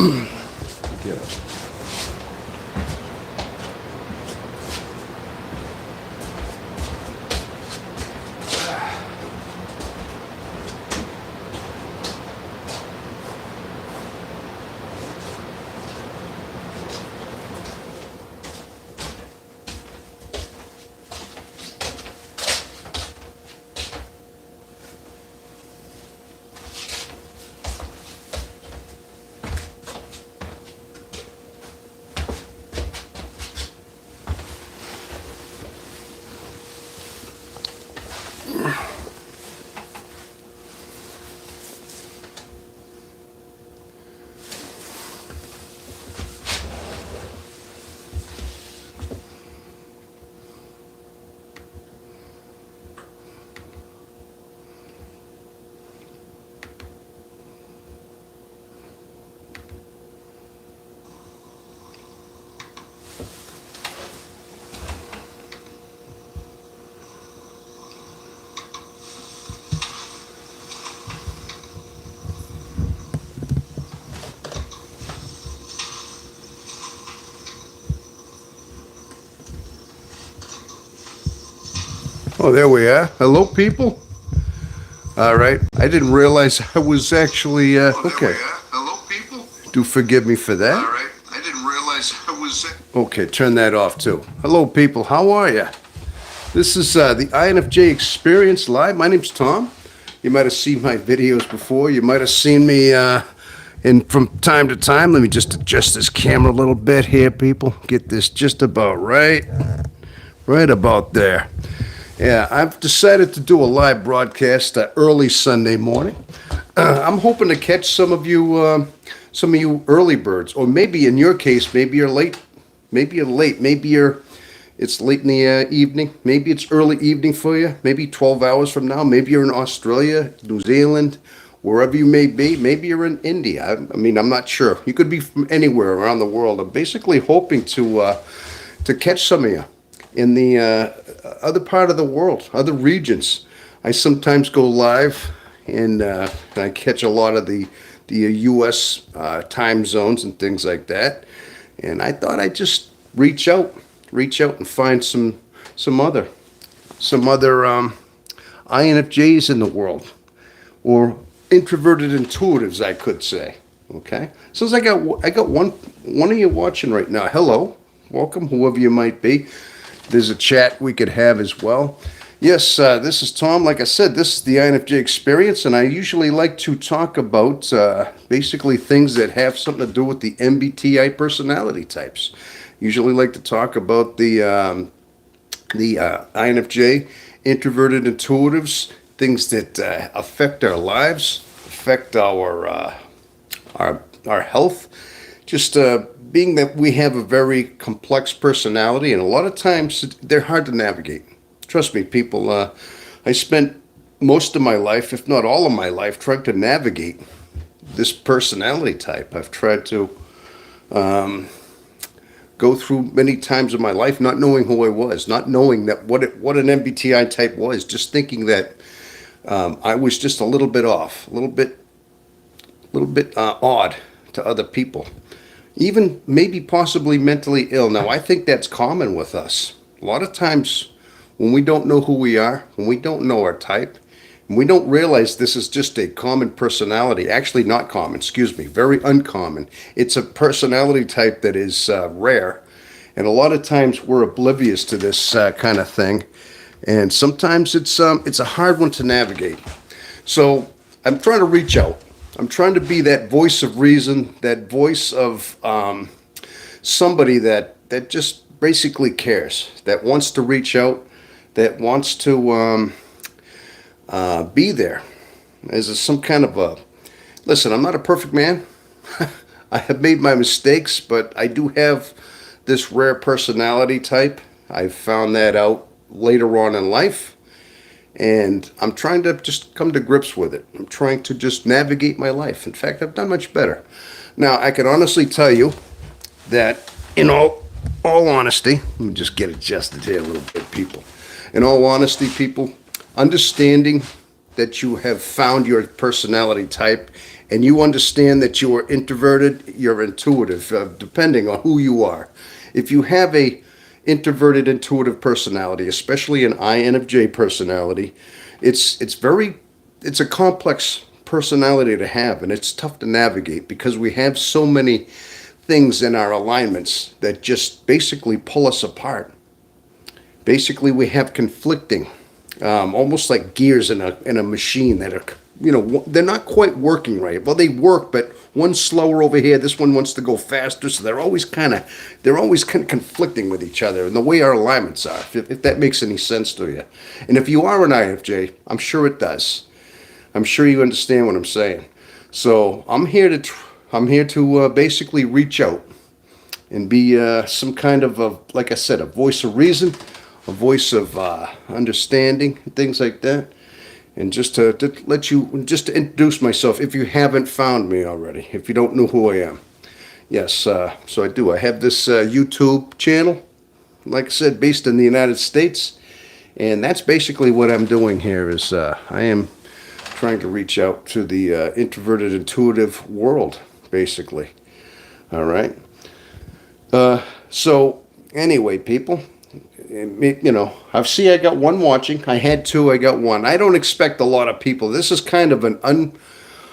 Yeah. Oh, there we are. Hello, people. All right. I didn't realize I was actually okay. Hello, people. Do forgive me for that. All right. I didn't realize I was. Okay, turn that off too. Hello, people. How are you? This is the INFJ Experience Live. My name's Tom. You might have seen my videos before. You might have seen me in from time to time. Let me just adjust this camera a little bit here, people. Get this just about right. Right about there. Yeah, I've decided to do a live broadcast early Sunday morning. I'm hoping to catch some of you early birds, or maybe in your case, maybe you're late. Maybe you're late. It's late in the evening. Maybe it's early evening for you. Maybe 12 hours from now. Maybe you're in Australia, New Zealand, wherever you may be. Maybe you're in India. I mean, I'm not sure. You could be from anywhere around the world. I'm basically hoping to catch some of you in the other part of the world, other regions. I sometimes go live and I catch a lot of the U.S. Time zones and things like that. And I thought I'd just reach out and find some other INFJs in the world, or introverted intuitives, I could say. Okay, so I got one of you watching right now. Hello, welcome, whoever you might be. There's a chat we could have as well. Yes, this is Tom. Like I said, this is the INFJ Experience, and I usually like to talk about basically things that have something to do with the MBTI personality types. Usually like to talk about the INFJ, introverted intuitives, things that affect our lives, affect our health. Just being that we have a very complex personality, and a lot of times they're hard to navigate. Trust me, people, I spent most of my life, if not all of my life, trying to navigate this personality type. I've tried to go through many times of my life not knowing who I was, not knowing that what an MBTI type was, just thinking that I was just a little bit off, a little bit odd to other people. Even maybe possibly mentally ill. Now, I think that's common with us. A lot of times when we don't know who we are, when we don't know our type, and we don't realize this is just a common personality, actually not common, excuse me, very uncommon. It's a personality type that is rare. And a lot of times we're oblivious to this kind of thing. And sometimes it's a hard one to navigate. So I'm trying to reach out. I'm trying to be that voice of reason, that voice of somebody that just basically cares, that wants to reach out, that wants to be there as some kind of a, listen, I'm not a perfect man. I have made my mistakes, but I do have this rare personality type. I found that out later on in life. And I'm trying to just come to grips with it. I'm trying to just navigate my life. In fact, I've done much better. Now, I can honestly tell you that in all honesty, let me just get adjusted here a little bit, people. In all honesty, people, understanding that you have found your personality type and you understand that you are introverted, you're intuitive, depending on who you are. If you have a introverted intuitive personality, especially an INFJ personality, it's a complex personality to have, and it's tough to navigate because we have so many things in our alignments that just basically pull us apart. Basically, we have conflicting, almost like gears in a machine that are, they're not quite working right. Well, they work, but one's slower over here. This one wants to go faster, so they're always kind of conflicting with each other, and the way our alignments are. If that makes any sense to you, and if you are an INFJ, I'm sure it does. I'm sure you understand what I'm saying. So I'm here to basically reach out and be some kind of like I said, a voice of reason, a voice of understanding, things like that. And just to introduce myself, if you haven't found me already, if you don't know who I am. Yes, so I do. I have this YouTube channel, like I said, based in the United States. And that's basically what I'm doing here is I am trying to reach out to the introverted intuitive world, basically. All right. So anyway, people, I got one watching. I had two, I got one. I don't expect a lot of people. This is kind of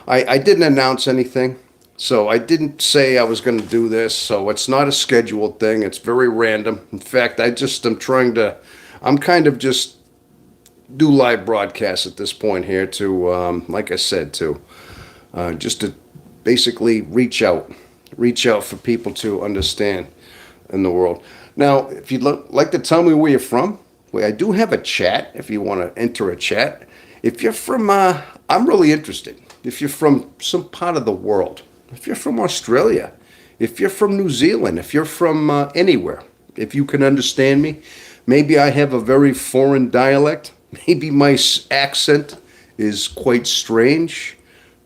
I didn't announce anything. So I didn't say I was going to do this. So it's not a scheduled thing. It's very random. In fact, I'm kind of just do live broadcasts at this point here to, like I said, just to basically reach out for people to understand in the world. Now, if you'd like to tell me where you're from, I do have a chat if you want to enter a chat. If you're from, I'm really interested. If you're from some part of the world, if you're from Australia, if you're from New Zealand, if you're from anywhere, if you can understand me, maybe I have a very foreign dialect. Maybe my accent is quite strange.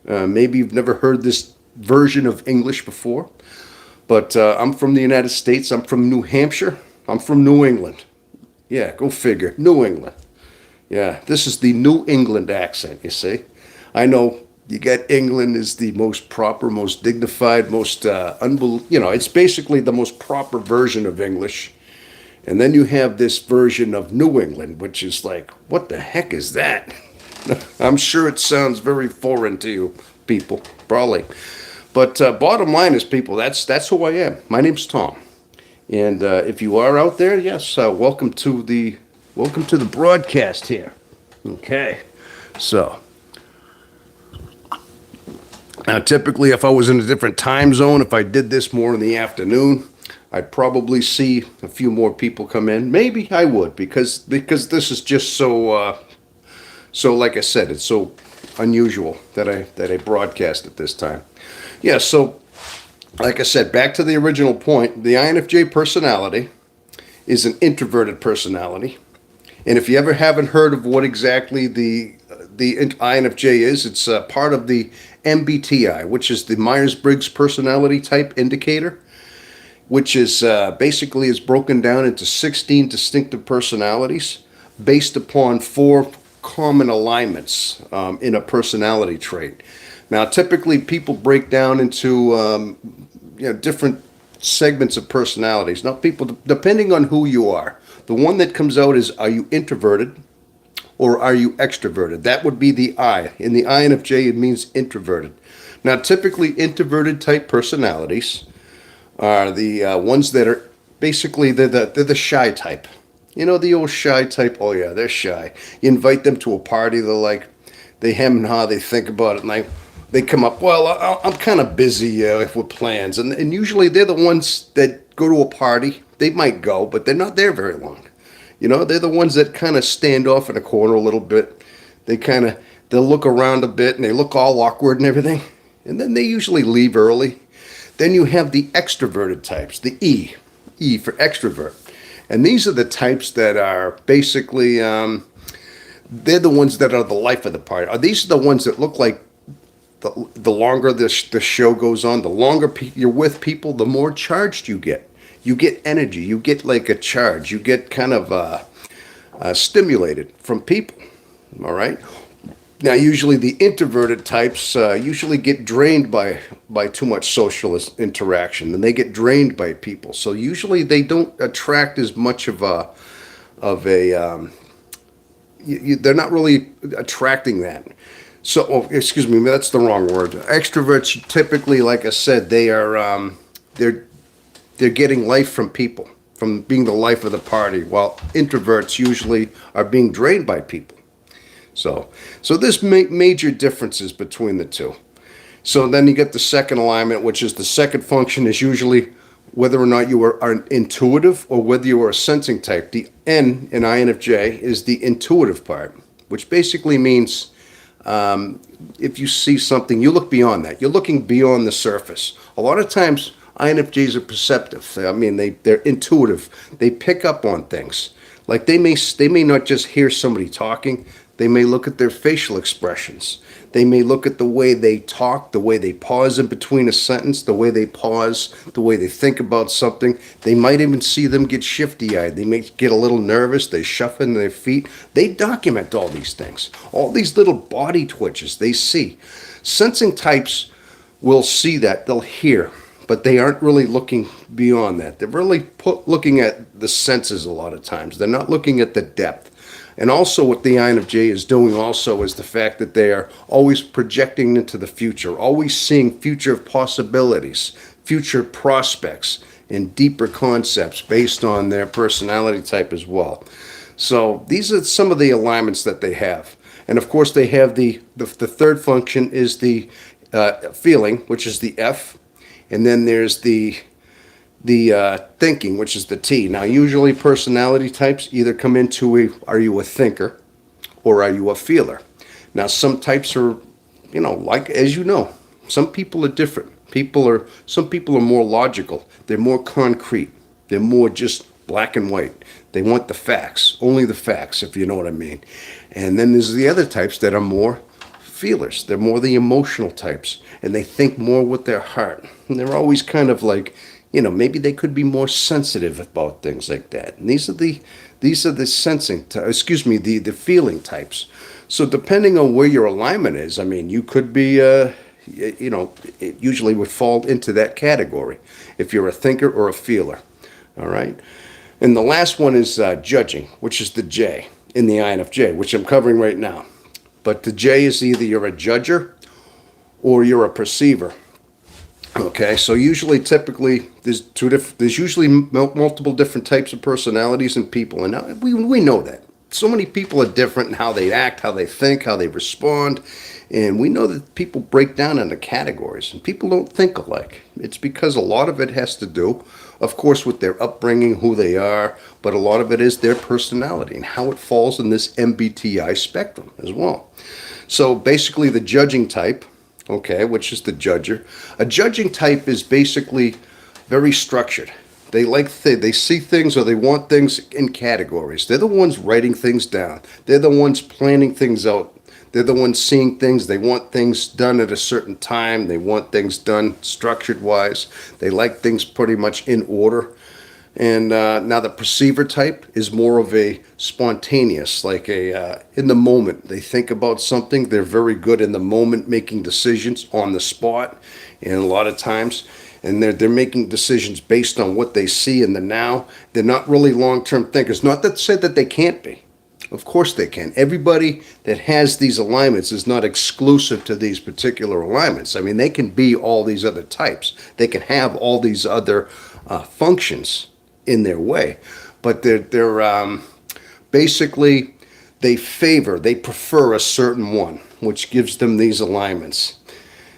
Maybe you've never heard this version of English before. But I'm from the United States. I'm from New Hampshire. I'm from New England. Yeah, go figure. New England. Yeah, this is the New England accent, you see. I know you got England is the most proper, most dignified, most it's basically the most proper version of English. And then you have this version of New England, which is like, what the heck is that? I'm sure it sounds very foreign to you people, probably. But bottom line is, people, that's who I am. My name's Tom. And if you are out there, yes, welcome to the broadcast here. Okay. So now typically if I was in a different time zone, if I did this more in the afternoon, I'd probably see a few more people come in. Maybe I would because this is just so like I said, it's so unusual that I broadcast at this time. Yeah, so like I said, back to the original point, the INFJ personality is an introverted personality. And if you ever haven't heard of what exactly the INFJ is, it's part of the MBTI, which is the Myers-Briggs Personality Type Indicator, which is basically is broken down into 16 distinctive personalities based upon 4 common alignments in a personality trait. Now, typically people break down into different segments of personalities. Now, people, depending on who you are, the one that comes out is, are you introverted or are you extroverted? That would be the I. In the INFJ, it means introverted. Now, typically introverted type personalities are the ones that are basically they're the shy type. You know, the old shy type. Oh yeah, they're shy. You invite them to a party, they're like, they hem and haw, they think about it, and they come up. Well, I'm kind of busy with plans, and usually they're the ones that go to a party. They might go, but they're not there very long. You know, they're the ones that kind of stand off in a corner a little bit. They'll look around a bit and they look all awkward and everything, and then they usually leave early. Then you have the extroverted types, the E for extrovert. And these are the types that are basically, they're the ones that are the life of the party. These are the ones that look like the longer the show goes on, the longer you're with people, the more charged you get. You get energy. You get like a charge. You get kind of stimulated from people. All right? Now, usually the introverted types usually get drained by too much social interaction, and they get drained by people. So usually they don't attract as much of a they're not really attracting that. So, oh, excuse me, that's the wrong word. Extroverts typically, like I said, they're they're getting life from people, from being the life of the party, while introverts usually are being drained by people. So there's major differences between the two. So then you get the second alignment, which is the second function is usually whether or not you are intuitive or whether you are a sensing type. The N in INFJ is the intuitive part, which basically means if you see something, you look beyond that. You're looking beyond the surface. A lot of times, INFJs are perceptive. I mean, they're intuitive. They pick up on things. Like they may not just hear somebody talking. They may look at their facial expressions. They may look at the way they talk, the way they pause in between a sentence, the way they pause, the way they think about something. They might even see them get shifty-eyed. They may get a little nervous. They shuffle their feet. They document all these things. All these little body twitches they see. Sensing types will see that. They'll hear, but they aren't really looking beyond that. They're really looking at the senses a lot of times. They're not looking at the depth. And also what the INFJ is doing also is the fact that they are always projecting into the future, always seeing future possibilities, future prospects, and deeper concepts based on their personality type as well. So these are some of the alignments that they have. And of course they have the third function is the feeling, which is the F. And then there's the thinking, which is the T. Now, usually personality types either come into are you a thinker or are you a feeler? Now, some types are, like, as you know, some people are different. Some people are more logical. They're more concrete. They're more just black and white. They want the facts, only the facts, if you know what I mean. And then there's the other types that are more feelers. They're more the emotional types, and they think more with their heart. And they're always kind of like, maybe they could be more sensitive about things like that. And these are the sensing, the feeling types. So depending on where your alignment is, I mean, you could be, it usually would fall into that category if you're a thinker or a feeler. All right. And the last one is judging, which is the J in the INFJ, which I'm covering right now. But the J is either you're a judger or you're a perceiver. Okay, so typically, there's usually multiple different types of personalities and people, and now we know that. So many people are different in how they act, how they think, how they respond, and we know that people break down into categories, and people don't think alike. It's because a lot of it has to do, of course, with their upbringing, who they are, but a lot of it is their personality and how it falls in this MBTI spectrum as well. So basically, the judging type, okay, which is the judger. A judging type is basically very structured. They see things or they want things in categories. They're the ones writing things down. They're the ones planning things out. They're the ones seeing things. They want things done at a certain time. They want things done structured wise. They like things pretty much in order. And now the perceiver type is more of a spontaneous, like in the moment. They think about something. They're very good in the moment making decisions on the spot. And a lot of times, and they're making decisions based on what they see in the now. They're not really long-term thinkers. Not to say that they can't be. Of course they can. Everybody that has these alignments is not exclusive to these particular alignments. I mean, they can be all these other types. They can have all these other functions in their way, but they're basically they prefer a certain one, which gives them these alignments.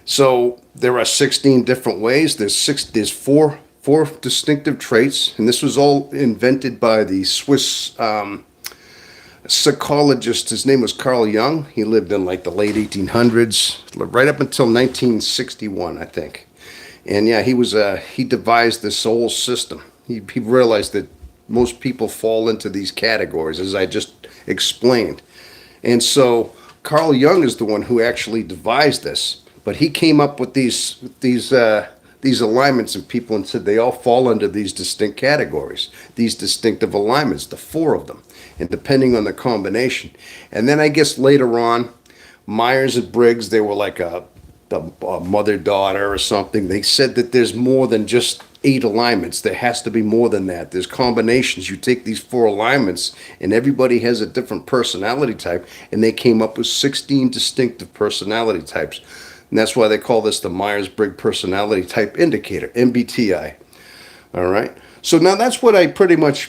So there are 16 different ways. There's four distinctive traits, and this was all invented by the Swiss psychologist. His name was Carl Jung. He lived in like the late 1800s, right up until 1961, I think. And yeah, he devised this whole system. He realized that most people fall into these categories, as I just explained. And so Carl Jung is the one who actually devised this. But he came up with these alignments in people and said they all fall under these distinct categories, these distinctive alignments, the four of them, and depending on the combination. And then I guess later on, Myers and Briggs, they were like a mother-daughter or something. They said that there's more than just 8 alignments. There has to be more than that. There's combinations. You take these 4 alignments, and everybody has a different personality type, and they came up with 16 distinctive personality types. And that's why they call this the Myers-Briggs Personality Type Indicator, MBTI. All right. So now that's what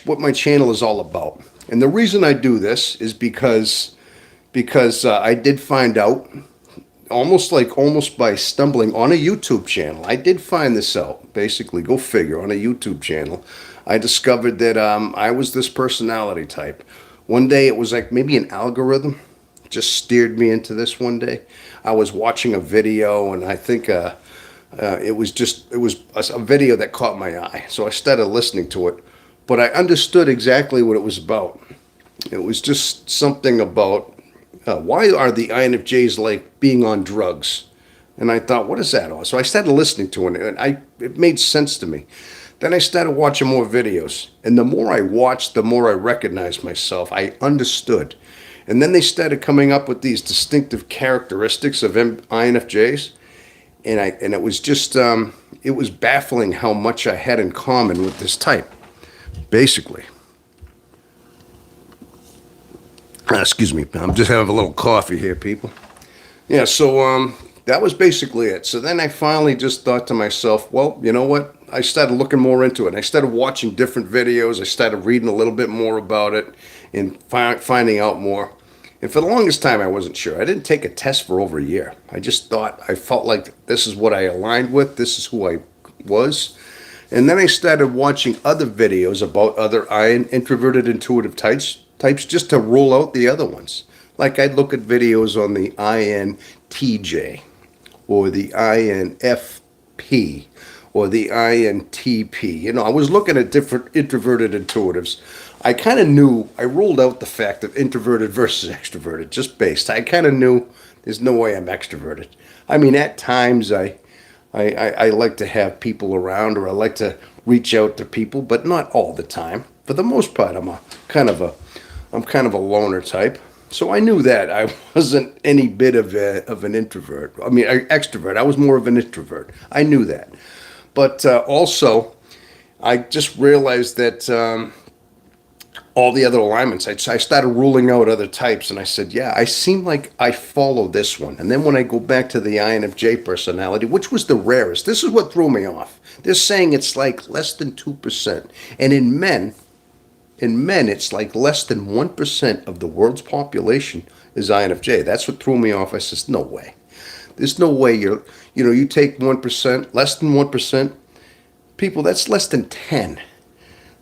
what my channel is all about. And the reason I do this is because I did find out almost by stumbling on a YouTube channel. I did find this out. Basically, go figure, on a YouTube channel, I discovered that I was this personality type. One day it was like maybe an algorithm just steered me into this one day. I was watching a video, and I think it was a video that caught my eye. So I started listening to it, but I understood exactly what it was about. It was just something about why are the INFJs like being on drugs? And I thought, what is that all? So I started listening to it, and it made sense to me. Then I started watching more videos, and the more I watched, the more I recognized myself. I understood. And then they started coming up with these distinctive characteristics of INFJs, and it was just it was baffling how much I had in common with this type, basically. Excuse me, I'm just having a little coffee here, people. Yeah, so that was basically it. So then I finally just thought to myself, well, you know what? I started looking more into it. I started watching different videos. I started reading a little bit more about it and finding out more. And for the longest time, I wasn't sure. I didn't take a test for over a year. I just thought, I felt like this is what I aligned with. This is who I was. And then I started watching other videos about other introverted intuitive types just to rule out the other ones. Like I'd look at videos on the INTJ or the INFP or the INTP. You know, I was looking at different introverted intuitives. I kind of knew, I ruled out the fact of introverted versus extroverted, just based. I kind of knew there's no way I'm extroverted. I mean, at times I like to have people around, or I like to reach out to people, but not all the time. For the most part, I'm kind of a loner type. So I knew that I wasn't any bit of an introvert. I mean, extrovert. I was more of an introvert. I knew that. But also, I just realized that all the other alignments, I started ruling out other types, and I said, yeah, I seem like I follow this one. And then when I go back to the INFJ personality, which was the rarest, this is what threw me off. They're saying it's like less than 2%. And in men, it's like less than 1% of the world's population is INFJ. That's what threw me off. I says, no way. There's no way you take 1%, less than 1%. People, that's less than 10.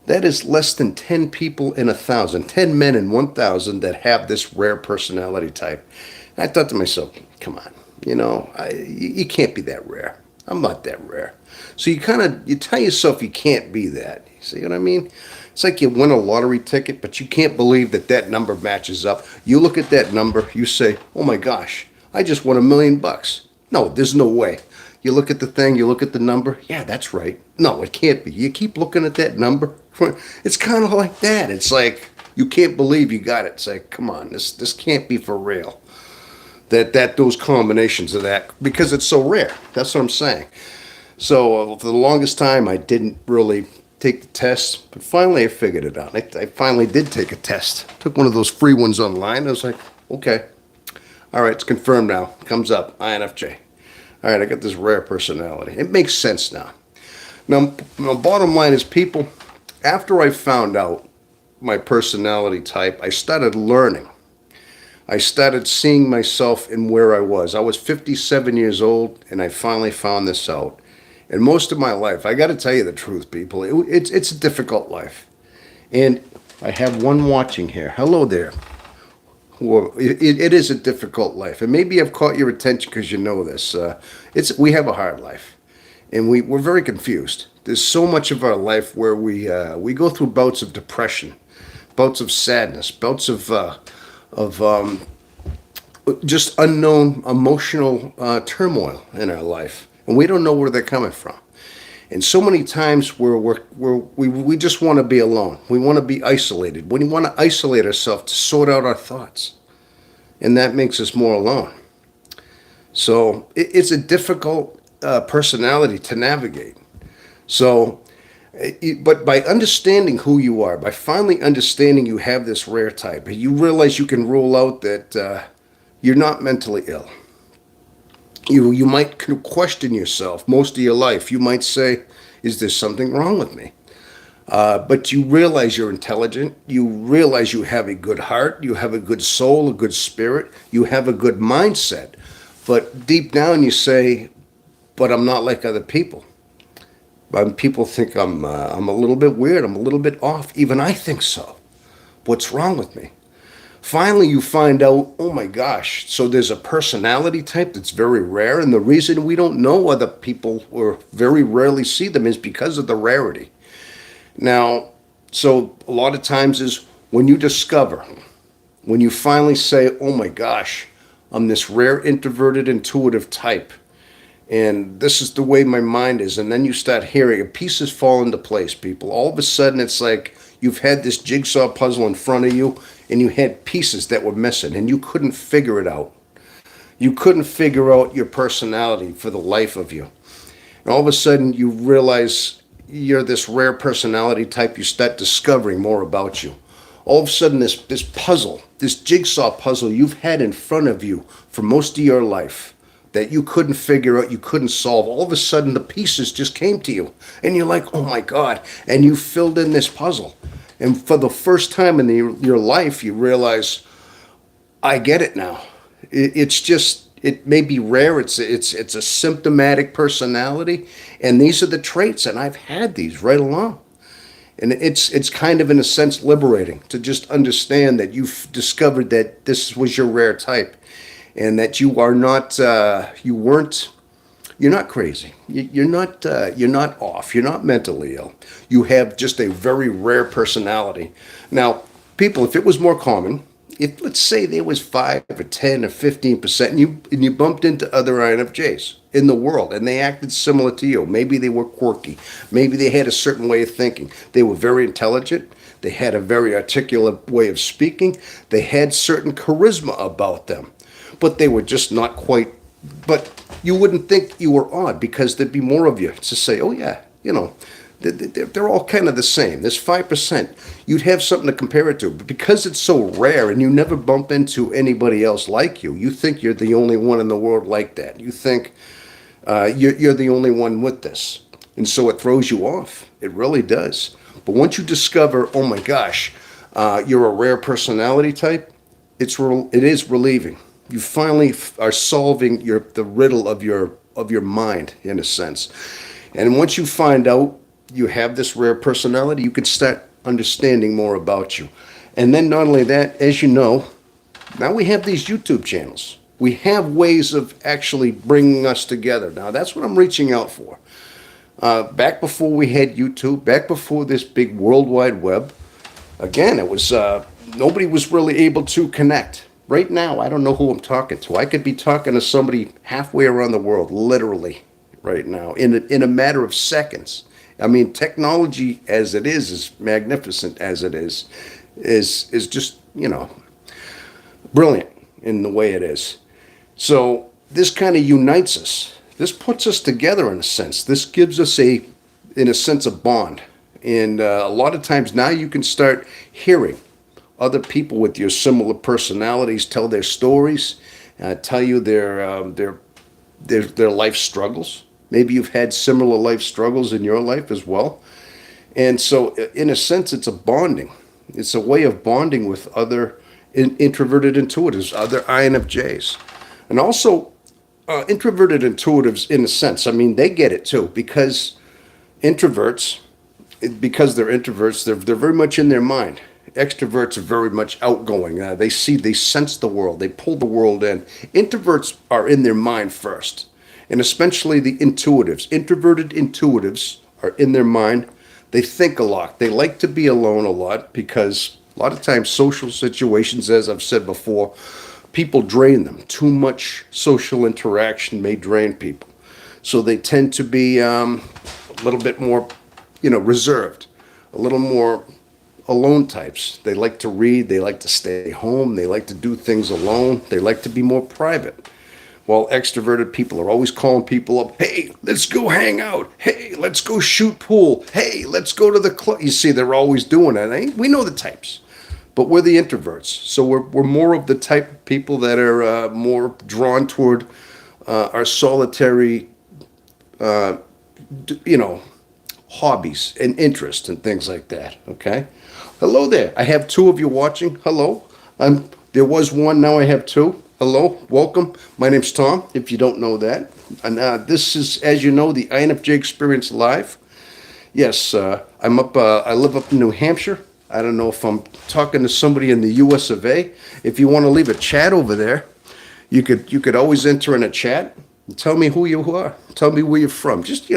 That is less than 10 people in 1,000, 10 men in 1,000 that have this rare personality type. And I thought to myself, come on, you can't be that rare. I'm not that rare. So you tell yourself you can't be that. You see what I mean? It's like you win a lottery ticket, but you can't believe that number matches up. You look at that number, you say, oh my gosh, I just won $1 million. No, there's no way. You look at the thing, you look at the number, yeah, that's right. No, it can't be. You keep looking at that number. It's kind of like that. It's like you can't believe you got it. It's like, come on, this can't be for real. That those combinations of that, because it's so rare. That's what I'm saying. So for the longest time, I didn't really take the test, but finally I figured it out. I finally did take a test. Took one of those free ones online. I was like, okay, all right, it's confirmed now. Comes up, INFJ. All right, I got this rare personality. It makes sense now. Now, bottom line is, people, after I found out my personality type, I started learning. I started seeing myself in where I was. I was 57 years old, and I finally found this out. And most of my life, I got to tell you the truth, people, it's a difficult life. And I have one watching here. Hello there. Well, it is a difficult life, and maybe I've caught your attention because you know this. We have a hard life, and we're very confused. There's so much of our life where we go through bouts of depression, bouts of sadness, bouts of just unknown emotional turmoil in our life, and we don't know where they're coming from. And so many times we just want to be alone. We want to be isolated. We want to isolate ourselves to sort out our thoughts. And that makes us more alone. So it's a difficult personality to navigate. So, but by understanding who you are, by finally understanding you have this rare type, you realize you can rule out that you're not mentally ill. You might question yourself most of your life. You might say, "Is there something wrong with me?" But you realize you're intelligent. You realize you have a good heart. You have a good soul, a good spirit. You have a good mindset. But deep down, you say, "But I'm not like other people." People think I'm a little bit weird. I'm a little bit off. Even I think so. What's wrong with me? Finally, you find out, oh my gosh, so there's a personality type that's very rare. And the reason we don't know other people or very rarely see them is because of the rarity. Now, so a lot of times is when you discover, when you finally say, oh my gosh, I'm this rare introverted intuitive type. And this is the way my mind is. And then you start hearing pieces fall into place, people. All of a sudden, it's like you've had this jigsaw puzzle in front of you and you had pieces that were missing and you couldn't figure it out. You couldn't figure out your personality for the life of you. And all of a sudden, you realize you're this rare personality type. You start discovering more about you. All of a sudden, this puzzle, this jigsaw puzzle you've had in front of you for most of your life, that you couldn't figure out, you couldn't solve. All of a sudden, the pieces just came to you. And you're like, oh my God. And you filled in this puzzle. And for the first time in your life, you realize, I get it now. It's just, it may be rare. It's a symptomatic personality. And these are the traits. And I've had these right along. And it's kind of, in a sense, liberating to just understand that you've discovered that this was your rare type. And that you are not, you're not crazy. You're not off. You're not mentally ill. You have just a very rare personality. Now, people, if it was more common, if let's say there was 5 or 10 or 15%, and you bumped into other INFJs in the world, and they acted similar to you. Maybe they were quirky. Maybe they had a certain way of thinking. They were very intelligent. They had a very articulate way of speaking. They had certain charisma about them. But they were just not quite, but you wouldn't think you were odd because there'd be more of you to say, oh yeah, they're all kind of the same. There's 5%. You'd have something to compare it to. But because it's so rare and you never bump into anybody else like you think you're the only one in the world like that. You think you're the only one with this. And so it throws you off. It really does. But once you discover, oh my gosh, you're a rare personality type, it is relieving. You finally are solving the riddle of your mind, in a sense. And once you find out you have this rare personality, you can start understanding more about you. And then not only that, as you know, now we have these YouTube channels. We have ways of actually bringing us together. Now that's what I'm reaching out for. Back before we had YouTube, back before this big World Wide Web, again, it was nobody was really able to connect. Right now, I don't know who I'm talking to. I could be talking to somebody halfway around the world, literally, right now, in a matter of seconds. I mean, technology as it is magnificent as it is just, brilliant in the way it is. So this kind of unites us. This puts us together in a sense. This gives us in a sense, a bond. And a lot of times now you can start hearing other people with your similar personalities tell their stories, tell you their life struggles. Maybe you've had similar life struggles in your life as well. And so, in a sense, it's a bonding. It's a way of bonding with other introverted intuitives, other INFJs. And also, introverted intuitives, in a sense, I mean, they get it too, because introverts, because they're introverts, they're very much in their mind. Extroverts are very much outgoing. They sense the world. They pull the world in. Introverts are in their mind first. And especially the intuitives. Introverted intuitives are in their mind. They think a lot. They like to be alone a lot because a lot of times social situations, as I've said before, people drain them. Too much social interaction may drain people. So they tend to be a little bit more, reserved, a little more alone types. They like to read, they like to stay home, they like to do things alone, they like to be more private. While extroverted people are always calling people up, hey, let's go hang out. Hey, let's go shoot pool. Hey, let's go to the club. You see, they're always doing that. We know the types, but we're the introverts. So we're more of the type of people that are more drawn toward our solitary, you know, hobbies and interests and things like that. Okay. Hello there. I have two of you watching. Hello. There was one. Now I have two. Hello. Welcome. My name's Tom. If you don't know that, and this is, as you know, the INFJ Experience Live. Yes, I'm up. I live up in New Hampshire. I don't know if I'm talking to somebody in the U.S. of A. If you want to leave a chat over there, you could always enter in a chat. Tell me who you are. Tell me where you're from. Just,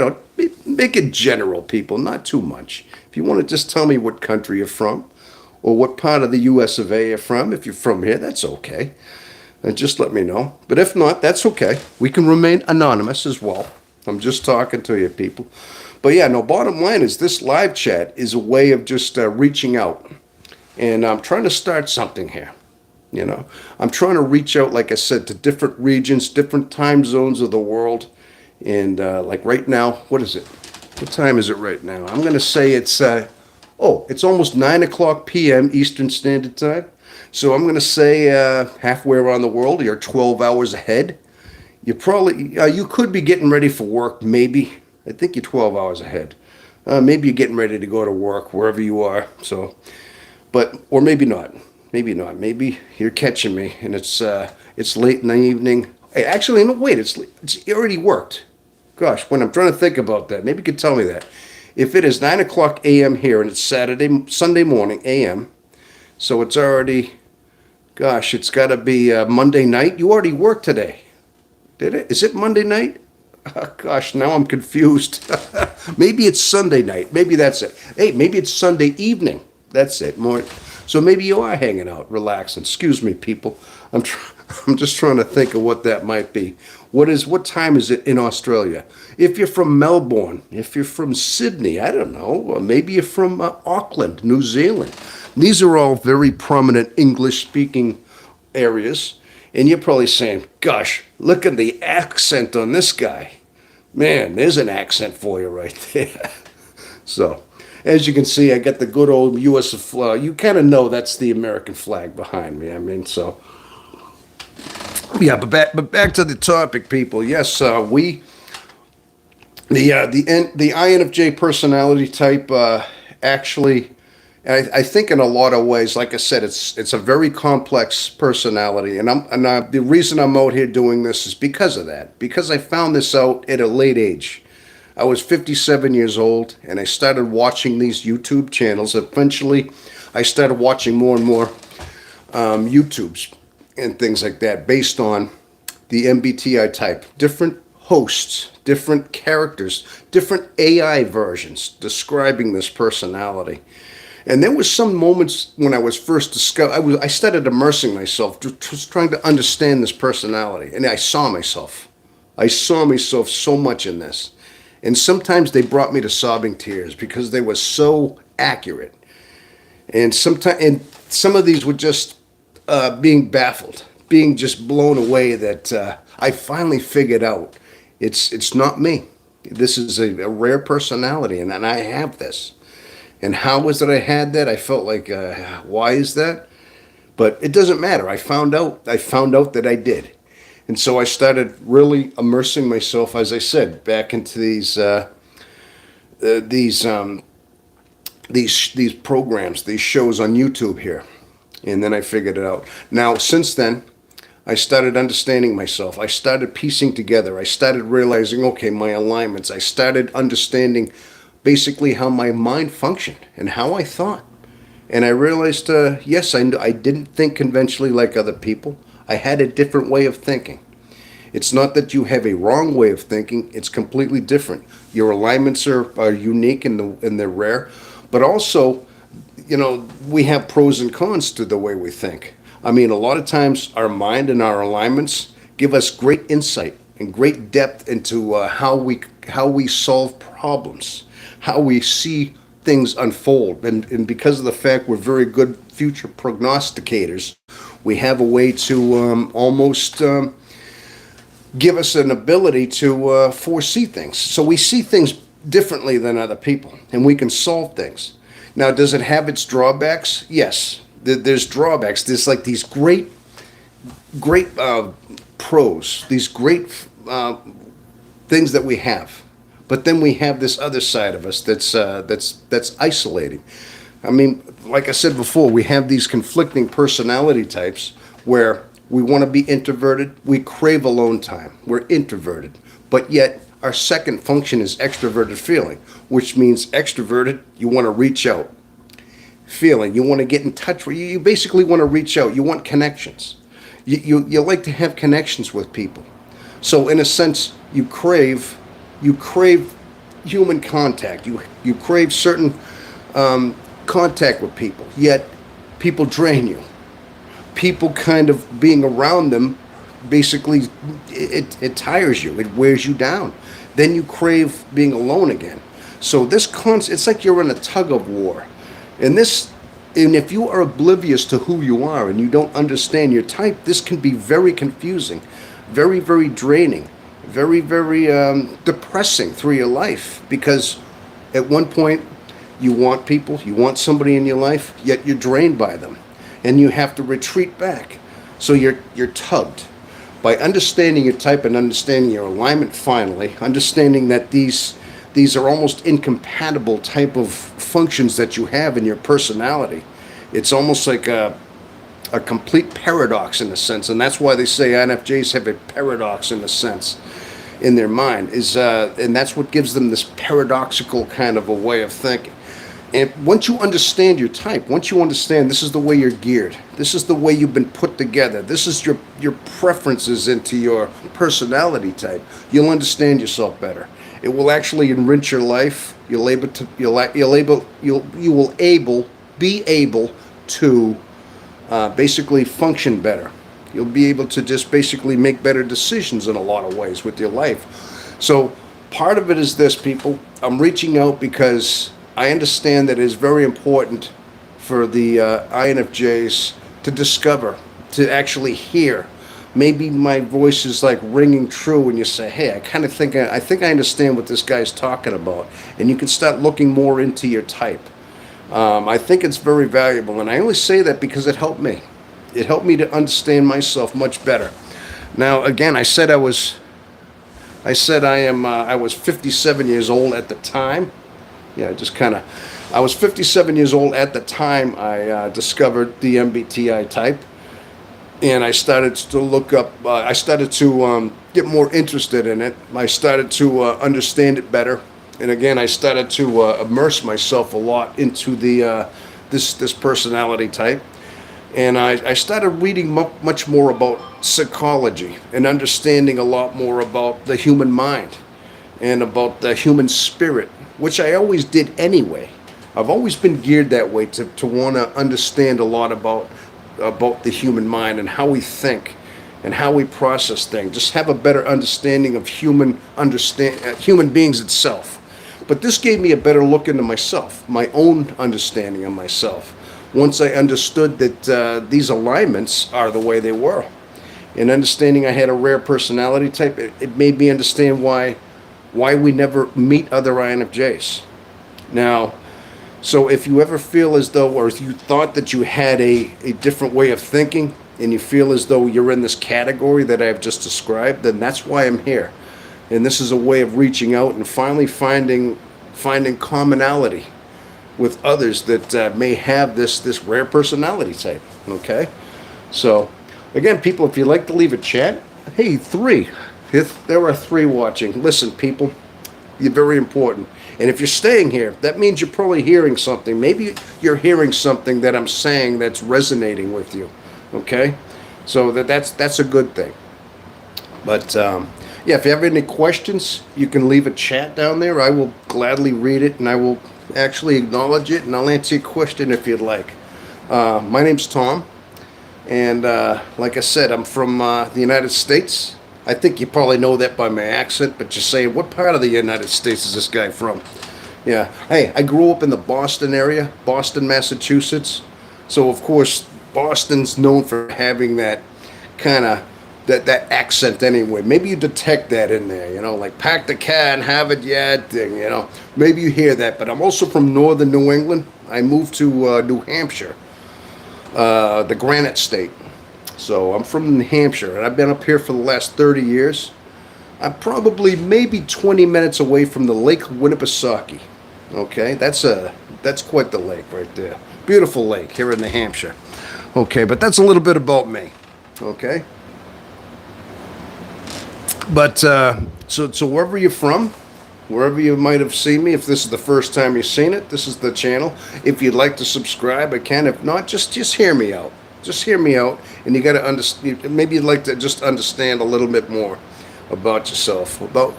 make it general, people, not too much. If you want to just tell me what country you're from or what part of the US of A you're from, if you're from here, that's okay. And just let me know. But if not, that's okay. We can remain anonymous as well. I'm just talking to you, people. But yeah, no, bottom line is this live chat is a way of just reaching out. And I'm trying to start something here. I'm trying to reach out, like I said, to different regions, different time zones of the world. And like right now, what is it? What time is it right now? I'm going to say it's almost 9 o'clock p.m. Eastern Standard Time. So I'm going to say halfway around the world, you're 12 hours ahead. You could be getting ready for work, maybe. I think you're 12 hours ahead. Maybe you're getting ready to go to work, wherever you are. So, or maybe not. Maybe not. Maybe you're catching me, and it's late in the evening. Hey, actually, no, wait. It already worked. Gosh, when I'm trying to think about that, maybe you could tell me that. If it is 9 o'clock a.m. here, and it's Sunday morning a.m., so it's already, gosh, it's got to be Monday night. You already worked today, did it? Is it Monday night? Oh, gosh, now I'm confused. Maybe it's Sunday night. Maybe that's it. Hey, maybe it's Sunday evening. That's it. So maybe you are hanging out, relaxing. Excuse me, people. I'm just trying to think of what that might be. What time is it in Australia? If you're from Melbourne, if you're from Sydney, I don't know. Or maybe you're from Auckland, New Zealand. These are all very prominent English-speaking areas. And you're probably saying, gosh, look at the accent on this guy. Man, there's an accent for you right there. So, as you can see, I got the good old U.S. flag. You kind of know that's the American flag behind me. So, yeah, but back to the topic, people. Yes, the INFJ personality type actually, I think in a lot of ways, like I said, it's a very complex personality, and the reason I'm out here doing this is because of that. Because I found this out at a late age. I was 57 years old, and I started watching these YouTube channels. Eventually, I started watching more and more YouTubes and things like that based on the MBTI type. Different hosts, different characters, different AI versions describing this personality. And there was some moments when I was first discovered, I started immersing myself, just trying to understand this personality. And I saw myself so much in this. And sometimes they brought me to sobbing tears because they were so accurate. And some of these were just being baffled, being just blown away that I finally figured out it's not me. This is a rare personality, and I have this. And how was it I had that? I felt like, why is that? But it doesn't matter. I found out that I did. And so I started really immersing myself, as I said, back into these programs, these shows on YouTube here. And then I figured it out. Now, since then, I started understanding myself. I started piecing together. I started realizing, okay, my alignments. I started understanding basically how my mind functioned and how I thought. And I realized, yes, I didn't think conventionally like other people. I had a different way of thinking. It's not that you have a wrong way of thinking. It's completely different. Your alignments are unique and they're rare. But also, we have pros and cons to the way we think. I mean, a lot of times our mind and our alignments give us great insight and great depth into how we solve problems, how we see things unfold. And because of the fact we're very good future prognosticators, we have a way to almost give us an ability to foresee things. So we see things differently than other people, and we can solve things. Now, does it have its drawbacks? Yes, there's drawbacks. There's like these great pros, these great things that we have, but then we have this other side of us that's isolating. I mean, like I said before, we have these conflicting personality types where we want to be introverted, we crave alone time, we're introverted, but yet our second function is extroverted feeling, which means extroverted, you want to reach out. Feeling, you want to get in touch with you basically want to reach out, you want connections. You like to have connections with people. So in a sense, you crave human contact. You crave certain contact with people. Yet people drain you. People kind of being around them, basically, it tires you. It wears you down. Then you crave being alone again. So it's like you're in a tug of war. And if you are oblivious to who you are and you don't understand your type, this can be very confusing, very, very draining, very, very depressing through your life. Because at one point, you want people, you want somebody in your life, yet you're drained by them. And you have to retreat back. So you're tugged. By understanding your type and understanding your alignment finally, understanding that these are almost incompatible type of functions that you have in your personality. It's almost like a complete paradox in a sense, and that's why they say INFJs have a paradox in a sense in their mind. And that's what gives them this paradoxical kind of a way of thinking. And once you understand your type, once you understand this is the way you're geared, this is the way you've been put together, this is your preferences into your personality type, you'll understand yourself better. It will actually enrich your life. You will be able to basically function better. You'll be able to just basically make better decisions in a lot of ways with your life. So part of it is this, people. I'm reaching out because I understand that it is very important for the INFJs to discover, to actually hear. Maybe my voice is like ringing true and you say, hey, I think I understand what this guy's talking about. And you can start looking more into your type. I think it's very valuable. And I only say that because it helped me. It helped me to understand myself much better. Now, again, I said I was 57 years old at the time. Yeah, I was 57 years old at the time I discovered the MBTI type. And I started to look up, I started to get more interested in it. I started to understand it better. And again, I started to immerse myself a lot into this personality type. And I started reading much more about psychology and understanding a lot more about the human mind and about the human spirit, which I always did anyway. I've always been geared that way to want to understand a lot about the human mind and how we think and how we process things. Just have a better understanding of human beings itself. But this gave me a better look into myself, my own understanding of myself. Once I understood that these alignments are the way they were, and understanding I had a rare personality type, it made me understand why we never meet other INFJs. Now, so if you ever feel as though, or if you thought that you had a different way of thinking, and you feel as though you're in this category that I've just described, then that's why I'm here. And this is a way of reaching out and finally finding commonality with others that may have this rare personality type. Okay? So, again, people, if you'd like to leave a chat, hey, 3. If there are 3 watching, listen, people, you're very important. And if you're staying here, that means you're probably hearing something. Maybe you're hearing something that I'm saying that's resonating with you. Okay? So that's a good thing. But, yeah, if you have any questions, you can leave a chat down there. I will gladly read it, and I will actually acknowledge it, and I'll answer your question if you'd like. My name's Tom, and like I said, I'm from the United States. I think you probably know that by my accent, but you're saying, what part of the United States is this guy from? Yeah. Hey, I grew up in the Boston area, Boston, Massachusetts. So, of course, Boston's known for having that kind of that accent anyway. Maybe you detect that in there, like pack the car and have it yet, and maybe you hear that. But I'm also from northern New England. I moved to New Hampshire, the Granite State. So I'm from New Hampshire, and I've been up here for the last 30 years. I'm probably maybe 20 minutes away from the Lake Winnipesaukee. Okay, that's quite the lake right there. Beautiful lake here in New Hampshire. Okay, but that's a little bit about me. Okay. But so wherever you're from, wherever you might have seen me, if this is the first time you've seen it, this is the channel. If you'd like to subscribe, I can. If not, just hear me out. Just hear me out, and you got to understand. Maybe you'd like to just understand a little bit more about yourself, about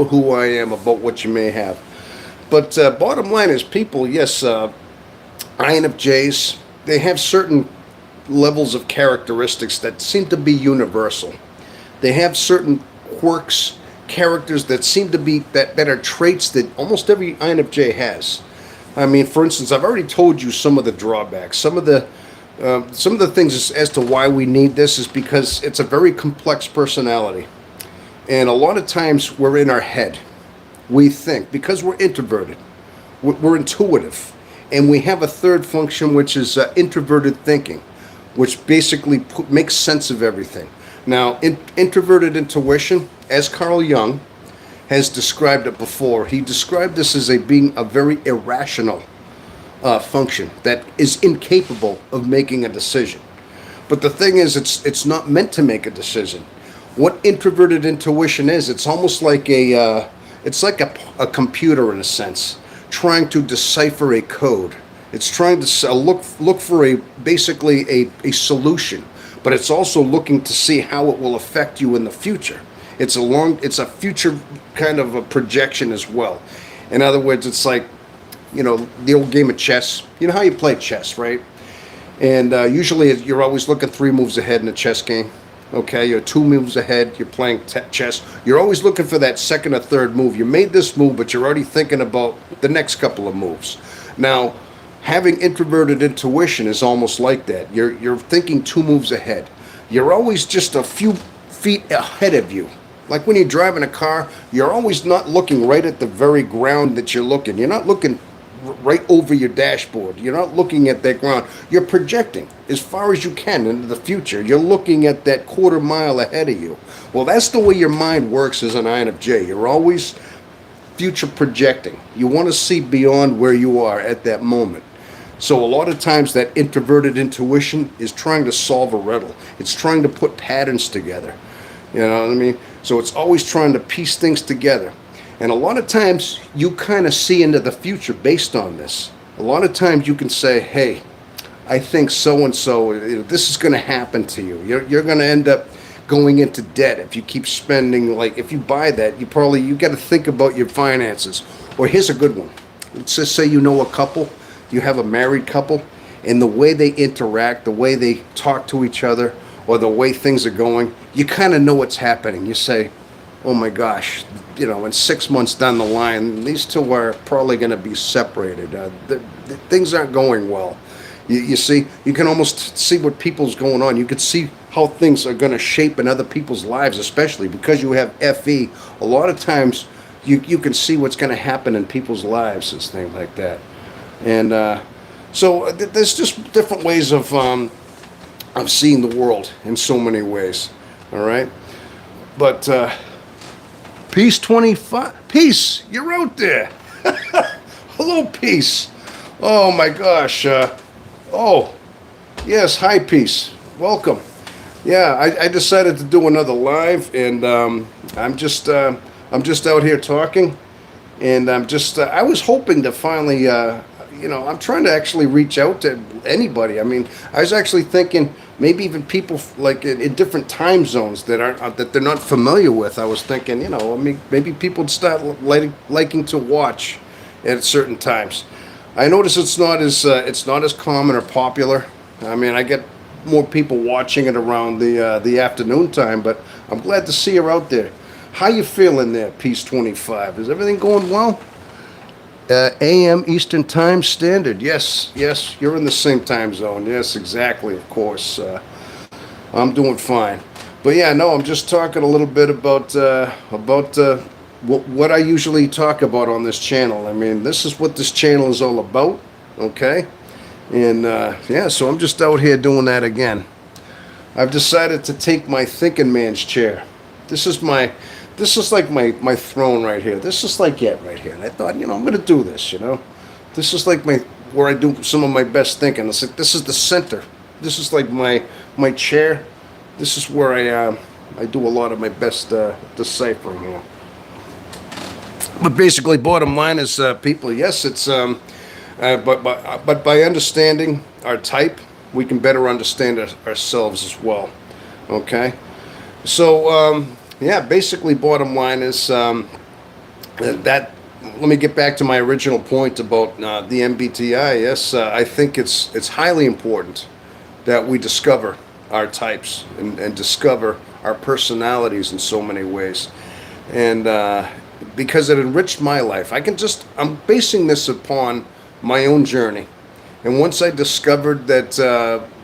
who I am, about what you may have. But bottom line is, people, yes, INFJs, they have certain levels of characteristics that seem to be universal. They have certain quirks, characters that seem to be that are traits that almost every INFJ has. I mean, for instance, I've already told you some of the drawbacks, some of the things as to why we need this is because it's a very complex personality, and a lot of times we're in our head. We think because we're introverted, we're intuitive, and we have a third function which is introverted thinking, which basically makes sense of everything. Now, introverted intuition, as Carl Jung has described it before, he described this as being a very irrational function that is incapable of making a decision. But the thing is, it's not meant to make a decision. What introverted intuition is, it's almost like a computer in a sense, trying to decipher a code. It's trying to look for basically a solution, but it's also looking to see how it will affect you in the future. It's a future kind of a projection as well. In other words, it's like, the old game of chess. You know how you play chess, right? And usually you're always looking 3 moves ahead in a chess game. Okay, you're 2 moves ahead, you're playing chess. You're always looking for that second or third move. You made this move, but you're already thinking about the next couple of moves. Now, having introverted intuition is almost like that. You're thinking 2 moves ahead. You're always just a few feet ahead of you. Like when you're driving a car, you're always not looking right at the very ground that you're looking. You're not looking right over your dashboard. You're not looking at that ground. You're projecting as far as you can into the future. You're looking at that quarter mile ahead of you. Well, that's the way your mind works as an INFJ. You're always future projecting. You want to see beyond where you are at that moment. So a lot of times that introverted intuition is trying to solve a riddle. It's trying to put patterns together. You know what I mean? So it's always trying to piece things together. And a lot of times you kind of see into the future based on this. A lot of times you can say, hey, I think so-and-so, this is going to happen to you. You're going to end up going into debt if you keep spending. Like if you buy that, you got to think about your finances. Or here's a good one. Let's just say you know a couple, you have a married couple, and the way they interact, the way they talk to each other, or the way things are going, you kind of know what's happening. You say, oh my gosh, in 6 months down the line, these two are probably going to be separated. Things aren't going well. You see, you can almost see what people's going on. You can see how things are going to shape in other people's lives, especially because you have FE. A lot of times, you can see what's going to happen in people's lives and things like that. And so there's just different ways of seeing the world in so many ways. All right, but. Peace 25. Peace, you're out there. Hello, Peace. Oh my gosh. Yes. Hi, Peace. Welcome. Yeah, I decided to do another live, and I'm just out here talking, and I was hoping to finally, I'm trying to actually reach out to anybody. I mean, I was actually thinking maybe even people like in different time zones that they're not familiar with. I was thinking, maybe people would start liking to watch at certain times. I notice it's not as common or popular. I mean, I get more people watching it around the afternoon time, but I'm glad to see you're out there. How you feeling there, Peace 25? Is everything going well? AM Eastern Time Standard. Yes, you're in the same time zone. Yes, exactly, of course. I'm doing fine. But yeah, no, I'm just talking a little bit about what I usually talk about on this channel. I mean, this is what this channel is all about, okay? And yeah, so I'm just out here doing that again. I've decided to take my thinking man's chair. This is my, this is like my throne right here. This is like it right here. And I thought, I'm gonna do this. This is like where I do some of my best thinking. It's like this is the center. This is like my chair. This is where I do a lot of my best deciphering here. But basically, bottom line is, people. Yes, it's but by understanding our type, we can better understand ourselves as well. Okay, so yeah, basically, bottom line is that. Let me get back to my original point about the MBTI. Yes, I think it's highly important that we discover our types and discover our personalities in so many ways, and because it enriched my life. I'm basing this upon my own journey. And once I discovered that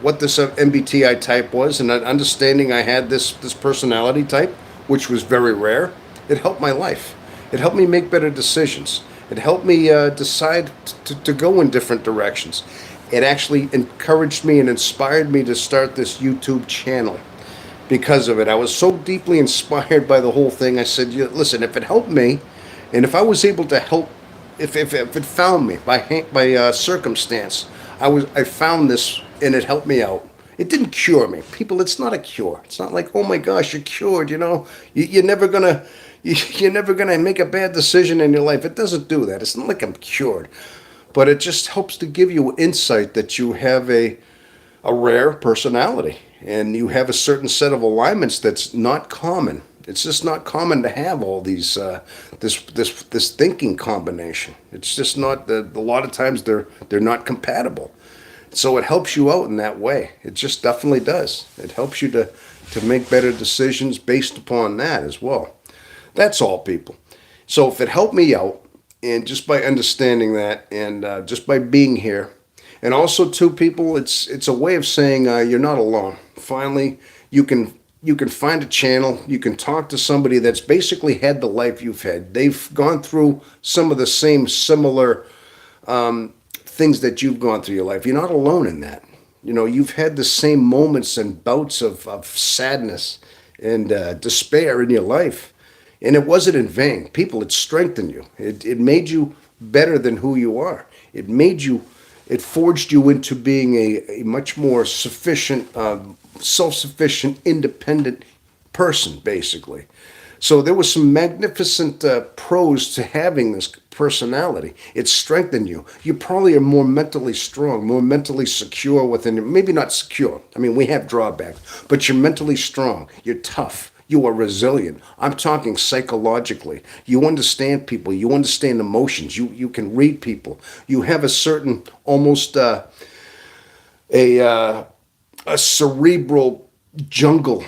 what this MBTI type was, and understanding I had this personality type, which was very rare, it helped my life. It helped me make better decisions. It helped me decide to go in different directions. It actually encouraged me and inspired me to start this YouTube channel because of it. I was so deeply inspired by the whole thing. I said, listen, if it helped me, and if I was able to help, if it found me by circumstance, I found this and it helped me out. It didn't cure me. People, it's not a cure. It's not like, oh my gosh, you're cured. You're never gonna you're never gonna make a bad decision in your life. It doesn't do that. It's not like I'm cured, but it just helps to give you insight that you have a rare personality and you have a certain set of alignments that's not common. It's just not common to have all these this thinking combination. It's just not. A lot of times they're not compatible. So it helps you out in that way. It just definitely does. It helps you to make better decisions based upon that as well. That's all, people. So if it helped me out, and just by understanding that, and just by being here, and also too, people, it's a way of saying you're not alone. Finally, you can find a channel. You can talk to somebody that's basically had the life you've had. They've gone through some of the same similar things that you've gone through your life. You're not alone in that. You've had the same moments and bouts of sadness and despair in your life. And it wasn't in vain. People, it strengthened you. It made you better than who you are. It forged you into being a much more sufficient, self-sufficient, independent person, basically. So there was some magnificent pros to having this personality. It strengthened you. You probably are more mentally strong, more mentally secure within you. Maybe not secure. I mean, we have drawbacks, but you're mentally strong. You're tough. You are resilient. I'm talking psychologically. You understand people. You understand emotions. You can read people. You have a certain almost a cerebral jungle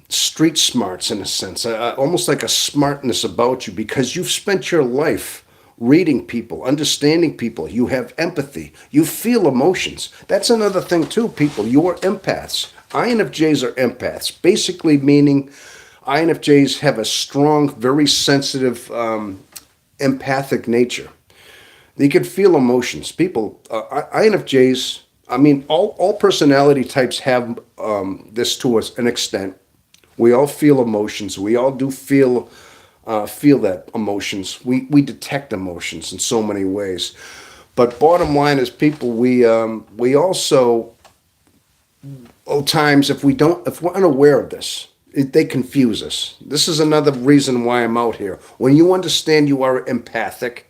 street smarts in a sense, almost like a smartness about you because you've spent your life reading people, understanding people. You have empathy. You feel emotions. That's another thing too, people. You are empaths. INFJs are empaths, basically meaning INFJs have a strong, very sensitive, empathic nature. They can feel emotions. People, INFJs, I mean, all personality types have this to an extent. We all feel emotions. We all do feel that emotions. We detect emotions in so many ways. But bottom line is, people, we also, times if we're unaware of this, they confuse us. This is another reason why I'm out here. When you understand you are empathic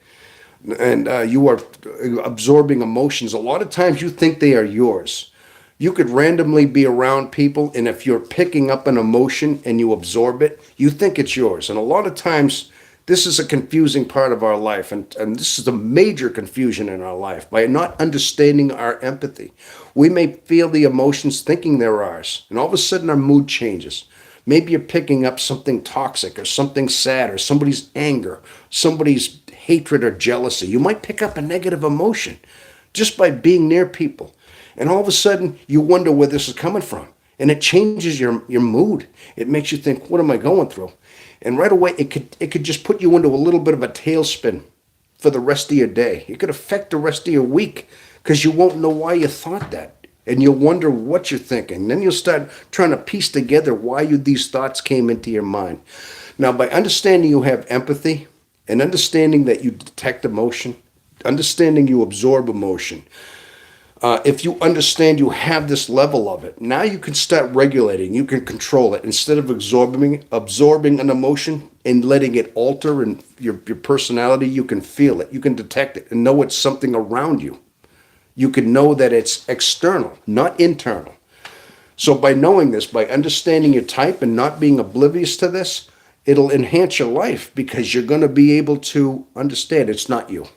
and you are absorbing emotions, a lot of times you think they are yours. You could randomly be around people, and if you're picking up an emotion and you absorb it, you think it's yours. And a lot of times, this is a confusing part of our life, and this is a major confusion in our life. By not understanding our empathy, we may feel the emotions thinking they're ours, and all of a sudden our mood changes. Maybe you're picking up something toxic or something sad or somebody's anger, somebody's hatred or jealousy. You might pick up a negative emotion just by being near people. And all of a sudden, you wonder where this is coming from. And it changes your mood. It makes you think, what am I going through? And right away, it could just put you into a little bit of a tailspin for the rest of your day. It could affect the rest of your week because you won't know why you thought that. And you'll wonder what you're thinking. Then you'll start trying to piece together why these thoughts came into your mind. Now, by understanding you have empathy and understanding that you detect emotion, understanding you absorb emotion, if you understand you have this level of it, now you can start regulating. You can control it instead of absorbing an emotion and letting it alter and your personality. You can feel it. You can detect it and know it's something around you. You can know that it's external, not internal. So by knowing this, by understanding your type and not being oblivious to this, it'll enhance your life because you're going to be able to understand it's not you.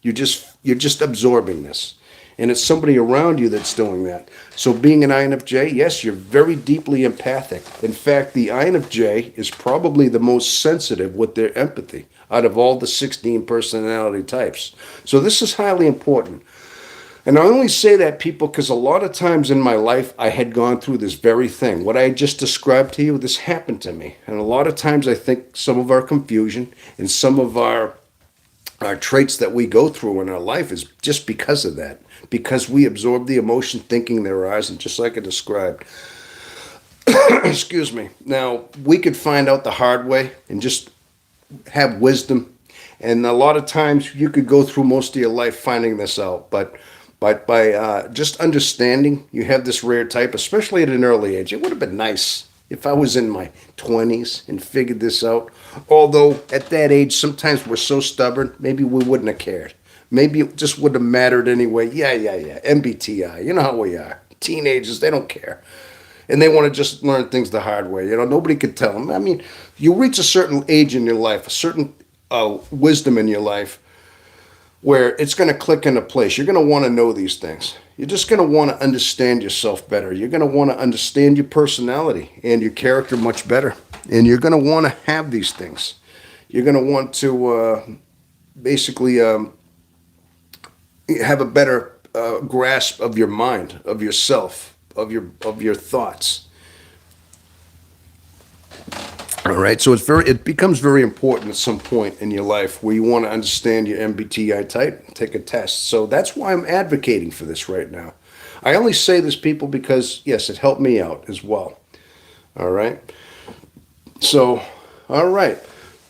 You're just absorbing this. And it's somebody around you that's doing that. So being an INFJ, yes, you're very deeply empathic. In fact, the INFJ is probably the most sensitive with their empathy out of all the 16 personality types. So this is highly important. And I only say that, people, because a lot of times in my life, I had gone through this very thing. What I just described to you, this happened to me. And a lot of times I think some of our confusion and some of our traits that we go through in our life is just because of that. Because we absorb the emotion thinking they're ours, and just like I described. Excuse me. Now, we could find out the hard way and just have wisdom. And a lot of times you could go through most of your life finding this out. But by just understanding you have this rare type, especially at an early age, it would have been nice if I was in my 20s and figured this out. Although at that age, sometimes we're so stubborn, maybe we wouldn't have cared. Maybe it just wouldn't have mattered anyway. Yeah. MBTI. You know how we are. Teenagers, they don't care. And they want to just learn things the hard way. Nobody could tell them. I mean, you reach a certain age in your life, a certain wisdom in your life, where it's going to click into place. You're going to want to know these things. You're just going to want to understand yourself better. You're going to want to understand your personality and your character much better. And you're going to want to have these things. You're going to want to basically have a better grasp of your mind, of yourself, of your thoughts. All right, so it becomes very important at some point in your life where you want to understand your MBTI type and take a test. So that's why I'm advocating for this right now. I only say this, people, because yes, it helped me out as well. All right. So, all right,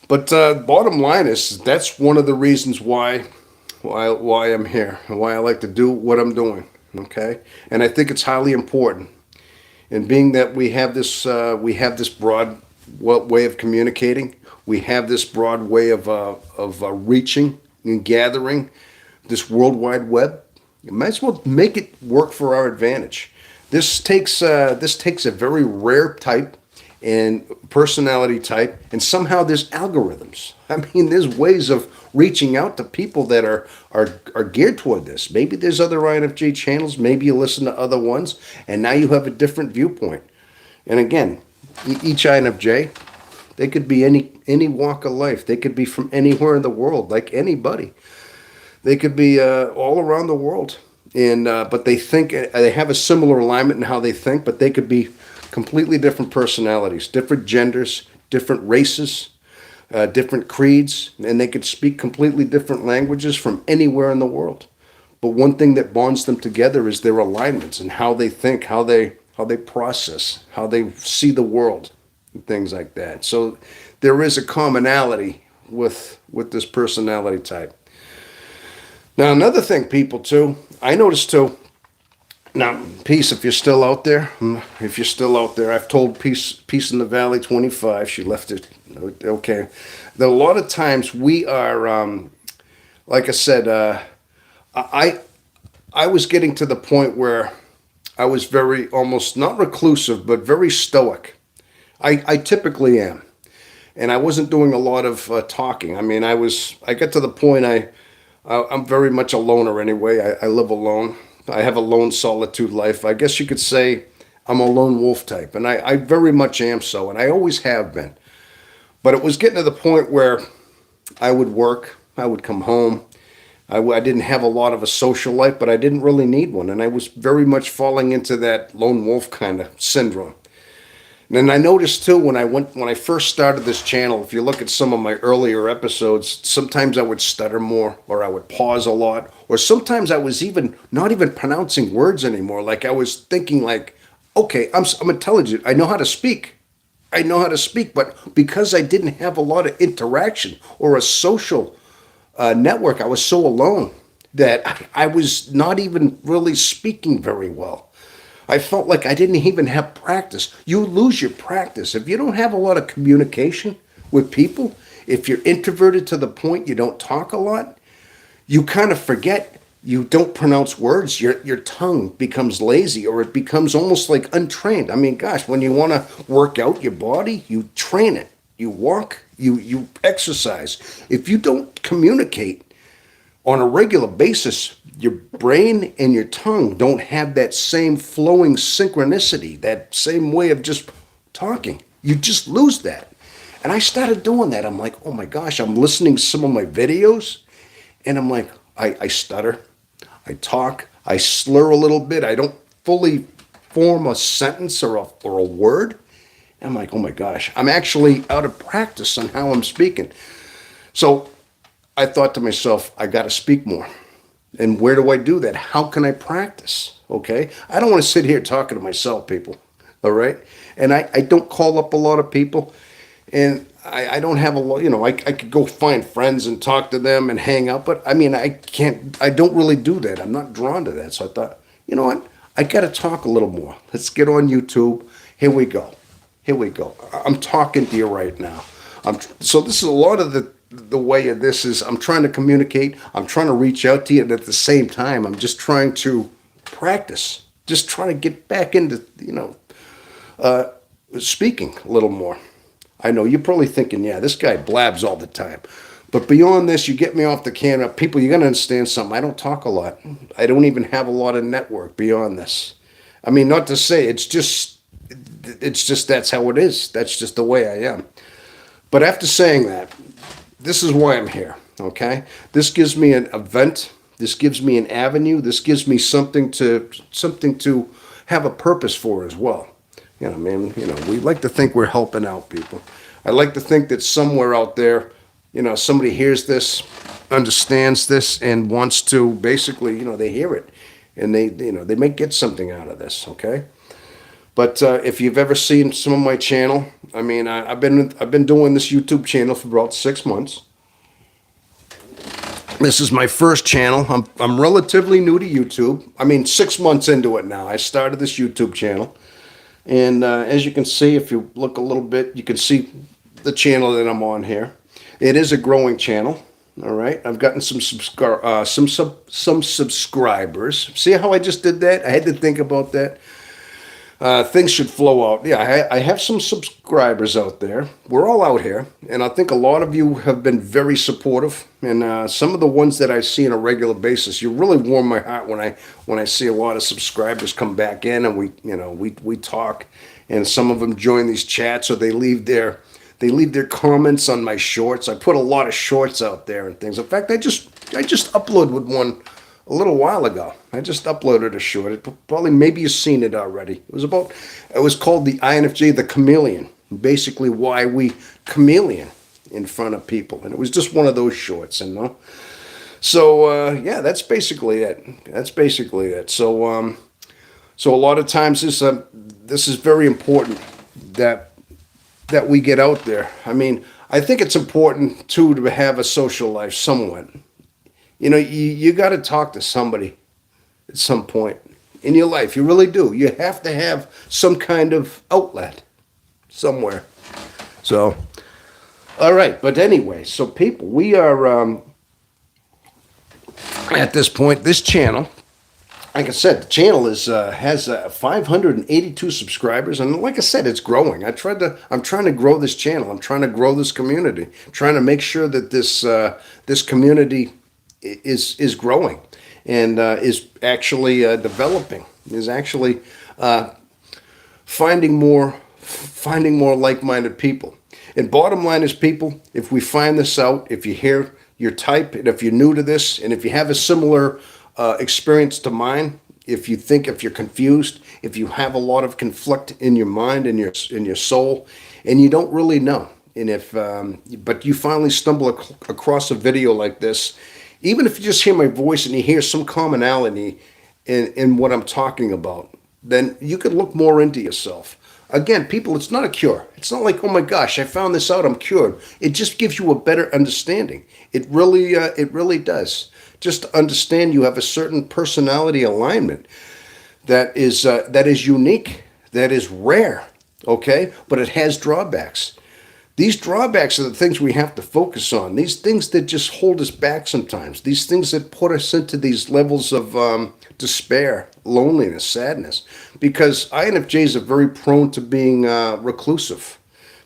but bottom line is that's one of the reasons why I'm here and why I like to do what I'm doing. Okay, and I think it's highly important. And being that we have this broad way of communicating, we have this broad way of reaching and gathering this World Wide Web. You might as well make it work for our advantage. This takes a very rare type and personality type, and somehow there's algorithms. I mean, there's ways of reaching out to people that are geared toward this. Maybe there's other INFJ channels. Maybe you listen to other ones, and now you have a different viewpoint. And again, each INFJ, they could be any walk of life. They could be from anywhere in the world, like anybody. They could be all around the world, and but they think they have a similar alignment in how they think, but they could be completely different personalities, different genders, different races, different creeds, and they could speak completely different languages from anywhere in the world. But one thing that bonds them together is their alignments and how they think, how they process, how they see the world, and things like that. So there is a commonality with this personality type. Now, another thing, people, too, I noticed, too. Now, Peace, if you're still out there, I've told Peace in the Valley 25. She left it. Okay. A lot of times we are, like I said, I was getting to the point where I was very, almost not reclusive, but very stoic. I typically am. And I wasn't doing a lot of talking. I mean, I got to the point I'm very much a loner anyway. I live alone. I have a lone solitude life. I guess you could say I'm a lone wolf type, and I very much am so, and I always have been. But it was getting to the point where I would work, I would come home, I didn't have a lot of a social life, but I didn't really need one. And I was very much falling into that lone wolf kind of syndrome. And then I noticed too when I first started this channel, if you look at some of my earlier episodes, sometimes I would stutter more or I would pause a lot, or sometimes I was even not even pronouncing words anymore. Like I was thinking like, okay, I'm intelligent. I know how to speak. I know how to speak, but because I didn't have a lot of interaction or a social network, I was so alone that I was not even really speaking very well. I felt like I didn't even have practice. You lose your practice. If you don't have a lot of communication with people, if you're introverted to the point you don't talk a lot, you kind of forget. You don't pronounce words. Your tongue becomes lazy or it becomes almost like untrained. I mean, gosh, when you want to work out your body, you train it. You walk, you exercise. If you don't communicate on a regular basis, your brain and your tongue don't have that same flowing synchronicity, that same way of just talking. You just lose that. And I started doing that. I'm like, oh my gosh, I'm listening to some of my videos and I'm like, I stutter, I talk, I slur a little bit, I don't fully form a sentence or a word. And I'm like, oh my gosh, I'm actually out of practice on how I'm speaking. So I thought to myself, I got to speak more. And where do I do that? How can I practice? Okay. I don't want to sit here talking to myself, people. All right. And I don't call up a lot of people. And I don't have a lot, I could go find friends and talk to them and hang out. But I mean, I don't really do that. I'm not drawn to that. So I thought, you know what? I got to talk a little more. Let's get on YouTube. Here we go. Here we go. I'm talking to you right now. So this is a lot of the way of this is I'm trying to communicate. I'm trying to reach out to you. And at the same time, I'm just trying to practice, just trying to get back into, speaking a little more. I know you're probably thinking, yeah, this guy blabs all the time. But beyond this, you get me off the camera. People, you're going to understand something. I don't talk a lot. I don't even have a lot of network beyond this. I mean, not to say it's just that's how it is. That's just the way I am. But after saying that, this is why I'm here, okay? This gives me an event. This gives me an avenue. This gives me something to have a purpose for as well. We like to think we're helping out people. I like to think that somewhere out there, somebody hears this, understands this, and wants to basically, they hear it, and they may get something out of this, okay? But if you've ever seen some of my channel, I mean, I've been doing this YouTube channel for about 6 months. This is my first channel. I'm relatively new to YouTube. I mean, 6 months into it now. I started this YouTube channel. And as you can see, if you look a little bit, you can see the channel that I'm on here. It is a growing channel. All right, I've gotten some subscribers. See how I just did that? I had to think about that. Things should flow out. Yeah, I have some subscribers out there. We're all out here, and I think a lot of you have been very supportive. And some of the ones that I see on a regular basis, you really warm my heart when I see a lot of subscribers come back in, and we talk, and some of them join these chats or they leave their comments on my shorts. I put a lot of shorts out there and things. In fact, I just uploaded one a little while ago. I just uploaded a short. Maybe you've seen it already. It was called the INFJ, the chameleon. Basically why we chameleon in front of people. And it was just one of those shorts, So, yeah, that's basically it. So, so a lot of times this is very important that we get out there. I mean, I think it's important too to have a social life somewhat. You got to talk to somebody at some point in your life. You really do. You have to have some kind of outlet somewhere. So, all right. But anyway, so people, we are at this point, this channel, like I said, the channel has 582 subscribers, and like I said, it's growing. I'm trying to grow this channel. I'm trying to grow this community. I'm trying to make sure that this community is growing and is actually developing. Is actually finding more like-minded people. And bottom line is, people, if we find this out, if you hear your type, and if you're new to this, and if you have a similar experience to mine, if you're confused, if you have a lot of conflict in your mind and your soul, and you don't really know, and if but you finally stumble across a video like this, even if you just hear my voice and you hear some commonality in what I'm talking about, then you could look more into yourself. Again, people, it's not a cure. It's not like, oh my gosh, I found this out, I'm cured. It just gives you a better understanding. It really does. Just to understand you have a certain personality alignment that is unique, that is rare, okay? But it has drawbacks. These drawbacks are the things we have to focus on. These things that just hold us back sometimes. These things that put us into these levels of despair, loneliness, sadness. Because INFJs are very prone to being reclusive.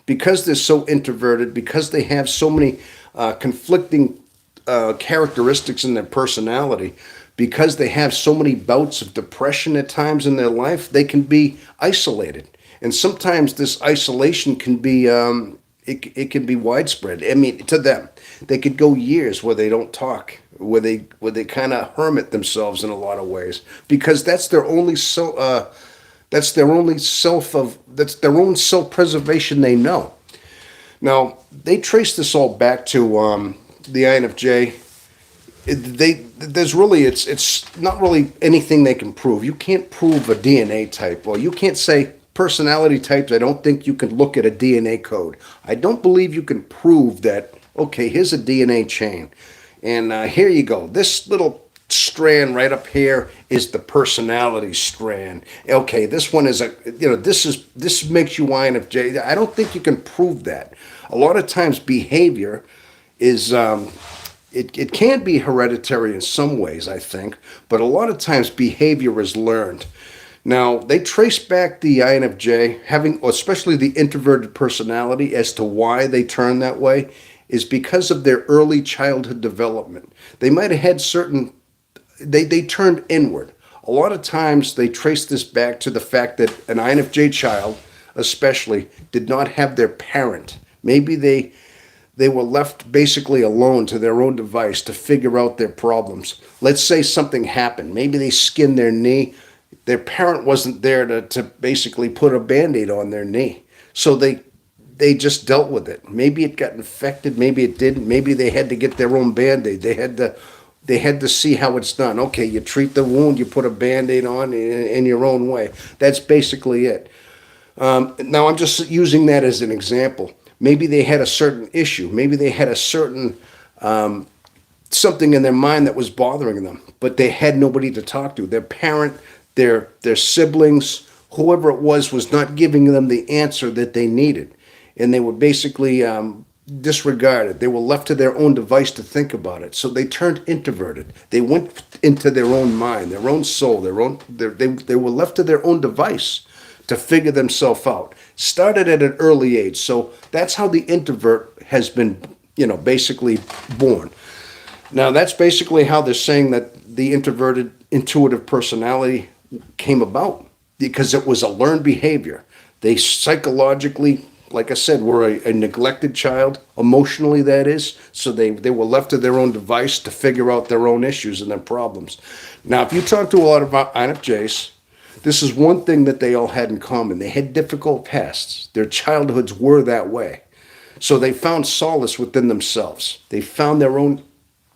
Because they're so introverted, because they have so many conflicting characteristics in their personality, because they have so many bouts of depression at times in their life, they can be isolated. And sometimes this isolation can be it can be widespread. I mean, to them, they could go years where they don't talk, where they kind of hermit themselves in a lot of ways, because that's their only that's their own self-preservation they know. Now they trace this all back to the INFJ. It's not really anything they can prove. You can't prove a DNA type, or you can't say personality types. I don't think you can look at a DNA code. I don't believe you can prove that, okay, here's a DNA chain, and here you go. This little strand right up here is the personality strand. Okay, this one is this makes you INFJ. I don't think you can prove that. A lot of times behavior is it can be hereditary in some ways, I think, but a lot of times behavior is learned. Now, they trace back the INFJ, especially the introverted personality, as to why they turn that way, is because of their early childhood development. They might have had they turned inward. A lot of times they trace this back to the fact that an INFJ child, especially, did not have their parent. Maybe they were left basically alone to their own device to figure out their problems. Let's say something happened. Maybe they skinned their knee. Their parent wasn't there to basically put a Band-Aid on their knee. So they just dealt with it. Maybe it got infected, maybe it didn't. Maybe they had to get their own Band-Aid. They had to see how it's done. Okay, you treat the wound, you put a Band-Aid on in your own way. That's basically it. Now I'm just using that as an example. Maybe they had a certain issue. Maybe they had a certain something in their mind that was bothering them, but they had nobody to talk to. Their parent, their siblings, whoever it was not giving them the answer that they needed. And they were basically disregarded. They were left to their own device to think about it. So they turned introverted. They went into their own mind, their own soul, they were left to their own device to figure themselves out. Started at an early age. So that's how the introvert has been, basically born. Now that's basically how they're saying that the introverted intuitive personality came about, because it was a learned behavior. They psychologically, like I said, were a neglected child, emotionally that is, so they were left to their own device to figure out their own issues and their problems. Now, if you talk to a lot of INFJs, this is one thing that they all had in common. They had difficult pasts. Their childhoods were that way. So they found solace within themselves. They found their own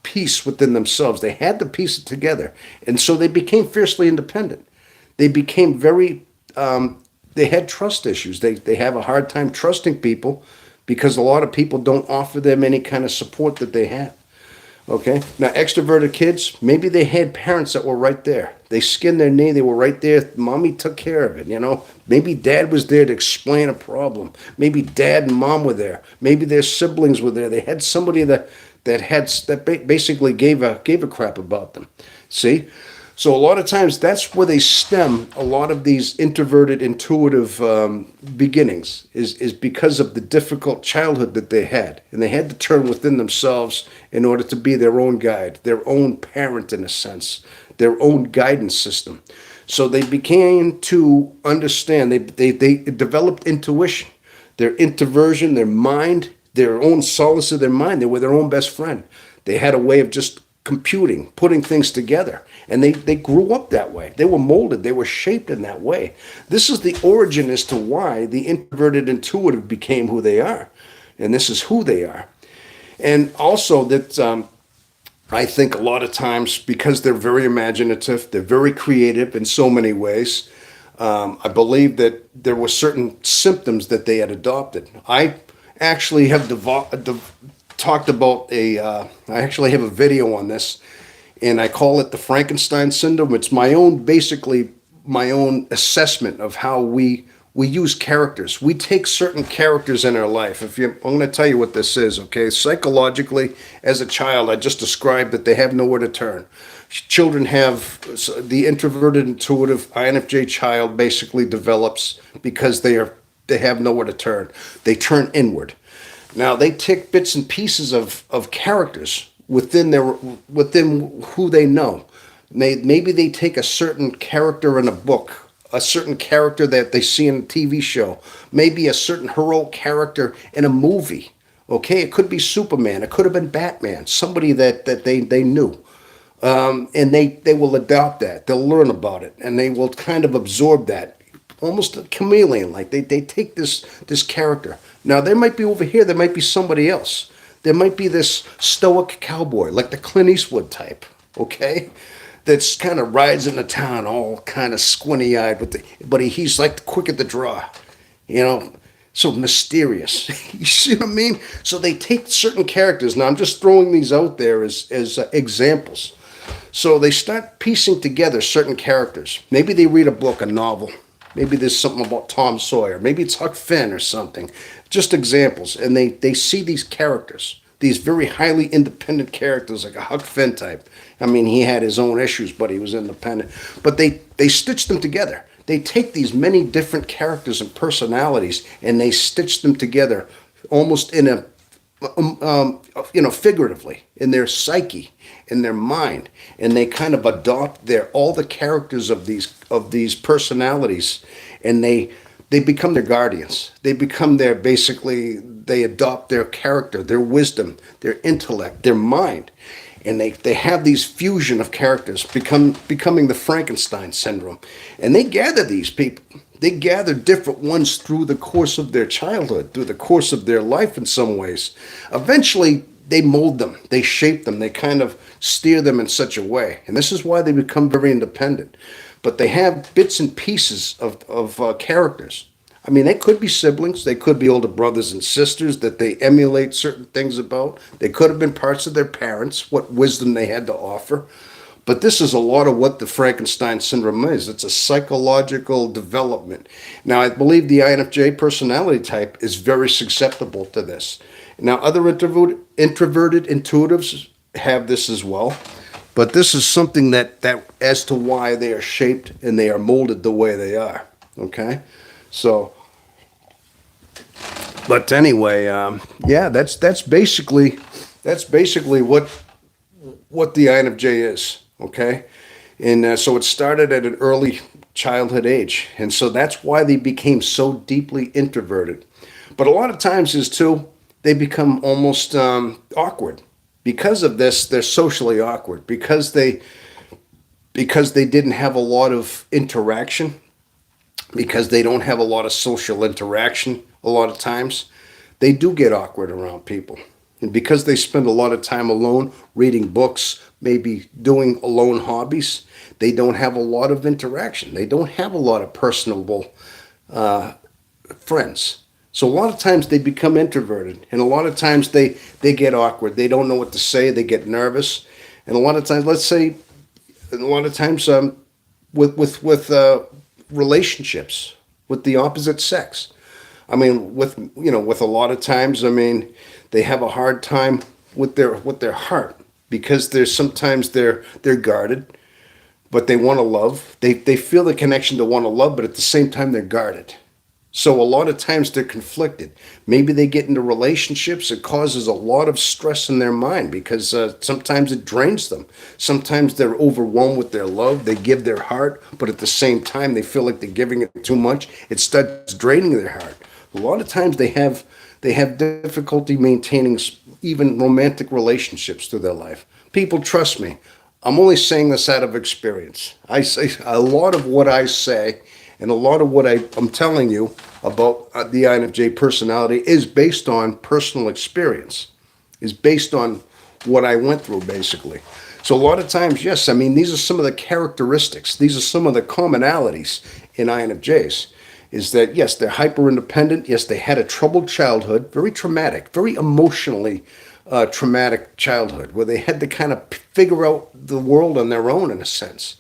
peace within themselves. They had to piece it together. And so they became fiercely independent. They became they had trust issues. They have a hard time trusting people because a lot of people don't offer them any kind of support that they have. Okay? Now, extroverted kids, maybe they had parents that were right there. They skinned their knee. They were right there. Mommy took care of it, Maybe dad was there to explain a problem. Maybe dad and mom were there. Maybe their siblings were there. They had somebody that basically gave a crap about them. See? So a lot of times that's where they stem a lot of these introverted, intuitive beginnings is because of the difficult childhood that they had. And they had to turn within themselves in order to be their own guide, their own parent in a sense, their own guidance system. So they began to understand, they developed intuition, their introversion, their mind, their own solace of their mind. They were their own best friend. They had a way of just computing, putting things together. And they grew up that way. They were molded, they were shaped in that way. This is the origin as to why the introverted intuitive became who they are. And this is who they are. And also that I think a lot of times, because they're very imaginative, they're very creative in so many ways, I believe that there were certain symptoms that they had adopted. I actually have talked about I actually have a video on this, and I call it the Frankenstein syndrome. It's basically my own assessment of how we use characters. We take certain characters in our life. I'm going to tell you what this is, okay? Psychologically, as a child, I just described that they have nowhere to turn. Children have the introverted, intuitive INFJ child basically develops because they have nowhere to turn. They turn inward. Now they take bits and pieces of characters within who they know. Maybe they take a certain character in a book, a certain character that they see in a TV show, maybe a certain heroic character in a movie. Okay, it could be Superman, it could have been Batman, somebody that they knew. And they will adopt that. They'll learn about it, and they will kind of absorb that, almost a chameleon. Like they take this character. Now there might be over here. There might be somebody else. There might be this stoic cowboy, like the Clint Eastwood type. Okay, that's kind of rides into town, all kind of squinty eyed, but he's like quick at the draw. You know, so mysterious. You see what I mean? So they take certain characters. Now I'm just throwing these out there as examples. So they start piecing together certain characters. Maybe they read a book, a novel. Maybe there's something about Tom Sawyer. Maybe it's Huck Finn or something. Just examples. And they see these characters, these very highly independent characters, like a Huck Finn type. I mean, he had his own issues, but he was independent. But they stitch them together. They take these many different characters and personalities, and they stitch them together almost in a figuratively, in their psyche, in their mind, and they kind of adopt all the characters of these personalities, and they become their guardians. They become they adopt their character, their wisdom, their intellect, their mind, and they have these fusion of characters, becoming the Frankenstein syndrome, and they gather these people. They gather different ones through the course of their childhood, through the course of their life in some ways. Eventually, they mold them, they shape them, they kind of steer them in such a way. And this is why they become very independent. But they have bits and pieces of characters. I mean, they could be siblings, they could be older brothers and sisters that they emulate certain things about. They could have been parts of their parents, what wisdom they had to offer. But this is a lot of what the Frankenstein syndrome is. It's a psychological development. Now, I believe the INFJ personality type is very susceptible to this. Now, other introverted intuitives have this as well. But this is something that as to why they are shaped and they are molded the way they are. Okay? So, but anyway, yeah, that's basically what the INFJ is. Okay, and so it started at an early childhood age, and so that's why they became so deeply introverted. But a lot of times is too, they become almost awkward because of this. They're socially awkward because they didn't have a lot of interaction, because they don't have a lot of social interaction. A lot of times, they do get awkward around people. And because they spend a lot of time alone, reading books, maybe doing alone hobbies, they don't have a lot of interaction. They don't have a lot of personable friends. So a lot of times they become introverted. And a lot of times they get awkward. They don't know what to say. They get nervous. And a lot of times, with relationships with the opposite sex. I mean, with a lot of times, I mean, they have a hard time with their heart, because they're guarded, but they want to love. They feel the connection to want to love, but at the same time they're guarded. So a lot of times they're conflicted. Maybe they get into relationships. It causes a lot of stress in their mind, because sometimes it drains them. Sometimes they're overwhelmed with their love. They give their heart, but at the same time they feel like they're giving it too much. It starts draining their heart. A lot of times they have difficulty maintaining even romantic relationships through their life. People, trust me, I'm only saying this out of experience. I say a lot of what I say and a lot of what I'm telling you about the INFJ personality is based on personal experience, is based on what I went through, basically. So a lot of times, yes, I mean, these are some of the characteristics. These are some of the commonalities in INFJs. Is that, yes, they're hyper independent. Yes, they had a troubled childhood, very traumatic, very emotionally traumatic childhood, where they had to kind of figure out the world on their own, in a sense.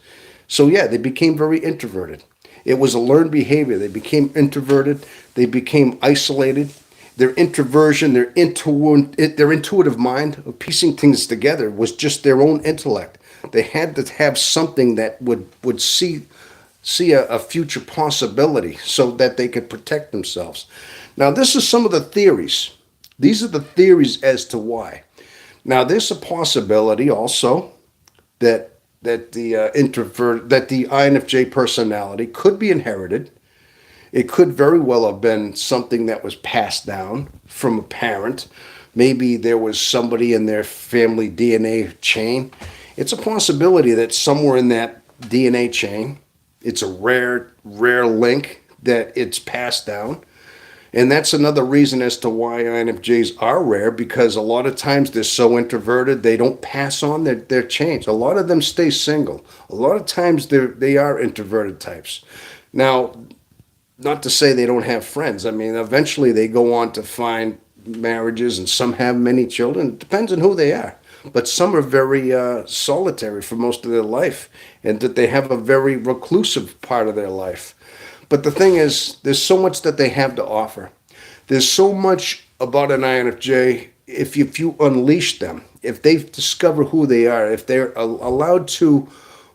So, yeah, they became very introverted. It was a learned behavior. They became introverted. They became isolated. Their introversion, their intuitive mind of piecing things together was just their own intellect. They had to have something that would see a future possibility so that they could protect themselves. Now, this is some of the theories. These are the theories as to why. Now, there's a possibility also that the INFJ personality could be inherited. It could very well have been something that was passed down from a parent. Maybe there was somebody in their family DNA chain. It's a possibility that somewhere in that DNA chain, it's a rare link that it's passed down. And that's another reason as to why INFJs are rare, because a lot of times they're so introverted, they don't pass on their change. A lot of them stay single. A lot of times they are introverted types. Now, not to say they don't have friends. I mean, eventually they go on to find marriages, and some have many children. It depends on who they are. But some are very solitary for most of their life, and that they have a very reclusive part of their life. But the thing is, there's so much that they have to offer. There's so much about an INFJ if you unleash them, if they discover who they are, if they're allowed to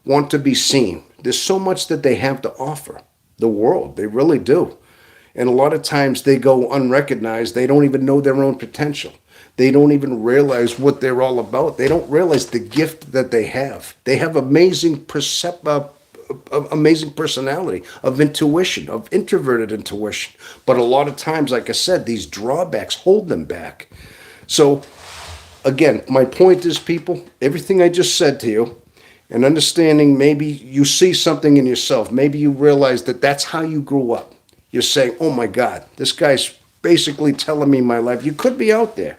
want to be seen. There's so much that they have to offer the world. They really do. And a lot of times they go unrecognized. They don't even know their own potential. They don't even realize what they're all about. They don't realize the gift that they have. They have amazing personality, of intuition, of introverted intuition. But a lot of times, like I said, these drawbacks hold them back. So, again, my point is, people, everything I just said to you, and understanding, maybe you see something in yourself. Maybe you realize that that's how you grew up. You're saying, oh my God, this guy's basically telling me my life. You could be out there.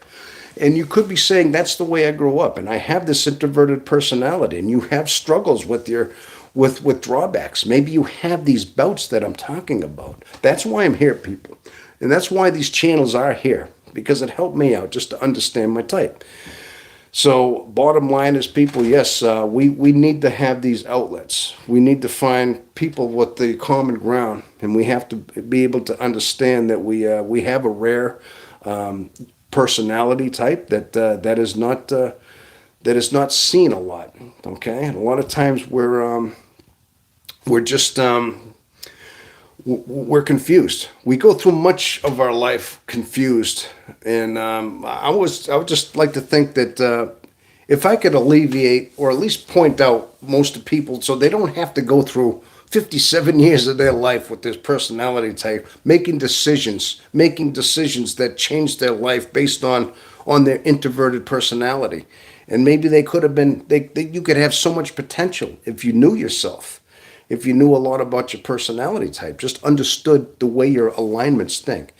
And you could be saying, that's the way I grew up, and I have this introverted personality, and you have struggles with with drawbacks. Maybe you have these bouts that I'm talking about. That's why I'm here, people. And that's why these channels are here, because it helped me out just to understand my type. So bottom line is, people, yes, we need to have these outlets. We need to find people with the common ground, and we have to be able to understand that we have a rare personality type that is not seen a lot. Okay, and a lot of times we're just we're confused. We go through much of our life confused, and I would just like to think that if I could alleviate or at least point out most of people, so they don't have to go through 57 years of their life with this personality type, making decisions that change their life based on their introverted personality. And maybe they could have been, you could have so much potential if you knew yourself, if you knew a lot about your personality type, just understood the way your alignments think.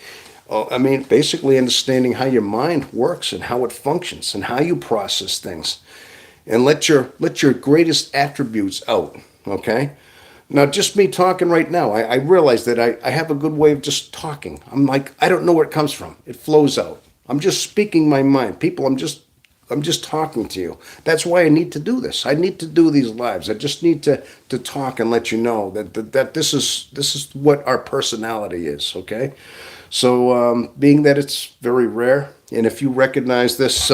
I mean, basically understanding how your mind works and how it functions and how you process things, and let your greatest attributes out, okay? Now, just me talking right now, I realize that I have a good way of just talking. I'm like, I don't know where it comes from. It flows out. I'm just speaking my mind. People, I'm just talking to you. That's why I need to do this. I need to do these lives. I just need to talk and let you know that this is what our personality is, okay? So being that it's very rare, and if you recognize this,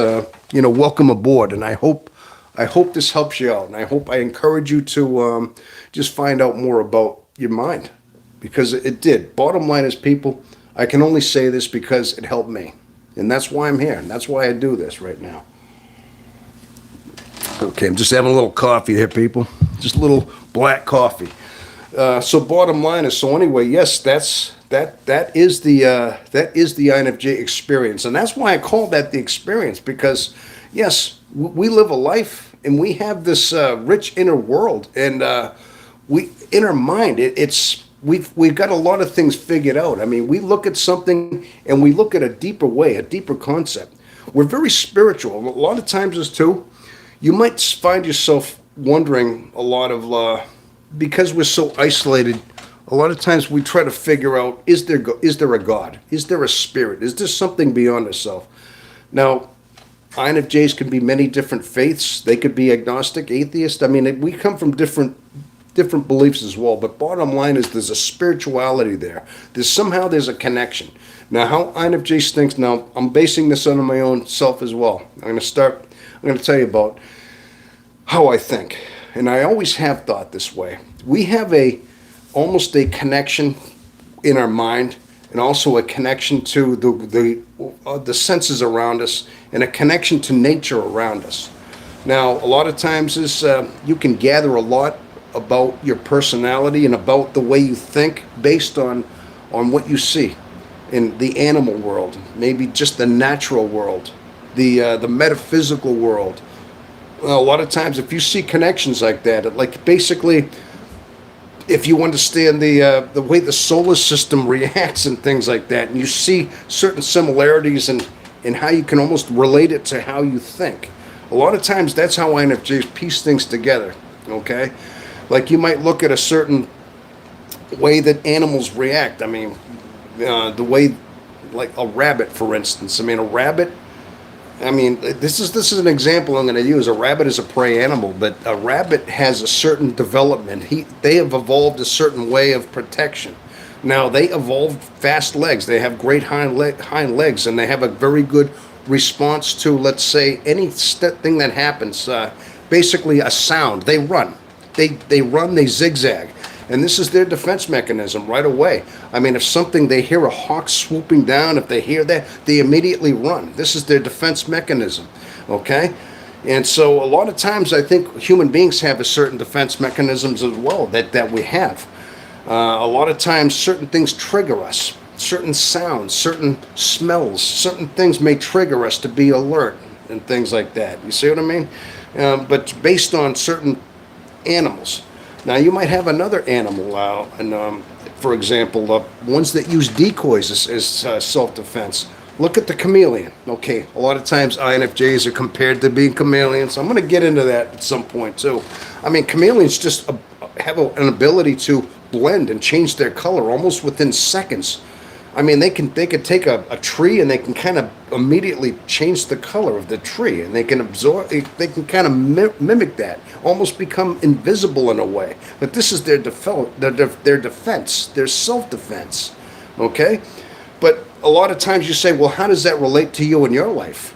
welcome aboard. And I hope this helps you out, and I encourage you to just find out more about your mind, because it did. Bottom line is, people, I can only say this because it helped me, and that's why I'm here, and that's why I do this right now. Okay, I'm just having a little coffee here, people. Just a little black coffee. So bottom line is, so anyway, yes, that is the INFJ experience, and that's why I call that the experience, because yes, we live a life and we have this rich inner world, and we in our mind it's we've got a lot of things figured out. I mean, we look at something and we look at a deeper way, a deeper concept. We're very spiritual. A lot of times as too, you might find yourself wondering a lot of because we're so isolated. A lot of times we try to figure out, is there a God? Is there a spirit? Is there something beyond ourselves? Now, INFJs can be many different faiths. They could be agnostic, atheist. I mean, we come from different beliefs as well. But bottom line is, there's a spirituality there. There's a connection. Now, how INFJs thinks. Now, I'm basing this on my own self as well. I'm going to tell you about how I think, and I always have thought this way. We have almost a connection in our mind, and also a connection to the senses around us, and a connection to nature around us. Now, a lot of times you can gather a lot about your personality and about the way you think based on what you see in the animal world, maybe just the natural world, the metaphysical world. Well, a lot of times, if you see connections like that, like basically, if you understand the way the solar system reacts and things like that, and you see certain similarities in how you can almost relate it to how you think. A lot of times, that's how INFJs piece things together. Okay, like you might look at a certain way that animals react. I mean, the way, like a rabbit, for instance. I mean, a rabbit. I mean, this is an example I'm going to use. A rabbit is a prey animal, but a rabbit has a certain development. They have evolved a certain way of protection. Now, they evolved fast legs. They have great hind legs, and they have a very good response to, let's say, any thing that happens. Basically, a sound. They run. They run. They zigzag. And this is their defense mechanism right away. I mean, if they hear a hawk swooping down, if they hear that, they immediately run. This is their defense mechanism, okay? And so a lot of times I think human beings have a certain defense mechanisms as well that we have. A lot of times certain things trigger us, certain sounds, certain smells, certain things may trigger us to be alert and things like that. You see what I mean? But based on certain animals. Now, you might have another animal, and for example, ones that use decoys as self-defense. Look at the chameleon. Okay, a lot of times INFJs are compared to being chameleons. I'm going to get into that at some point, too. I mean, chameleons just have an ability to blend and change their color almost within seconds. I mean, they could take a tree and they can kind of immediately change the color of the tree, and they can kind of mimic that, almost become invisible in a way. But this is their defense, their self-defense, okay? But a lot of times you say, well, how does that relate to you in your life?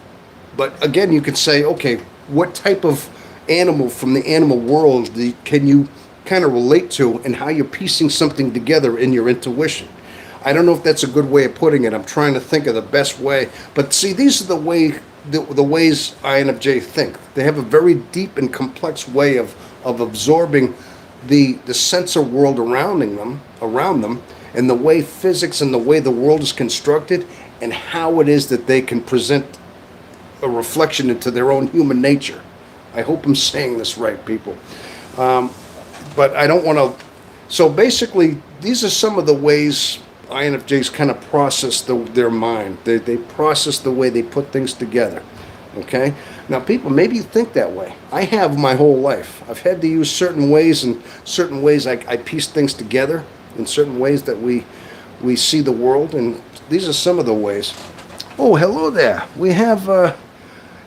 But again, you could say, okay, what type of animal from the animal world can you kind of relate to, and how you're piecing something together in your intuition? I don't know if that's a good way of putting it. I'm trying to think of the best way. But see, these are the ways INFJ think. They have a very deep and complex way of absorbing the sensor world around them, and the way physics and the way the world is constructed, and how it is that they can present a reflection into their own human nature. I hope I'm saying this right, people. But I don't want to. So basically, these are some of the ways INFJs kind of process their mind. They process the way they put things together. Okay? Now, people, maybe you think that way. I have my whole life. I've had to use certain ways, and certain ways I piece things together, in certain ways that we see the world, and these are some of the ways. Oh, hello there. We have,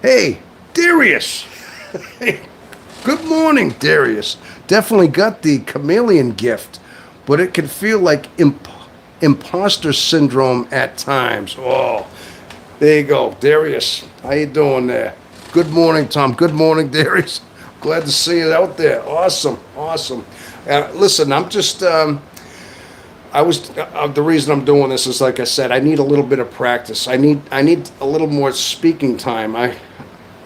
hey, Darius. Good morning, Darius. Definitely got the chameleon gift, but it can feel like imposter syndrome at times. Oh, there you go, Darius. How you doing there? Good morning, Tom. Good morning, Darius. Glad to see you out there. Awesome. Listen, I'm just, the reason I'm doing this is, like I said, I need a little bit of practice. I need a little more speaking time. I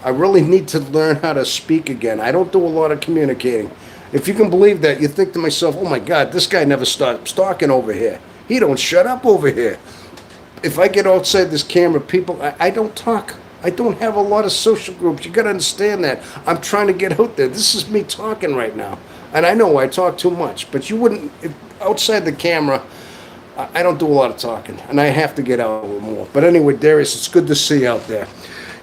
really need to learn how to speak again. I don't do a lot of communicating. If you can believe that, you think to myself, oh my God, this guy never stops talking over here. He don't shut up over here. If I get outside this camera, people, I don't talk. I don't have a lot of social groups. You got to understand that. I'm trying to get out there. This is me talking right now. And I know I talk too much, but you wouldn't, outside the camera, I don't do a lot of talking, and I have to get out a little more. But anyway, Darius, it's good to see you out there.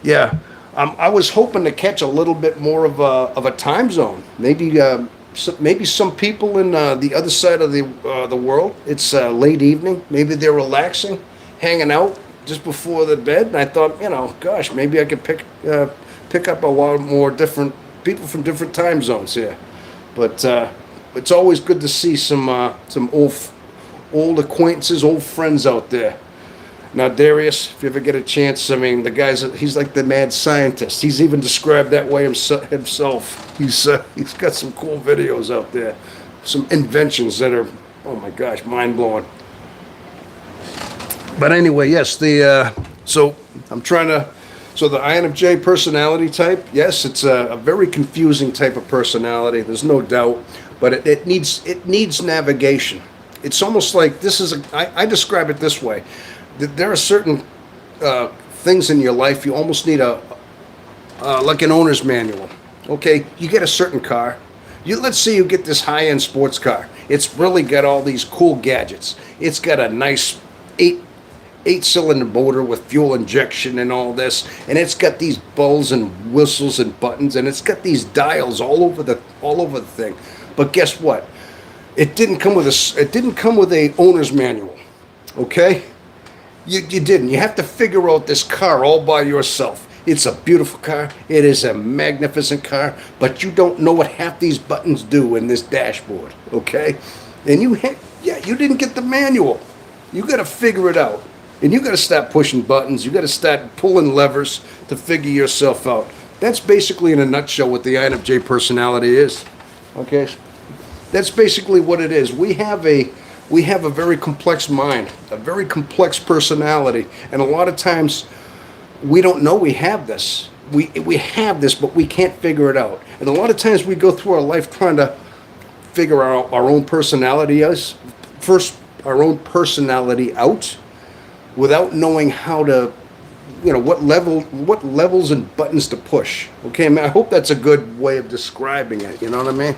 Yeah, I was hoping to catch a little bit more of a time zone. Maybe some people in the other side of the world, it's late evening. Maybe they're relaxing, hanging out just before the bed. And I thought, gosh, maybe I could pick up a lot more different people from different time zones here. But it's always good to see some old acquaintances, old friends out there. Now, Darius, if you ever get a chance, I mean, he's like the mad scientist. He's even described that way himself. He's got some cool videos out there, some inventions that are, oh my gosh, mind-blowing. But anyway, yes, so the INFJ personality type, yes, it's a very confusing type of personality, there's no doubt, but it needs navigation. It's almost like I describe it this way. There are certain things in your life you almost need like an owner's manual. Okay, you get a certain car. Let's say you get this high-end sports car. It's really got all these cool gadgets. It's got a nice eight-cylinder motor with fuel injection and all this, and it's got these bells and whistles and buttons, and it's got these dials all over the thing. But guess what? It didn't come with a owner's manual. Okay? You didn't. You have to figure out this car all by yourself. It's a beautiful car. It is a magnificent car, but you don't know what half these buttons do in this dashboard. Okay? And you didn't get the manual. You got to figure it out. And you got to start pushing buttons. You got to start pulling levers to figure yourself out. That's basically, in a nutshell, what the INFJ personality is. Okay? That's basically what it is. We have a very complex mind, a very complex personality, and a lot of times we don't know we have this. We have this, but we can't figure it out. And a lot of times we go through our life trying to figure out our own personality out without knowing how to, what levels and buttons to push. Okay, I mean, I hope that's a good way of describing it. You know what I mean?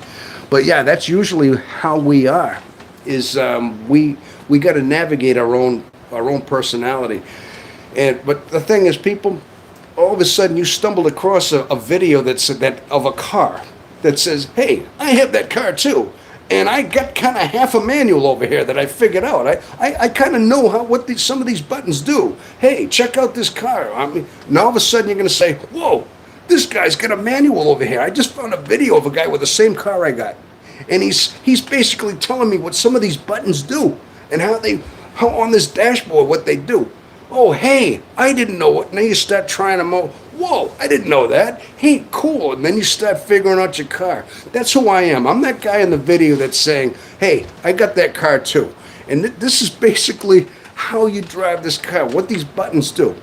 But yeah, that's usually how we are. Is we got to navigate our own personality. But the thing is, people, all of a sudden you stumbled across a video of a car that says, "Hey, I have that car too, and I got kind of half a manual over here that I figured out. I kind of know what some of these buttons do. Hey, check out this car." I mean, and all of a sudden you're going to say, "Whoa, this guy's got a manual over here. I just found a video of a guy with the same car I got, and he's basically telling me what some of these buttons do and how on this dashboard what they do. Oh, hey, I didn't know it." Now you start trying them out. Whoa, I didn't know that. Hey, cool. And then you start figuring out your car. That's who I am. I'm that guy in the video that's saying, "Hey, I got that car too." And this is basically how you drive this car, what these buttons do.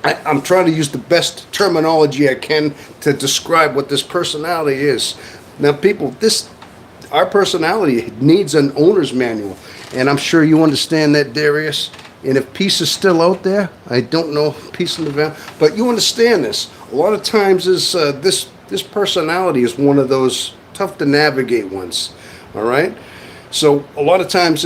I'm trying to use the best terminology I can to describe what this personality is. Now, people, our personality needs an owner's manual. And I'm sure you understand that, Darius. And if peace is still out there, I don't know peace in the valley, but you understand this. A lot of times this personality is one of those tough to navigate ones. All right? So a lot of times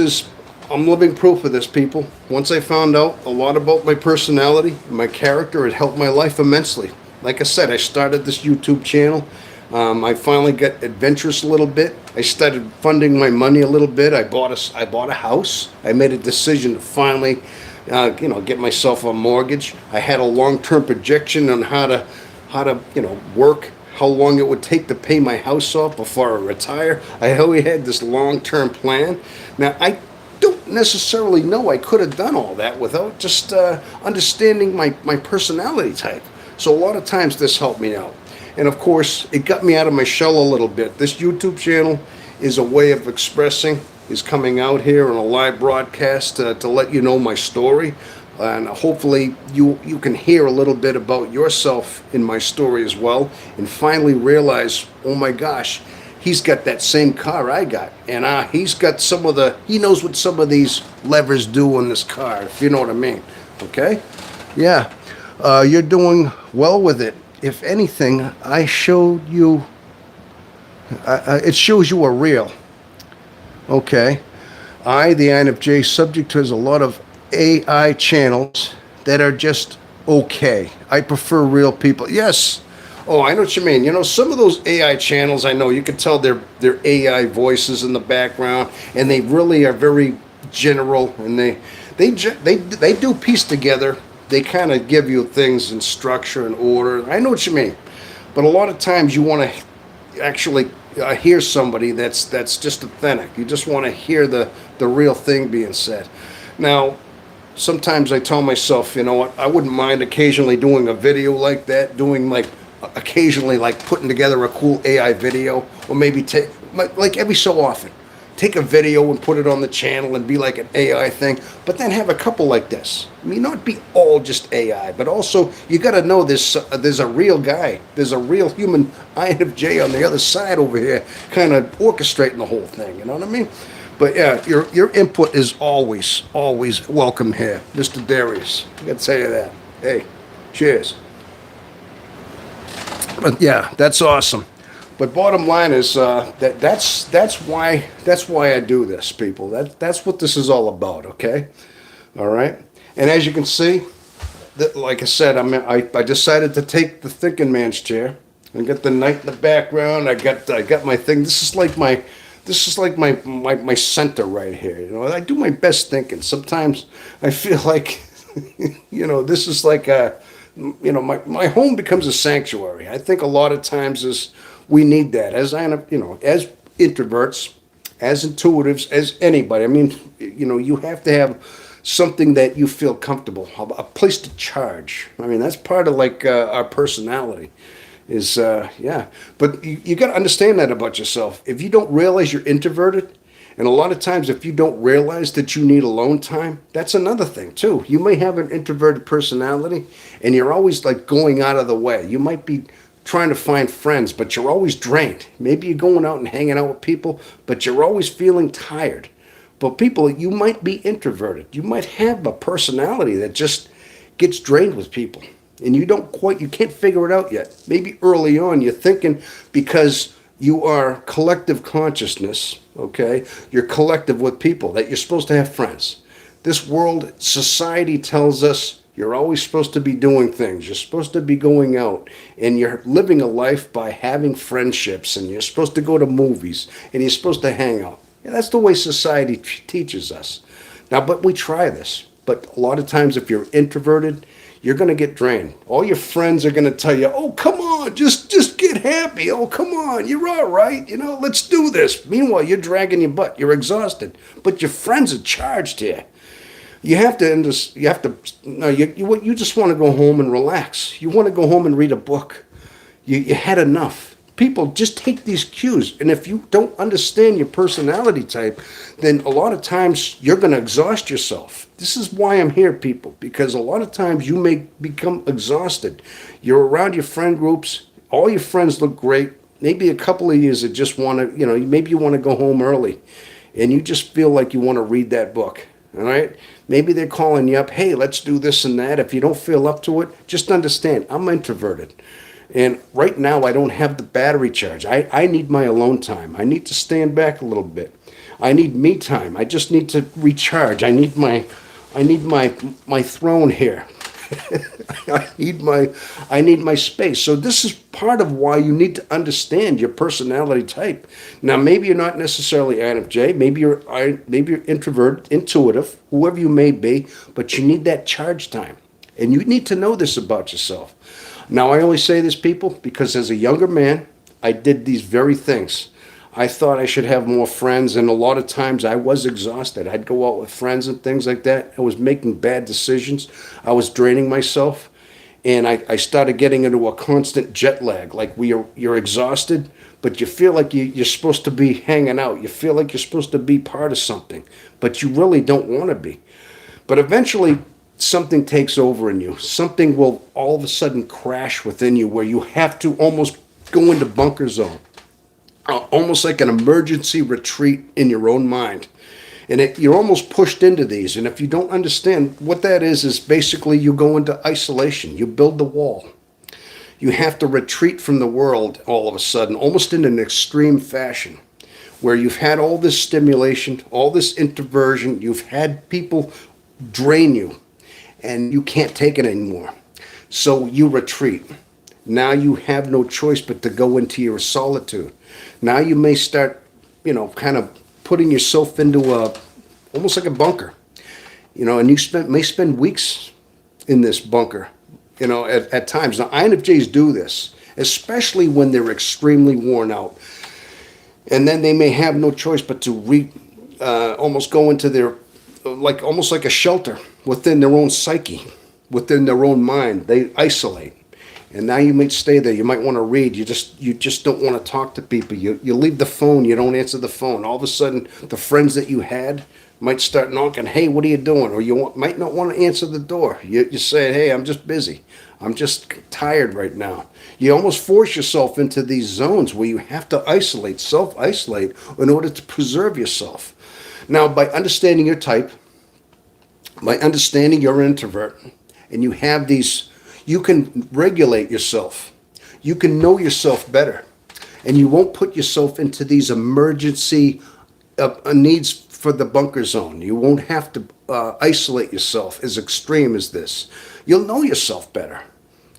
I'm living proof of this, people. Once I found out a lot about my personality, my character, it helped my life immensely. Like I said, I started this YouTube channel. I finally got adventurous a little bit. I started funding my money a little bit. I bought a house. I made a decision to finally, get myself a mortgage. I had a long-term projection on how to work, how long it would take to pay my house off before I retire. I always had this long-term plan. Now, I don't necessarily know I could have done all that without just understanding my personality type. So a lot of times this helped me out. And of course, it got me out of my shell a little bit. This YouTube channel is a way of expressing, is coming out here on a live broadcast to let you know my story. And hopefully you can hear a little bit about yourself in my story as well, and finally realize, oh my gosh, he's got that same car I got, and he's got he knows what some of these levers do on this car, if you know what I mean. Okay? Yeah. You're doing well with it. If anything, I showed you, it shows you are real. Okay? the INFJ subject has a lot of AI channels that are just okay. I prefer real people. Yes. Oh, I know what you mean. You know, some of those AI channels, I know you can tell they're AI voices in the background, and they really are very general, and they do piece together. They kind of give you things in structure and order. I know what you mean, but a lot of times you want to actually hear somebody that's just authentic. You just want to hear the real thing being said. Now, sometimes I tell myself, you know what, I wouldn't mind occasionally doing a video like that, doing like occasionally like putting together a cool AI video, or maybe take like every so often take a video and put it on the channel and be like an AI thing, but then have a couple like this. I mean, not be all just AI, but also you got to know there's a real guy, there's a real human INFJ on the other side over here, kind of orchestrating the whole thing. You know what I mean? But yeah, your input is always welcome here, Mr. Darius. I got to tell you that. Hey, cheers. But yeah, that's awesome. But bottom line is that's why I do this, people. That's what this is all about. Okay, all right. And as you can see, like I said, I decided to take the thinking man's chair and get the night in the background. I got my thing. This is like my center right here. You know, I do my best thinking. Sometimes I feel like, you know, this is like my home becomes a sanctuary. I think a lot of times we need that as as introverts, as intuitives, as anybody. I mean, you know, you have to have something that you feel comfortable, a place to charge. I mean, that's part of like our personality. Yeah, but you got to understand that about yourself. If you don't realize you're introverted, and a lot of times if you don't realize that you need alone time, that's another thing too. You may have an introverted personality, and you're always like going out of the way. You might be trying to find friends, but you're always drained. Maybe you're going out and hanging out with people, but you're always feeling tired. But people, you might be introverted. You might have a personality that just gets drained with people, and you can't figure it out yet. Maybe early on you're thinking because you are collective consciousness, okay? You're collective with people, that you're supposed to have friends. This world, society tells us you're always supposed to be doing things. You're supposed to be going out, and you're living a life by having friendships, and you're supposed to go to movies, and you're supposed to hang out. Yeah, that's the way society teaches us. Now, but we try this. But a lot of times if you're introverted, you're going to get drained. All your friends are going to tell you, oh, come on, just get happy. Oh, come on, you're all right. You know, let's do this. Meanwhile, you're dragging your butt. You're exhausted. But your friends are charged here. You just want to go home and relax. You want to go home and read a book. You had enough. People, just take these cues. And if you don't understand your personality type, then a lot of times you're going to exhaust yourself. This is why I'm here, people, because a lot of times you may become exhausted. You're around your friend groups. All your friends look great. Maybe a couple of years that just want to, maybe you want to go home early and you just feel like you want to read that book. All right? Maybe they're calling you up, hey, let's do this and that. If you don't feel up to it, just understand, I'm introverted. And right now, I don't have the battery charge. I need my alone time. I need to stand back a little bit. I need me time. I just need to recharge. I need my throne here. I need my space. So this is part of why you need to understand your personality type. Now, maybe you're not necessarily INFJ. Maybe you're introvert, intuitive, whoever you may be, but you need that charge time. And you need to know this about yourself. Now, I only say this, people, because as a younger man, I did these very things. I thought I should have more friends, and a lot of times I was exhausted. I'd go out with friends and things like that. I was making bad decisions. I was draining myself, and I started getting into a constant jet lag. Like you're exhausted, but you feel like you're supposed to be hanging out. You feel like you're supposed to be part of something, but you really don't want to be. But eventually, something takes over in you. Something will all of a sudden crash within you where you have to almost go into bunker zone. almost like an emergency retreat in your own mind. And you're almost pushed into these. And if you don't understand what that is basically you go into isolation. You build the wall. You have to retreat from the world all of a sudden, almost in an extreme fashion, where you've had all this stimulation, all this introversion, you've had people drain you, and you can't take it anymore. So you retreat. Now you have no choice but to go into your solitude. Now you may start, kind of putting yourself into almost like a bunker, and you may spend weeks in this bunker, at times. Now, INFJs do this, especially when they're extremely worn out. And then they may have no choice but to almost go into their, almost like a shelter within their own psyche, within their own mind. They isolate. And now you might stay there. You might want to read. You just don't want to talk to people. You leave the phone. You don't answer the phone. All of a sudden, the friends that you had might start knocking. Hey, what are you doing? Or you might not want to answer the door. You say, hey, I'm just busy. I'm just tired right now. You almost force yourself into these zones where you have to isolate, self-isolate, in order to preserve yourself. Now, by understanding your type, by understanding you're an introvert, and you have these, you can regulate yourself. You can know yourself better. And you won't put yourself into these emergency needs for the bunker zone. You won't have to isolate yourself as extreme as this. You'll know yourself better.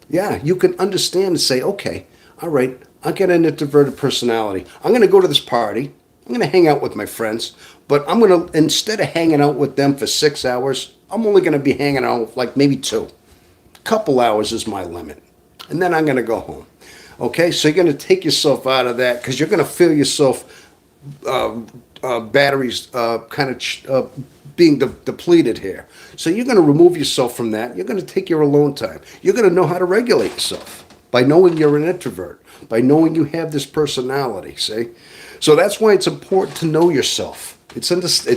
Yeah, you can understand and say, okay, all right, I got an introverted personality. I'm going to go to this party. I'm going to hang out with my friends. But I'm going to, instead of hanging out with them for 6 hours, I'm only going to be hanging out like maybe 2. Couple hours is my limit, and then I'm going to go home. Okay, so you're going to take yourself out of that because you're going to feel yourself batteries being depleted here. So you're going to remove yourself from that. You're going to take your alone time. You're going to know how to regulate yourself by knowing you're an introvert, by knowing you have this personality. See, so that's why it's important to know yourself. It's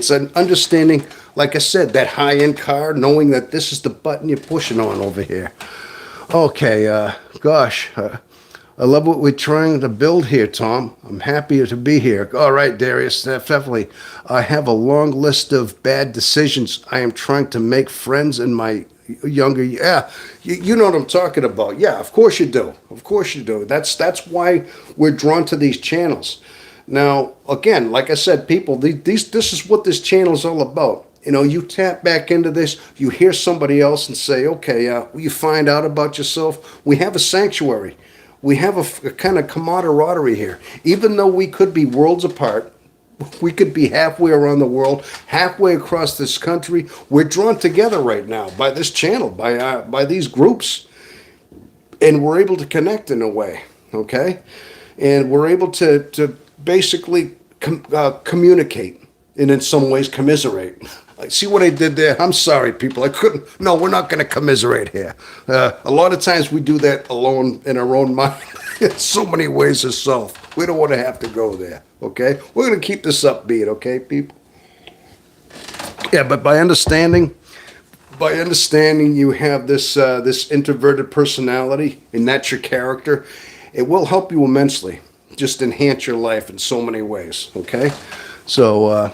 an understanding, like I said, that high-end car, knowing that this is the button you're pushing on over here. Okay, gosh, I love what we're trying to build here, Tom. I'm happy to be here. All right, Darius, definitely. I have a long list of bad decisions I am trying to make friends in my younger. Yeah, you know what I'm talking about. Yeah, of course you do. Of course you do. That's why we're drawn to these channels. Now, again, like I said, people, this is what this channel is all about. You tap back into this, you hear somebody else and say, okay, you find out about yourself. We have a sanctuary. We have a kind of camaraderie here. Even though we could be worlds apart, we could be halfway around the world, halfway across this country. We're drawn together right now by this channel, by these groups. And we're able to connect in a way, okay? And we're able to basically communicate and in some ways commiserate. See what I did there? I'm sorry, people. I couldn't. No, we're not going to commiserate here. A lot of times we do that alone in our own mind. In so many ways of self. We don't want to have to go there, okay? We're going to keep this upbeat, okay, people? Yeah, but by understanding you have this introverted personality and that's your character, it will help you immensely. Just enhance your life in so many ways, okay? So,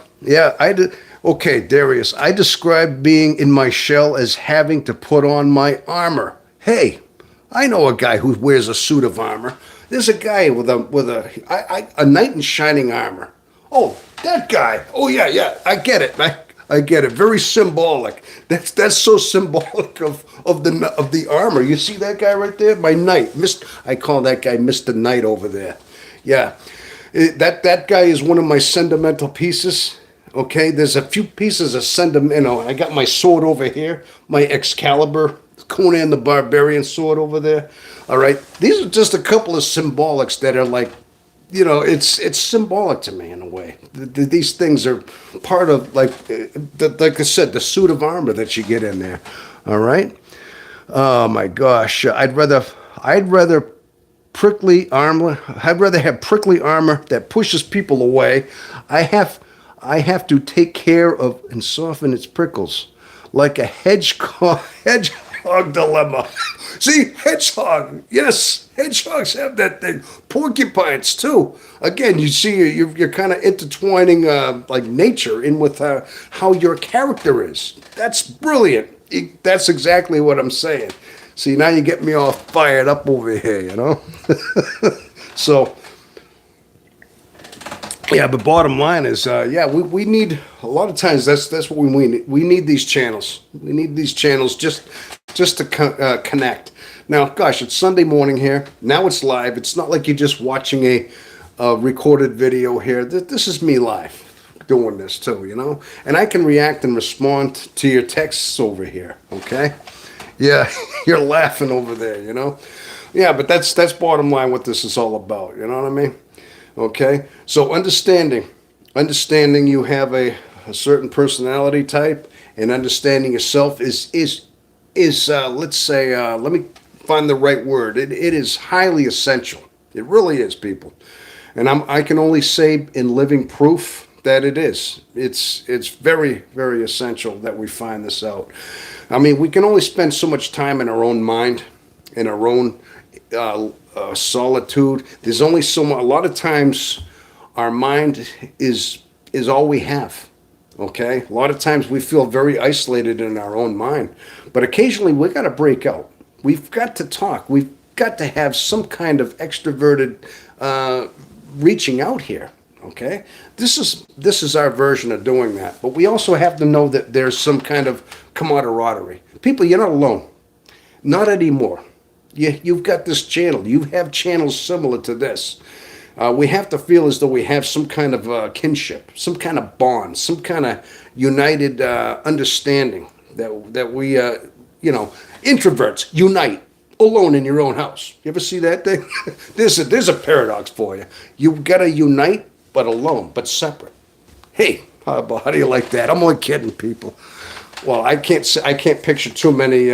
okay, Darius, I describe being in my shell as having to put on my armor. Hey, I know a guy who wears a suit of armor. There's a guy with a knight in shining armor. Oh, that guy. Oh, yeah, I get it. I get it. Very symbolic. That's so symbolic of the armor. You see that guy right there? My knight. I call that guy Mr. Knight over there. Yeah, that guy is one of my sentimental pieces. Okay, there's a few pieces of sentimental. I got my sword over here, my Excalibur, Conan the Barbarian sword over there. All right, these are just a couple of symbolics that are like, it's symbolic to me in a way. These things are part of like I said, the suit of armor that you get in there. All right. Oh my gosh, I'd rather prickly armor. I'd rather have prickly armor that pushes people away. I have to take care of and soften its prickles, like a hedgehog hedgehog dilemma. See, hedgehog. Yes, hedgehogs have that thing. Porcupines too. Again, you see, you're kind of intertwining like nature in with how your character is. That's brilliant. That's exactly what I'm saying. See, now you get me all fired up over here, you know? So, yeah, but bottom line is, yeah, we need, a lot of times that's what we need. We need these channels. We need these channels just to connect. Now, gosh, it's Sunday morning here. Now it's live. It's not like you're just watching a recorded video here. This is me live doing this too, you know? And I can react and respond to your texts over here, okay? Yeah, you're laughing over there, you know? Yeah, but that's bottom line what this is all about, you know what I mean? Okay? So understanding you have a certain personality type and understanding yourself is let's say, let me find the right word. It is highly essential. It really is, people. And I can only say in living proof that it is. It's very, very essential that we find this out. I mean, we can only spend so much time in our own mind, in our own solitude. There's only so much. A lot of times, our mind is all we have. Okay, a lot of times we feel very isolated in our own mind, but occasionally we got to break out. We've got to talk. We've got to have some kind of extroverted reaching out here. Okay, this is our version of doing that. But we also have to know that there's some kind of camaraderie. People, you're not alone. Not anymore. You've got this channel. You have channels similar to this. We have to feel as though we have some kind of kinship, some kind of bond, some kind of united understanding that we, introverts unite alone in your own house. You ever see that thing? There's a paradox for you. You've got to unite, but alone, but separate. Hey, how do you like that? I'm only kidding, people. Well, I can't picture too many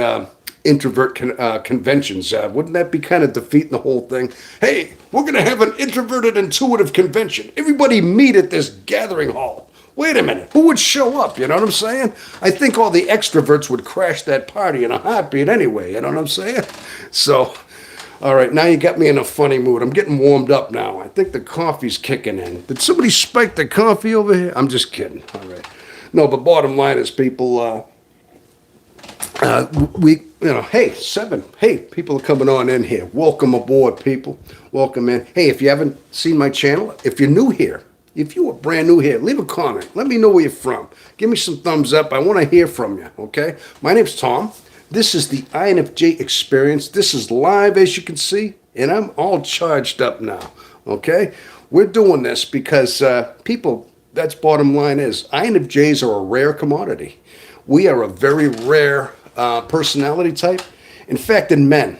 introvert conventions. Wouldn't that be kind of defeating the whole thing? Hey, we're going to have an introverted intuitive convention. Everybody meet at this gathering hall. Wait a minute, who would show up? You know what I'm saying? I think all the extroverts would crash that party in a heartbeat anyway. You know what I'm saying? So, all right, now you got me in a funny mood. I'm getting warmed up now. I think the coffee's kicking in. Did somebody spike the coffee over here? I'm just kidding. All right. No, but bottom line is, people, hey, people are coming on in here. Welcome aboard, people. Welcome in. Hey, if you haven't seen my channel, if you're new here, if you are brand new here, leave a comment. Let me know where you're from. Give me some thumbs up. I want to hear from you, okay? My name's Tom. This is the INFJ Experience. This is live, as you can see, and I'm all charged up now, okay? We're doing this because, people, that's bottom line is, INFJs are a rare commodity. We are a very rare personality type. In fact, in men,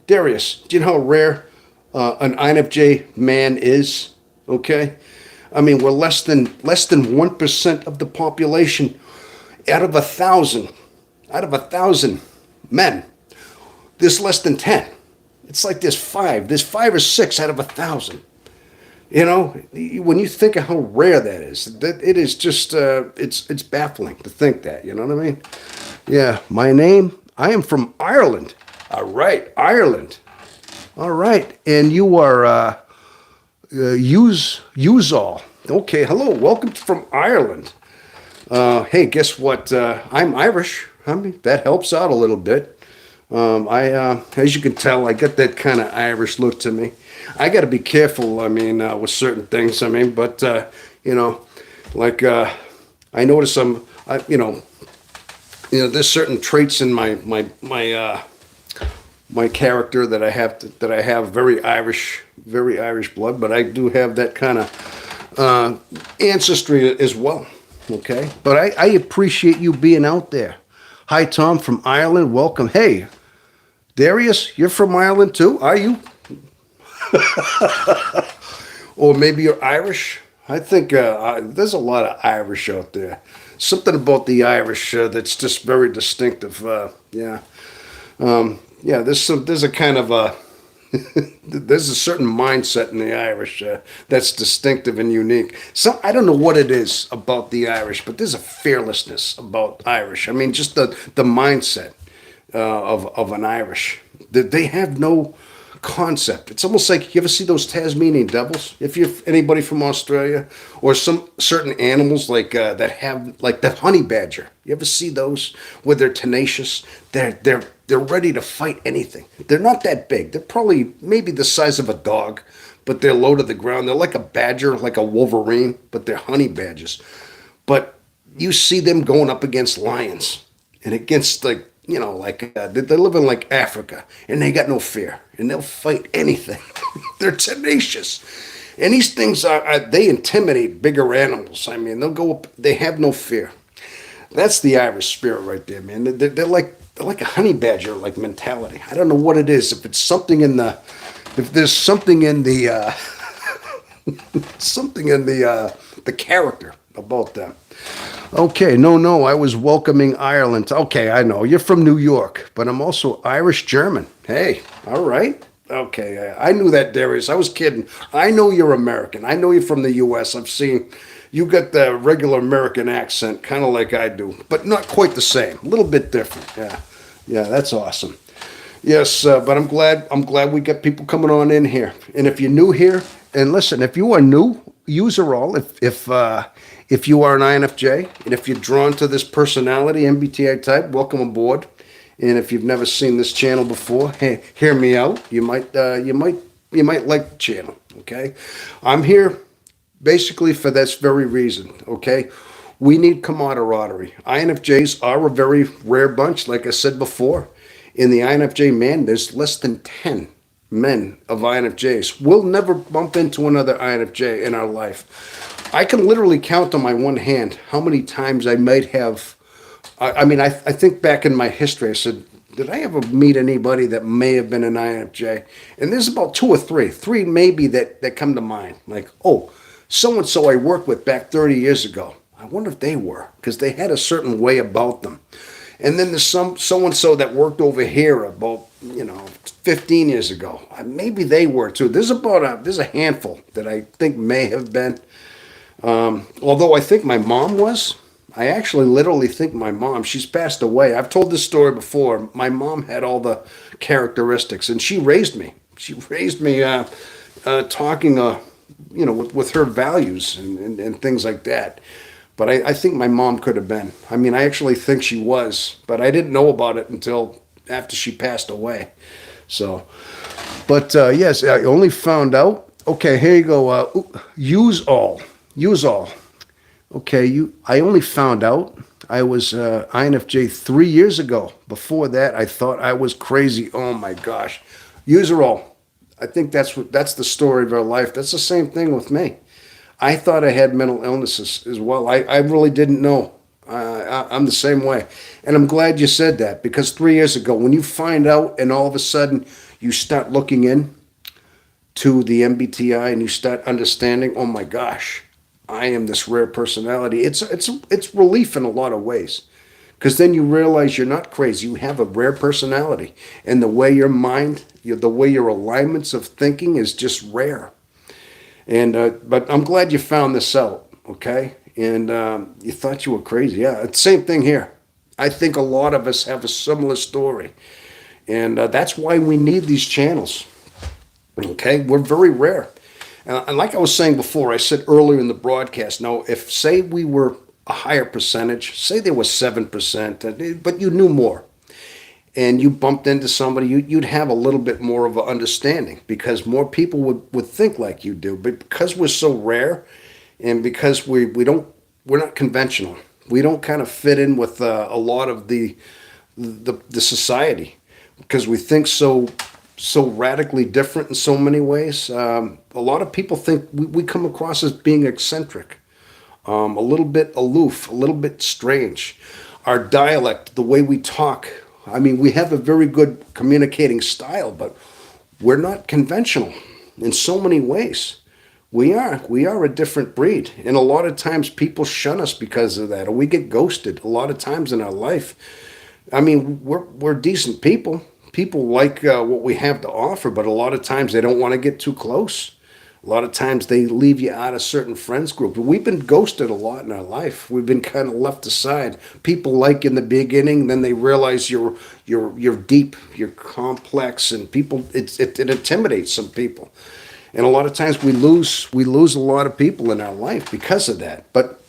Darius, do you know how rare an INFJ man is? Okay, I mean, we're less than 1% of the population out of 1,000. Out of 1,000 men, there's less than 10. It's like there's 5 or 6 out of 1,000. You know, when you think of how rare that is, that it is just it's baffling to think that. You know what I mean? Yeah, my name. I am from Ireland. All right, Ireland. All right, and you are use all. Okay, hello, welcome from Ireland. Hey, guess what? I'm Irish. I mean, that helps out a little bit. As you can tell, I got that kind of Irish look to me. I got to be careful, I mean, with certain things, I mean, but, like, I notice there's certain traits in my character that I have very Irish blood, but I do have that kind of ancestry as well, okay? But I appreciate you being out there. Hi, Tom from Ireland. Welcome. Hey, Darius, you're from Ireland too, are you? Or maybe you're Irish. I think there's a lot of Irish out there. Something about the Irish that's just very distinctive. Yeah. There's a kind of a there's a certain mindset in the Irish that's distinctive and unique. So I don't know what it is about the Irish, but there's a fearlessness about Irish. I mean, just the mindset. of an Irish. They have no concept. It's almost like you ever see those Tasmanian devils? If you're anybody from Australia, or some certain animals like that have like the honey badger. You ever see those where they're tenacious? They're ready to fight anything. They're not that big. They're probably maybe the size of a dog, but they're low to the ground. They're like a badger, like a wolverine, but they're honey badgers. But you see them going up against lions and against like they live in like Africa and they got no fear and they'll fight anything. They're tenacious, and these things they intimidate bigger animals. I mean, they'll go up. They have no fear. That's the Irish spirit right there, man. They're like a honey badger like mentality. I don't know what it is. If it's something in the, if there's something in the something in the character about them. Okay, no, I was welcoming Ireland. Okay, I know you're from New York, but I'm also Irish German. Hey, all right. Okay, I knew that, Darius. I was kidding. I know you're American. I know you're from the U.S. I've seen you got the regular American accent, kind of like I do, but not quite the same. A little bit different. Yeah, that's awesome. Yes, but I'm glad. I'm glad we got people coming on in here. And if you're new here, and listen, if you are new, user all. If you are an INFJ, and if you're drawn to this personality, MBTI type, welcome aboard. And if you've never seen this channel before, hey, hear me out. You might like the channel. Okay, I'm here basically for this very reason. Okay, we need camaraderie. INFJs are a very rare bunch, like I said before. In the INFJ man, there's less than 10 men of INFJs. We'll never bump into another INFJ in our life. I can literally count on my one hand how many times I might have. I think back in my history, I said, did I ever meet anybody that may have been an INFJ? And there's about two or three maybe that come to mind. Like, oh, so-and-so I worked with back 30 years ago. I wonder if they were, because they had a certain way about them. And then there's some so-and-so that worked over here about, 15 years ago. Maybe they were too. There's a handful that I think may have been. Although I think my mom was. I actually literally think my mom, she's passed away. I've told this story before. My mom had all the characteristics, and she raised me. She raised me talking, with her values and things like that. But I think my mom could have been. I mean, I actually think she was, but I didn't know about it until after she passed away. So, but yes, I only found out. Okay, here you go. Use all. Okay, I only found out I was INFJ 3 years ago. Before that, I thought I was crazy. Oh my gosh, user all. I think that's the story of our life. That's the same thing with me. I thought I had mental illnesses as well. I really didn't know. I'm the same way. And I'm glad you said that, because 3 years ago, when you find out and all of a sudden you start looking in to the MBTI and you start understanding, oh my gosh, I am this rare personality. It's relief in a lot of ways, because then you realize you're not crazy. You have a rare personality, and the way your mind, the way your alignments of thinking is just rare. And but I'm glad you found this out, okay? And you thought you were crazy. Yeah, it's the same thing here. I think a lot of us have a similar story, and that's why we need these channels. Okay, we're very rare. And like I was saying before, I said earlier in the broadcast, now, if, say, we were a higher percentage, say there was 7%, but you knew more, and you bumped into somebody, you'd have a little bit more of an understanding, because more people would think like you do. But because we're so rare, and because we're not conventional, we don't kind of fit in with a lot of the society, because we think so radically different in so many ways. A lot of people think we come across as being eccentric, a little bit aloof, a little bit strange. Our dialect, the way we talk, I mean, we have a very good communicating style, but we're not conventional in so many ways. We are a different breed, and a lot of times people shun us because of that, or we get ghosted a lot of times in our life. I mean, we're decent people. People like what we have to offer, but a lot of times they don't want to get too close. A lot of times they leave you out of certain friends group. We've been ghosted a lot in our life. We've been kind of left aside. People like in the beginning, then they realize you're deep, you're complex, and people it intimidates some people. And a lot of times we lose a lot of people in our life because of that. But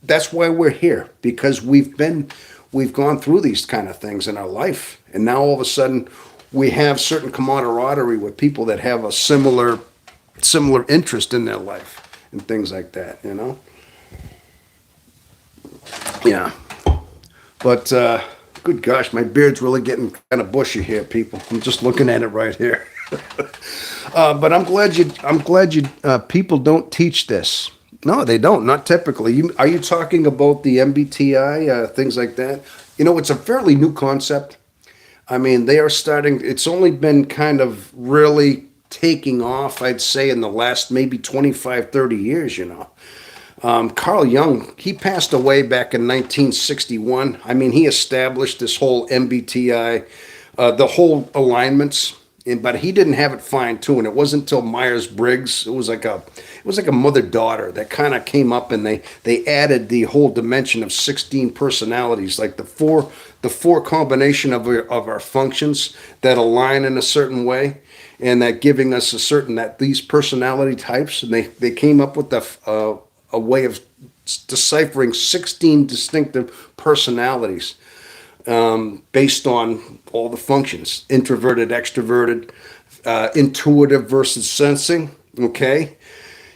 that's why we're here, because we've gone through these kind of things in our life, and now all of a sudden we have certain camaraderie with people that have a similar interest in their life and things like that, you know. Yeah, but good gosh, my beard's really getting kind of bushy here, people. I'm just looking at it right here. But I'm glad you people don't teach this. No, they don't. Not typically. Are you talking about the MBTI, things like that? You know, it's a fairly new concept. I mean, they are starting, it's only been kind of really taking off, I'd say, in the last maybe 25, 30 years, you know. Carl Jung, he passed away back in 1961. I mean, he established this whole MBTI, the whole alignments. But he didn't have it fine-tuned. It wasn't until Myers-Briggs. It was like a mother-daughter that kind of came up, and they added the whole dimension of 16 personalities, like the four combination of our functions that align in a certain way, and that giving us that these personality types, and they came up with a way of deciphering 16 distinctive personalities, based on all the functions: introverted, extroverted, intuitive versus sensing, okay?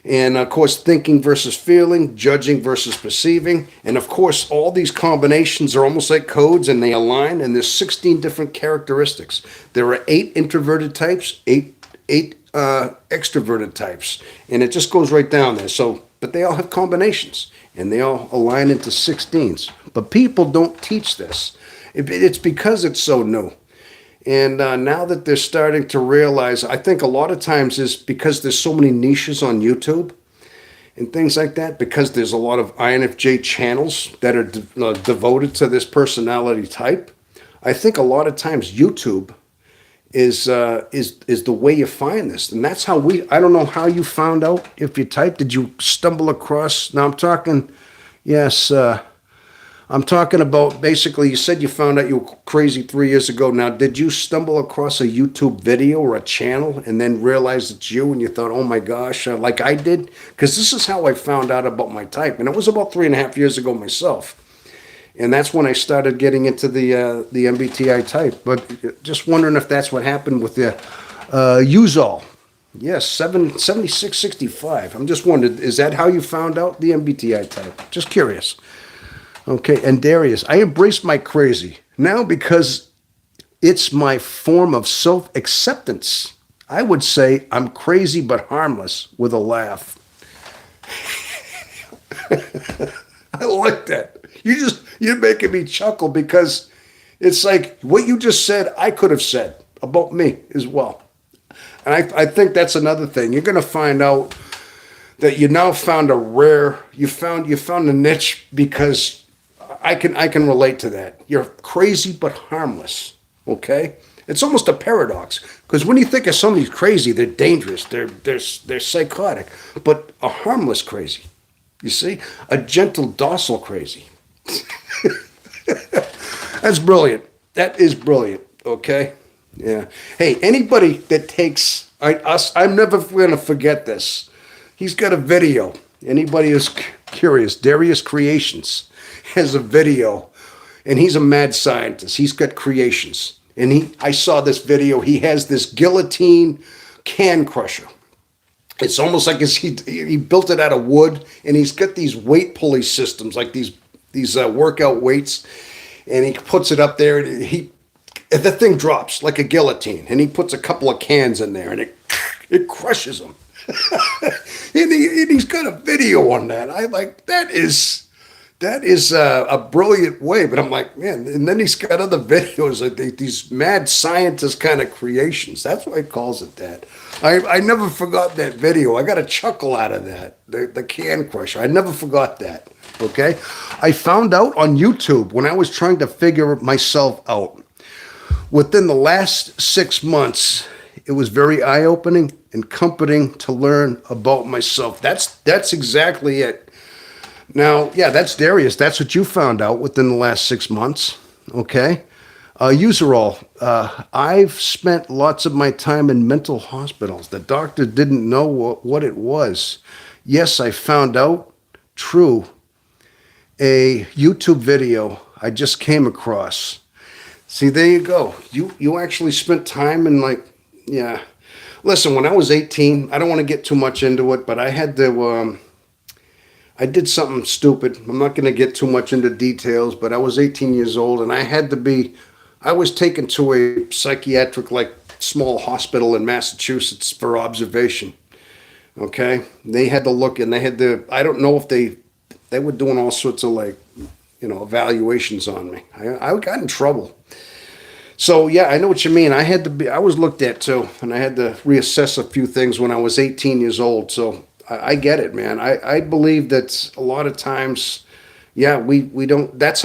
And of course, thinking versus feeling, judging versus perceiving. And of course, all these combinations are almost like codes, and they align, and there's 16 different characteristics. There are 8 introverted types, eight extroverted types, and it just goes right down there. So, but they all have combinations, and they all align into 16s. But people don't teach this. It's because it's so new. And now that they're starting to realize, I think a lot of times is because there's so many niches on YouTube and things like that, because there's a lot of INFJ channels that are devoted to this personality type. I think a lot of times YouTube is the way you find this. And that's how I don't know how you found out if you typed. Did you stumble across? Now I'm talking, yes, I'm talking about, basically, you said you found out you were crazy 3 years ago. Now, did you stumble across a YouTube video or a channel and then realize it's you, and you thought, oh my gosh, like I did? Because this is how I found out about my type. And it was about 3.5 years ago myself. And that's when I started getting into the MBTI type. But just wondering if that's what happened with the Uzol. Yes, 7665. I'm just wondering, is that how you found out the MBTI type? Just curious. Okay, and Darius, I embrace my crazy now because it's my form of self-acceptance. I would say I'm crazy but harmless with a laugh. I like that. You're making me chuckle, because it's like what you just said, I could have said about me as well. And I think that's another thing. You're going to find out that you now found you found a niche, because I can relate to that. You're crazy but harmless, okay? It's almost a paradox, because when you think of somebody crazy, they're dangerous, they're psychotic, but a harmless crazy, you see? A gentle, docile crazy. That's brilliant. That is brilliant, okay? Yeah. Hey, anybody that takes I'm never going to forget this. He's got a video. Anybody who's curious, Darius Creations has a video, and he's a mad scientist. He's got creations. And I saw this video. He has this guillotine can crusher. It's almost like he built it out of wood, and he's got these weight pulley systems, like these workout weights, and he puts it up there, and the thing drops like a guillotine, and he puts a couple of cans in there, and it crushes them. and he's got a video on that. I like that is a brilliant way. But I'm like, man, and then he's got other videos, like these mad scientist kind of creations. That's why he calls it that. I never forgot that video. I got a chuckle out of that. The can crusher. I never forgot that. Okay, I found out on YouTube when I was trying to figure myself out. Within the last 6 months, it was very eye-opening and comforting to learn about myself. That's exactly it. Now, yeah, that's Darius. That's what you found out within the last 6 months. Okay. User all. I've spent lots of my time in mental hospitals. The doctor didn't know what it was. Yes, I found out. True. A YouTube video I just came across. See, there you go. You actually spent time in yeah. Listen, when I was 18, I don't want to get too much into it, but I had to. I did something stupid. I'm not going to get too much into details, but I was 18 years old, and I was taken to a psychiatric, small hospital in Massachusetts for observation. Okay? They had to look, and I don't know if they were doing all sorts of, evaluations on me. I got in trouble. So, yeah, I know what you mean. I was looked at too, and I had to reassess a few things when I was 18 years old. So, I get it, man. I believe that a lot of times, yeah, we don't, that's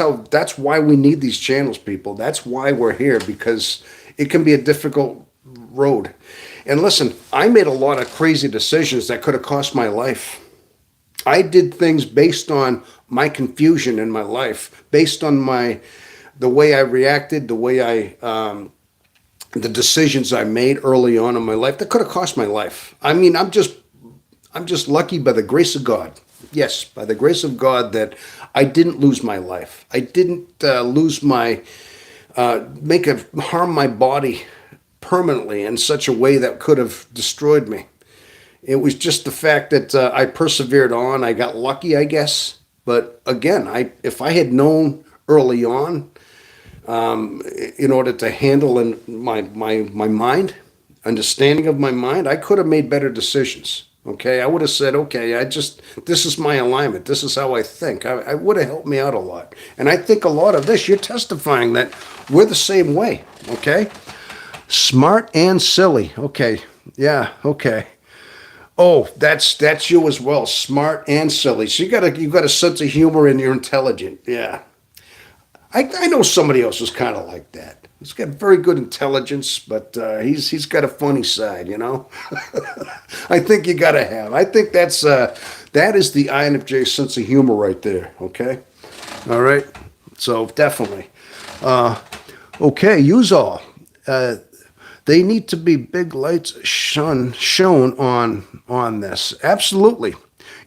why we need these channels, people. That's why we're here, because it can be a difficult road. And listen, I made a lot of crazy decisions that could have cost my life. I did things based on my confusion in my life, based on the way I reacted, the decisions I made early on in my life that could have cost my life. I mean, I'm just lucky by the grace of God. Yes, by the grace of God that I didn't lose my life. I didn't harm my body permanently in such a way that could have destroyed me. It was just the fact that I persevered on. I got lucky, I guess. But again, if I had known early on, in order to handle my mind, understanding of my mind, I could have made better decisions. Okay, I would have said, okay, this is my alignment. This is how I think. I would have helped me out a lot. And I think a lot of this, you're testifying that we're the same way. Okay, smart and silly. Okay, yeah, okay. Oh, that's you as well. Smart and silly. So you got a sense of humor and you're intelligent. Yeah. I know somebody else who's kind of like that. He's got very good intelligence, but he's got a funny side, you know. I think you got to have. I think that is the INFJ sense of humor right there. Okay, all right. So definitely. Okay, use all. They need to be big lights shown on this. Absolutely.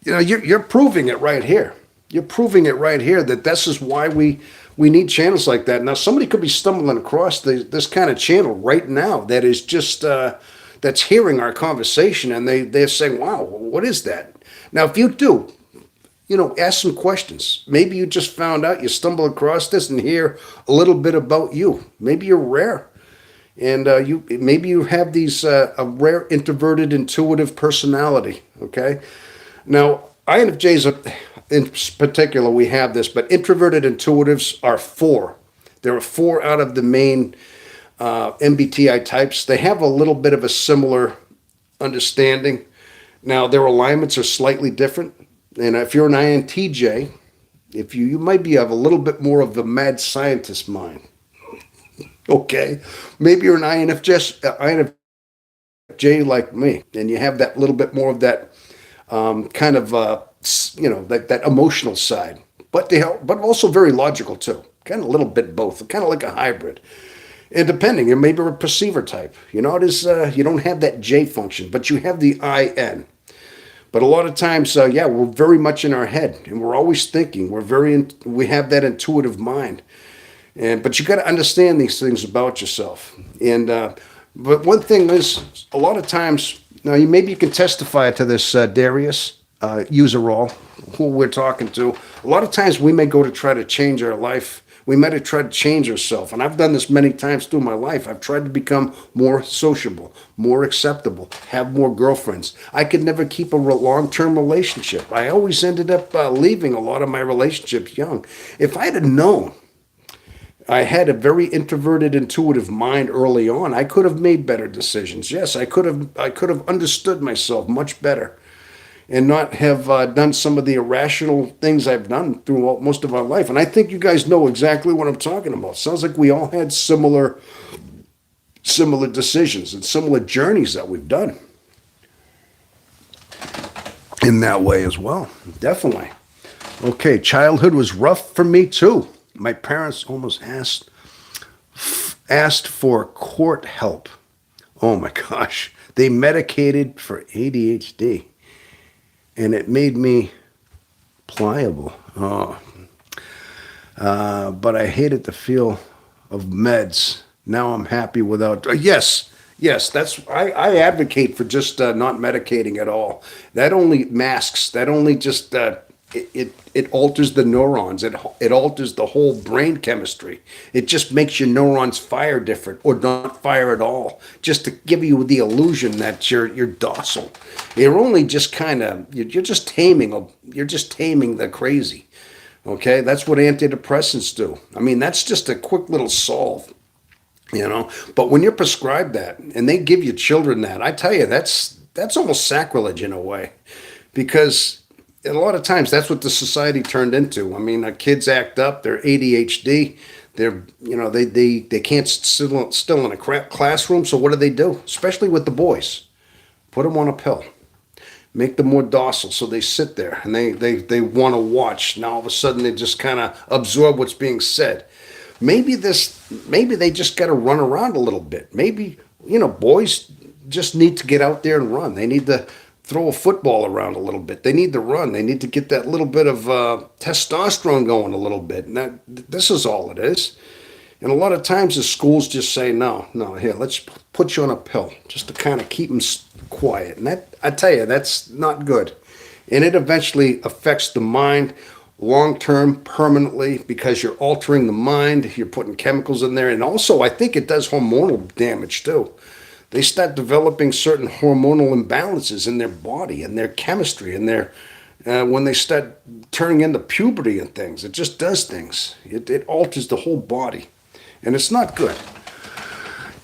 You know, you're proving it right here. You're proving it right here that this is why we need channels like that. Now, somebody could be stumbling across this kind of channel right now that is just that's hearing our conversation, and they're saying, "Wow, what is that?" Now, if you do, ask some questions. Maybe you just found out, you stumble across this and hear a little bit about you. Maybe you're rare, and maybe you have a rare introverted intuitive personality. Okay, now INFJs in particular, we have this, but introverted intuitives are 4. There are 4 out of the main MBTI types. They have a little bit of a similar understanding. Now, their alignments are slightly different. And if you're an INTJ, you might have a little bit more of the mad scientist mind. Okay, maybe you're an INFJ like me, and you have that little bit more of that kind of that emotional side, but also very logical too. Kind of a little bit both, kind of like a hybrid. And depending, you're maybe a perceiver type. You don't have that J function, but you have the IN. But a lot of times, we're very much in our head, and we're always thinking. We have that intuitive mind, but you got to understand these things about yourself. And but one thing is, a lot of times, now maybe you can testify to this, Darius. User all, who we're talking to. A lot of times we may go to try to change our life. We might have tried to change ourselves. And I've done this many times through my life. I've tried to become more sociable, more acceptable, have more girlfriends. I could never keep a long-term relationship. I always ended up leaving a lot of my relationships young. If I'd have known I had a very introverted, intuitive mind early on, I could have made better decisions. Yes, I could have understood myself much better, and not have done some of the irrational things I've done through most of our life. And I think you guys know exactly what I'm talking about. Sounds like we all had similar similar decisions and similar journeys that we've done in that way as well. Definitely. Okay, childhood was rough for me too. My parents almost asked for court help. Oh my gosh. They medicated for ADHD and it made me pliable. Oh. But I hated the feel of meds. Now I'm happy without. Yes, I advocate for just not medicating at all. That only masks. That only just it alters the neurons. It alters the whole brain chemistry. It just makes your neurons fire different or not fire at all, just to give you the illusion that you're docile. You're only just kind of you're just taming the crazy. Okay, that's what antidepressants do. I mean, that's just a quick little solve, you know. But when you're prescribed that and they give you children that, I tell you, that's almost sacrilege in a way, because a lot of times that's what the society turned into. I mean, kids act up, they're ADHD, they can't still in a classroom. So what do? Especially with the boys, put them on a pill. Make them more docile so they sit there and they want to watch. Now all of a sudden they just kind of absorb what's being said. Maybe they just got to run around a little bit. Maybe, boys just need to get out there and run. They need to throw a football around a little bit. They need to run. They need to get that little bit of testosterone going a little bit. And this is all it is. And a lot of times the schools just say, no, here, let's put you on a pill just to kind of keep them quiet. And that, I tell you, that's not good. And it eventually affects the mind long-term, permanently, because you're altering the mind. You're putting chemicals in there. And also, I think it does hormonal damage too. They start developing certain hormonal imbalances in their body and their chemistry and their when they start turning into puberty and things. It just does things. It alters the whole body. And it's not good.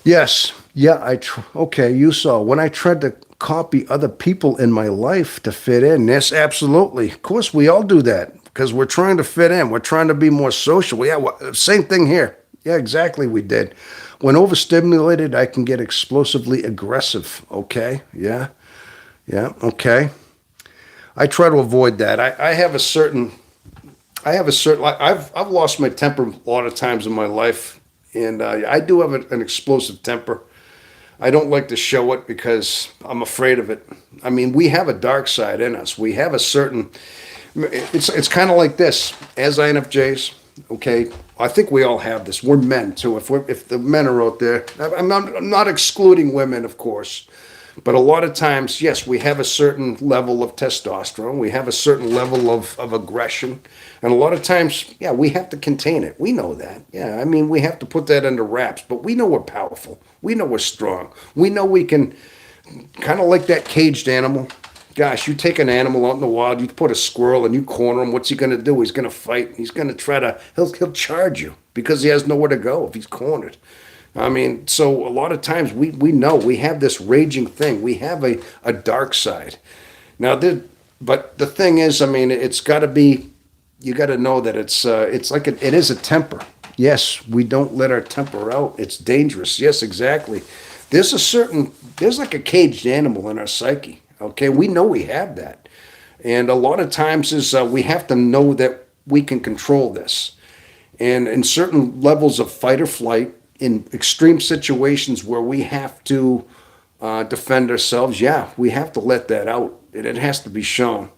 Yes. Yeah, okay, you saw. When I tried to copy other people in my life to fit in, yes, absolutely. Of course, we all do that because we're trying to fit in. We're trying to be more social. Yeah, same thing here. Yeah, exactly, we did. When overstimulated, I can get explosively aggressive. Okay, yeah, okay. I try to avoid that. I've lost my temper a lot of times in my life, and I do have an explosive temper. I don't like to show it because I'm afraid of it. I mean, we have a dark side in us. We have a certain. It's kind of like this as INFJs. Okay, I think we all have this. We're men too. If the men are out there, I'm not excluding women, of course. But a lot of times, yes, we have a certain level of testosterone. We have a certain level of aggression. And a lot of times, yeah, we have to contain it. We know that. Yeah, I mean, we have to put that under wraps. But we know we're powerful. We know we're strong. We know we can, kind of like that caged animal. Gosh, you take an animal out in the wild, you put a squirrel and you corner him. What's he going to do? He's going to fight. He's going to he'll charge you because he has nowhere to go if he's cornered. I mean, so a lot of times we know we have this raging thing. We have a dark side. Now, but the thing is, I mean, it's got to be, you got to know that it's like it is a temper. Yes, we don't let our temper out. It's dangerous. Yes, exactly. There's like a caged animal in our psyche. Okay, we know we have that. And a lot of times we have to know that we can control this. And in certain levels of fight or flight, in extreme situations where we have to defend ourselves, yeah, we have to let that out. It has to be shown.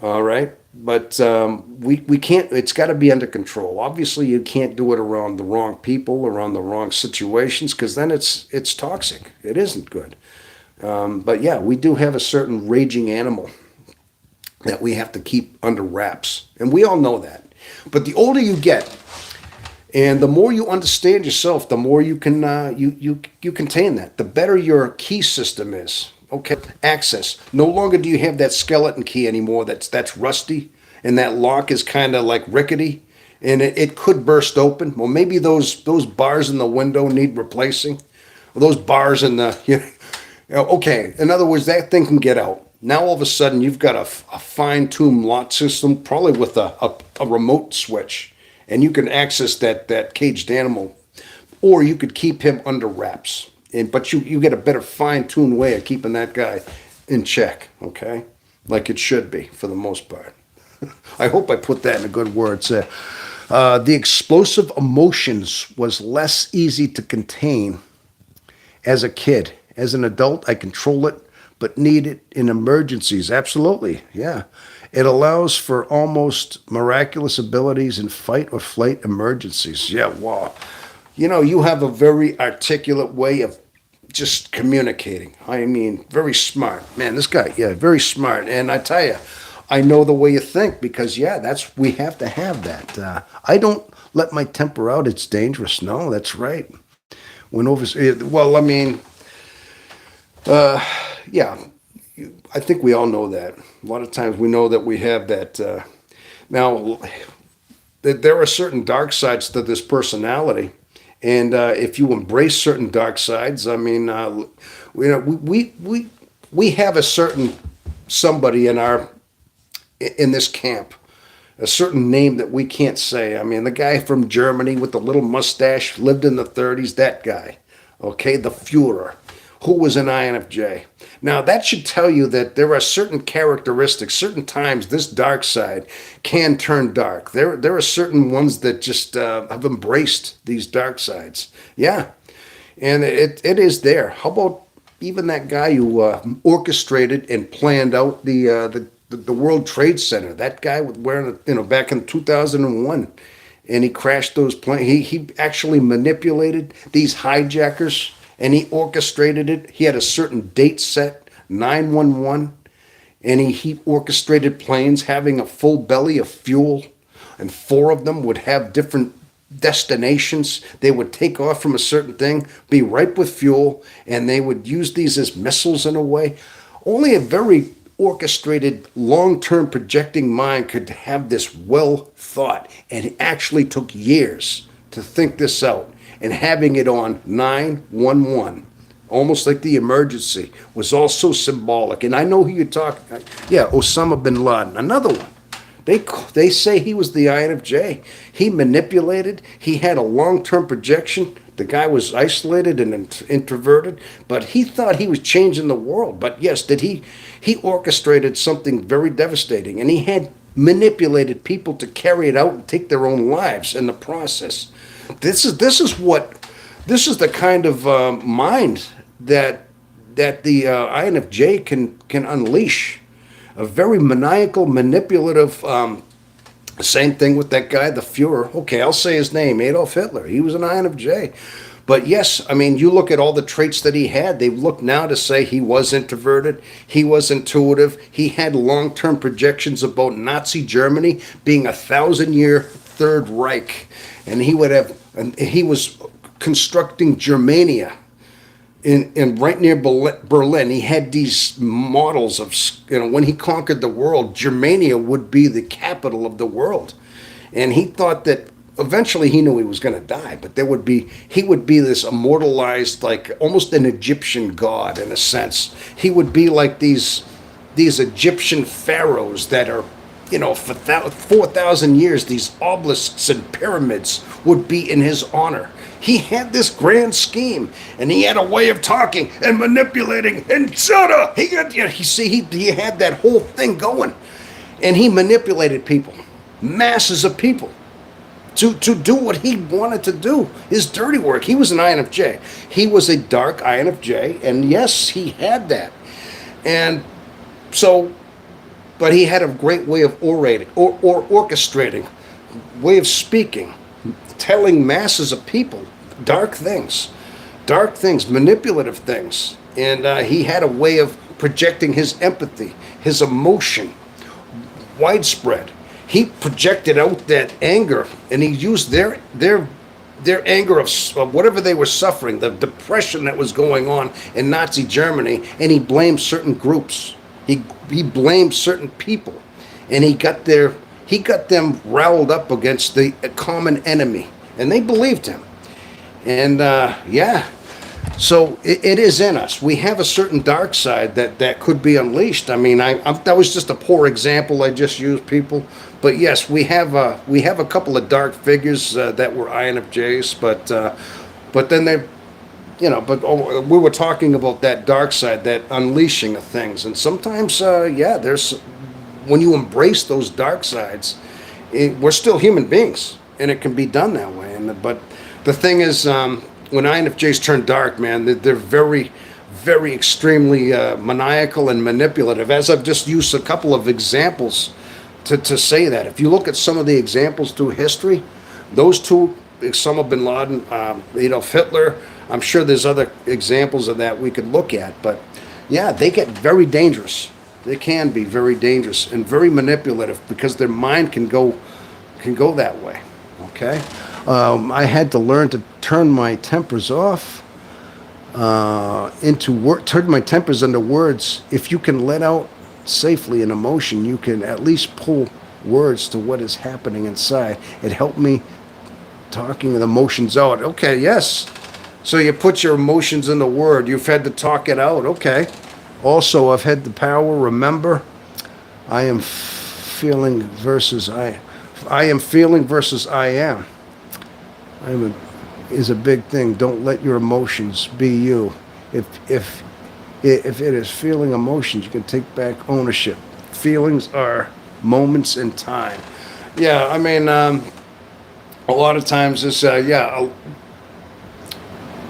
All right. But we can't, it's got to be under control. Obviously, you can't do it around the wrong people, around the wrong situations, because then it's toxic. It isn't good. But yeah, we do have a certain raging animal that we have to keep under wraps. And we all know that. But the older you get, and the more you understand yourself, the more you can you contain that. The better your key system is. Okay, access. No longer do you have that skeleton key anymore. That's rusty, and that lock is kind of like rickety, and it could burst open. Well, maybe those bars in the window need replacing. Or those bars in the okay. In other words, that thing can get out. Now all of a sudden you've got a fine-tuned lock system, probably with a remote switch. And you can access that caged animal or you could keep him under wraps. But you get a better fine-tuned way of keeping that guy in check, okay? Like it should be, for the most part. I hope I put that in a good words there. The explosive emotions was less easy to contain as a kid. As an adult, I control it, but need it in emergencies. Absolutely, yeah. It allows for almost miraculous abilities in fight or flight emergencies. Yeah, wow. You know, you have a very articulate way of just communicating. I mean, very smart. Man, this guy, yeah, very smart. And I tell you, I know the way you think because, yeah, we have to have that. I don't let my temper out. It's dangerous. No, that's right. Well, I mean, yeah, I think we all know that. A lot of times we know that we have that. Now, there are certain dark sides to this personality. And if you embrace certain dark sides, I mean, we have a certain somebody in this camp, a certain name that we can't say. I mean, the guy from Germany with the little mustache, lived in the 30s, that guy, okay, the Führer, who was an INFJ. Now, that should tell you that there are certain characteristics, certain times this dark side can turn dark. There are certain ones that just have embraced these dark sides. Yeah, and it is there. How about even that guy who orchestrated and planned out the World Trade Center? That guy wearing, back in 2001, and he crashed those planes. He actually manipulated these hijackers, and he orchestrated it. He had a certain date set, 911, and he orchestrated planes having a full belly of fuel, and 4 of them would have different destinations. They would take off from a certain thing, be ripe with fuel, and they would use these as missiles in a way. Only a very orchestrated, long-term projecting mind could have this well thought, and it actually took years to think this out. And having it on 911, almost like the emergency, was also symbolic. And I know who you're talking. Yeah, Osama bin Laden, another one. They say he was the INFJ. He manipulated. He had a long-term projection. The guy was isolated and introverted, but he thought he was changing the world. But yes, he orchestrated something very devastating, and he had manipulated people to carry it out and take their own lives in the process. This is the kind of mind that the INFJ can unleash. A very maniacal, manipulative. Same thing with that guy, the Fuhrer. Okay, I'll say his name, Adolf Hitler. He was an INFJ. But yes, I mean, you look at all the traits that he had. They look now to say he was introverted, he was intuitive, he had long-term projections about Nazi Germany being 1,000-year Third Reich, and he was constructing Germania in right near Berlin. He had these models of, when he conquered the world, Germania would be the capital of the world, and he thought that eventually he knew he was going to die, but he would be this immortalized, like almost an Egyptian god in a sense. He would be like these Egyptian pharaohs that are, for 4,000 years, these obelisks and pyramids would be in his honor. He had this grand scheme, and he had a way of talking and manipulating, and he had that whole thing going, and he manipulated people, masses of people, to do what he wanted to do, his dirty work. He was an INFJ. He was a dark INFJ, and yes, he had that. And so, but he had a great way of orating, or orchestrating, way of speaking, telling masses of people dark things, manipulative things. And he had a way of projecting his empathy, his emotion, widespread. He projected out that anger, and he used their anger of whatever they were suffering, the depression that was going on in Nazi Germany, and he blamed certain groups. He blamed certain people, and he got them riled up against the common enemy, and they believed him. And so it is in us. We have a certain dark side that could be unleashed. I mean, that was just a poor example I just used, people. But yes, we have a couple of dark figures that were INFJs, but But then they, we were talking about that dark side, that unleashing of things, and sometimes, there's when you embrace those dark sides, we're still human beings, and it can be done that way. But the thing is, when INFJs turn dark, man, they're very, very extremely maniacal and manipulative. As I've just used a couple of examples to say that. If you look at some of the examples through history, those two, Osama bin Laden, Hitler. I'm sure there's other examples of that we could look at, but yeah, they get very dangerous. They can be very dangerous and very manipulative because their mind can go that way. Okay, I had to learn to turn my tempers off turn my tempers into words. If you can let out safely an emotion, you can at least pull words to what is happening inside. It helped me talking the emotions out. Okay, yes. So you put your emotions in the word. You've had to talk it out. Okay. Also, I've had the power. Remember, I am feeling versus I am feeling versus I am. Is a big thing. Don't let your emotions be you. If it is feeling emotions, you can take back ownership. Feelings are moments in time. Yeah, I mean, a lot of times it's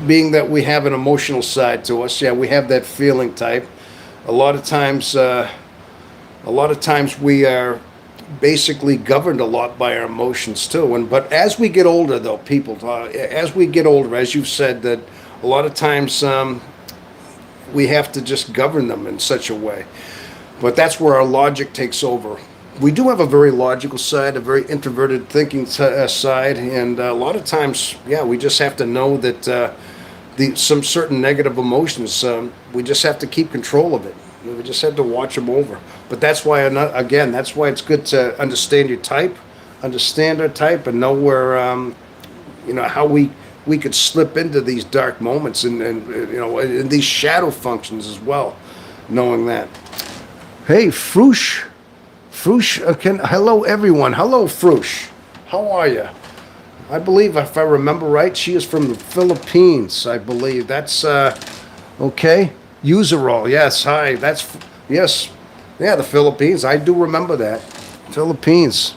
being that we have an emotional side to us. Yeah, we have that feeling type. A lot of times we are basically governed a lot by our emotions too. But as we get older, though, as we get older, as you've said, that a lot of times we have to just govern them in such a way. But that's where our logic takes over. We do have a very logical side, a very introverted thinking side, and a lot of times, we just have to know that some certain negative emotions, we just have to keep control of it. We just have to watch them over. But that's why, that's why it's good to understand your type, understand our type, and know where, how we could slip into these dark moments and in these shadow functions as well, knowing that. Hey, Frush, hello everyone. Hello, Frush. How are you? I believe, if I remember right, she is from the Philippines, I believe. That's, okay. Userall, yes, hi. Yes. Yeah, the Philippines. I do remember that. Philippines.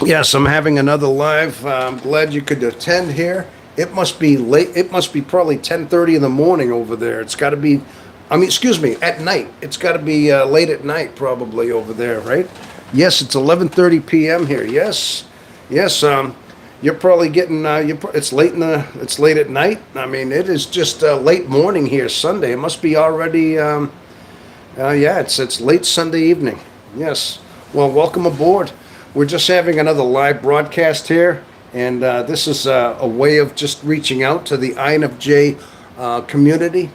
Yes, I'm having another live. I'm glad you could attend here. It must be late. It must be probably 10:30 in the morning over there. It's got to be, at night. It's got to be late at night probably over there, right? Yes, it's 11:30 p.m. here. Yes. You're probably getting. It's late at night. I mean, it is just late morning here. Sunday. It must be already. It's late Sunday evening. Yes. Well, welcome aboard. We're just having another live broadcast here, and this is a way of just reaching out to the INFJ community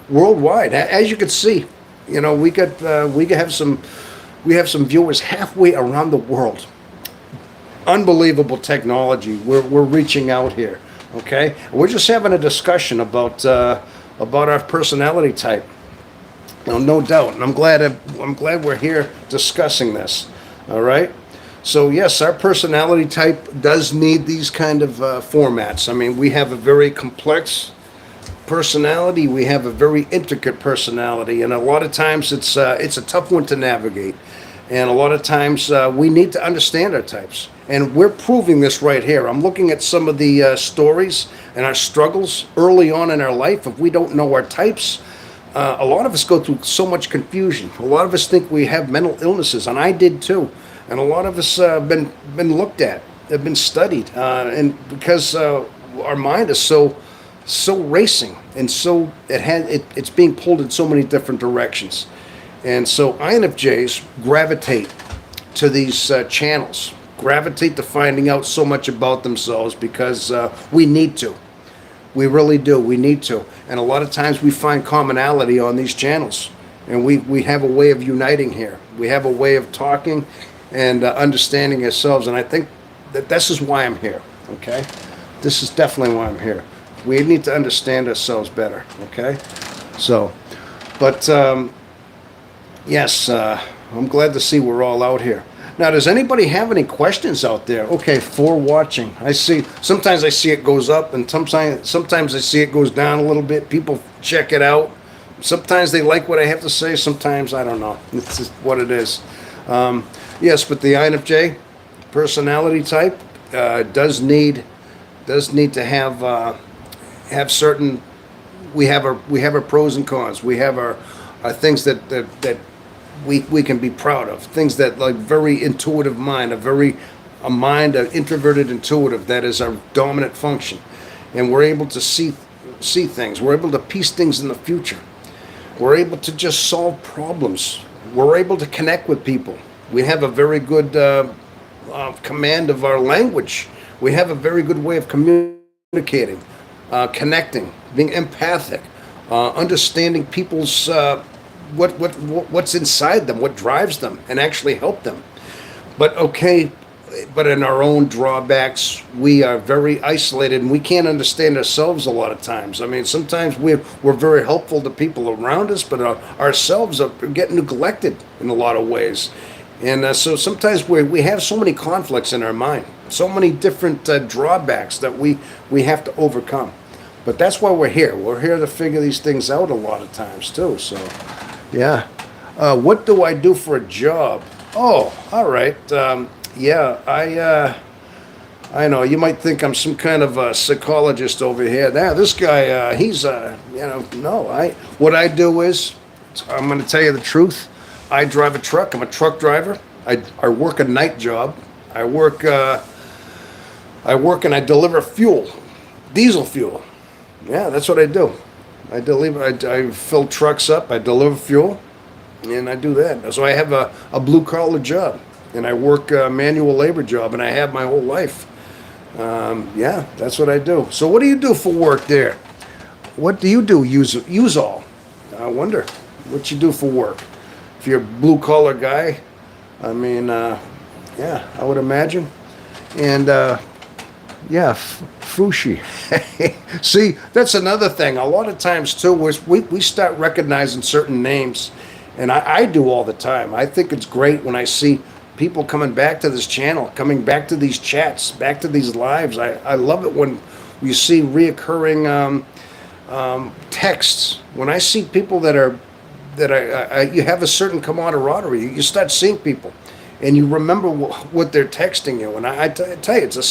worldwide. As you can see, we have some viewers halfway around the world. Unbelievable technology. We're reaching out here. Okay, we're just having a discussion about our personality type. No doubt, and I'm glad we're here discussing this. All right. So yes, our personality type does need these kind of formats. I mean, we have a very complex personality. We have a very intricate personality, and a lot of times it's a tough one to navigate. And a lot of times we need to understand our types, and we're proving this right here. I'm looking at some of the stories and our struggles early on in our life. If we don't know our types, a lot of us go through so much confusion. A lot of us think we have mental illnesses, and I did too. And a lot of us have been looked at, have been studied, and because our mind is so racing, and so it's being pulled in so many different directions, and so INFJs gravitate to these channels, gravitate to finding out so much about themselves because we need to, we really do, we need to, and a lot of times we find commonality on these channels, and we have a way of uniting here. We have a way of talking and understanding ourselves, and I think that this is why I'm here, okay? This is definitely why I'm here. We need to understand ourselves better, okay? So, but yes, I'm glad to see we're all out here. Now, does anybody have any questions out there? Okay, for watching. Sometimes I see it goes up, and sometimes I see it goes down a little bit. People check it out. Sometimes they like what I have to say. Sometimes I don't know. It's just what it is. Yes, but the INFJ personality type does need to have certain. We have our pros and cons. We have our things that we can be proud of. Things that, like, very intuitive mind, a mind, an introverted intuitive, that is our dominant function. And we're able to see things. We're able to piece things in the future. We're able to just solve problems. We're able to connect with people. We have a very good command of our language. We have a very good way of communicating, connecting, being empathic, understanding people's what's inside them, what drives them, and actually help them. But in our own drawbacks, we are very isolated, and we can't understand ourselves a lot of times. I mean, sometimes we're very helpful to people around us, but ourselves are getting neglected in a lot of ways. And so sometimes we have so many conflicts in our mind, so many different drawbacks that we have to overcome. But that's why we're here. We're here to figure these things out a lot of times too. So, yeah. What do I do for a job? Oh, all right. Yeah, I know you might think I'm some kind of a psychologist over here. Now, this guy, what I do is, I'm going to tell you the truth. I drive a truck. I'm a truck driver. I work a night job. I work and I deliver fuel, diesel fuel. Yeah, that's what I do. I fill trucks up. I deliver fuel, and I do that. So I have a blue collar job, and I work a manual labor job, and I have my whole life. Yeah, that's what I do. So what do you do for work there? What do you do? Use all. I wonder what you do for work. If you're a blue collar guy, I mean, yeah, I would imagine. And yeah, Fushi. See, that's another thing. A lot of times too, we start recognizing certain names, and I do all the time. I think it's great when I see people coming back to this channel, coming back to these chats, back to these lives. I love it when you see reoccurring texts. When I see people you have a certain camaraderie, you start seeing people, and you remember what they're texting you. And I tell you, it's a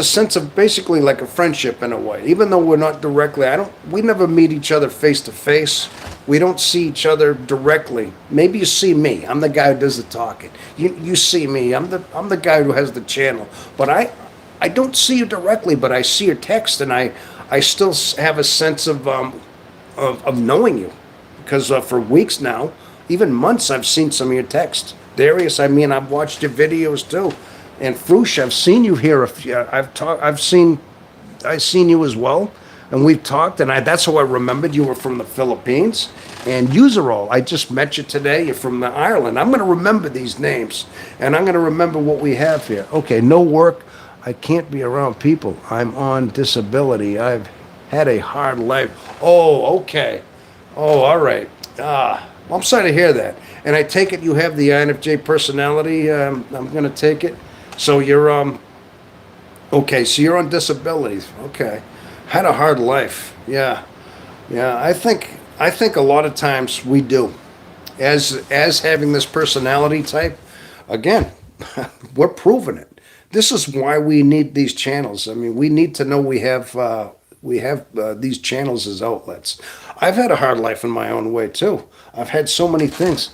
sense of basically like a friendship in a way. Even though we're not directly, we never meet each other face to face. We don't see each other directly. Maybe you see me. I'm the guy who does the talking. You see me. I'm the guy who has the channel. But I don't see you directly, but I see your text, and I still have a sense of knowing you, because for weeks now, even months, I've seen some of your texts. Darius, I mean, I've watched your videos too, and Frush, I've seen you here. I've seen you as well, and we've talked, and that's how I remembered you were from the Philippines. And Userall, I just met you today. You're from Ireland. I'm going to remember these names, and I'm going to remember what we have here. Okay, no work. I can't be around people. I'm on disability. I've had a hard life. Oh, okay. Oh, all right. Well, I'm sorry to hear that. And I take it you have the INFJ personality. I'm going to take it. So you're okay. So you're on disability. Okay. Had a hard life. Yeah. Yeah. I think a lot of times we do. As having this personality type, again, we're proving it. This is why we need these channels. I mean, we need to know we have these channels as outlets. I've had a hard life in my own way too. I've had so many things.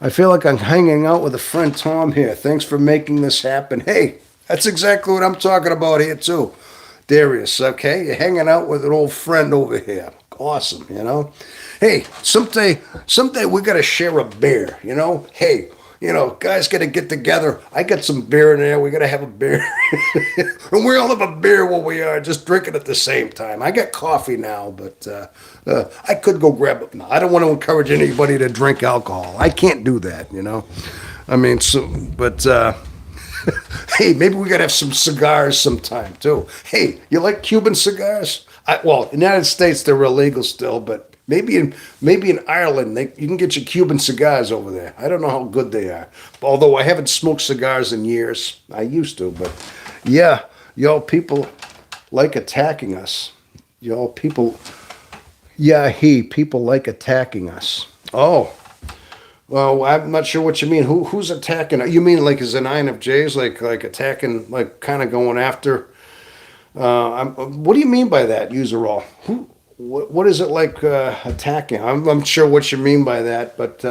I feel like I'm hanging out with a friend, Tom, here. Thanks for making this happen. Hey, that's exactly what I'm talking about here too. Darius, okay? You're hanging out with an old friend over here. Awesome, you know? Hey, someday we got to share a beer, you know? Hey, guys got to get together. I got some beer in there. We got to have a beer. And we all have a beer while we are just drinking at the same time. I got coffee now, but I could go grab it. No, I don't want to encourage anybody to drink alcohol. I can't do that, I mean, hey, maybe we got to have some cigars sometime, too. Hey, you like Cuban cigars? Well, in the United States, they're illegal still, but Maybe in Ireland you can get your Cuban cigars over there. I don't know how good they are. Although I haven't smoked cigars in years. I used to, but yeah, y'all people like attacking us. Y'all people, yeah, people like attacking us. Oh, well, I'm not sure what you mean. Who's attacking? You mean like as an INFJs, like attacking, like kind of going after? What do you mean by that, user all? What is it like attacking? I'm sure what you mean by that, but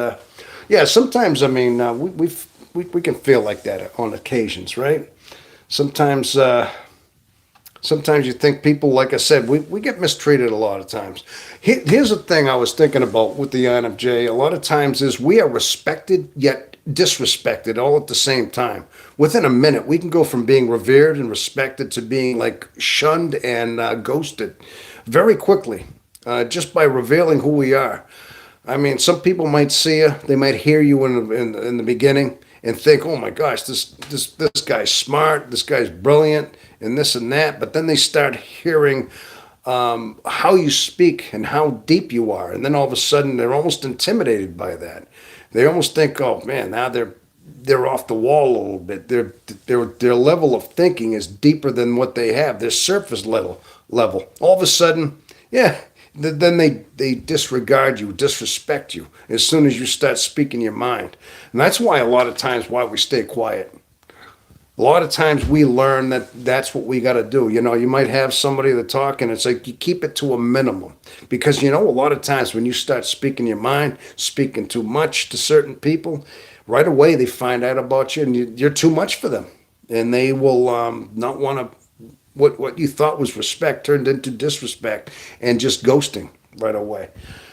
yeah, sometimes I mean we can feel like that on occasions, right? Sometimes sometimes you think people, like I said, we get mistreated a lot of times. Here's the thing I was thinking about with the INFJ. A lot of times is we are respected yet disrespected all at the same time. Within a minute, we can go from being revered and respected to being like shunned and ghosted very quickly, just by revealing who we are. I mean, some people might see you, they might hear you in the beginning and think, "Oh my gosh, this guy's smart, this guy's brilliant, and this and that." But then they start hearing how you speak and how deep you are, and then all of a sudden they're almost intimidated by that. They almost think, "Oh man, now they're off the wall a little bit. Their level of thinking is deeper than what they have. Their surface level. All of a sudden, yeah." Then they disregard you, disrespect you as soon as you start speaking your mind. And that's why a lot of times why we stay quiet. A lot of times we learn that that's what we got to do. You know, you might have somebody to talk and it's like you keep it to a minimum. Because, you know, a lot of times when you start speaking your mind, speaking too much to certain people, right away they find out about you and you're too much for them. And they will not want to, what you thought was respect turned into disrespect and just ghosting right away.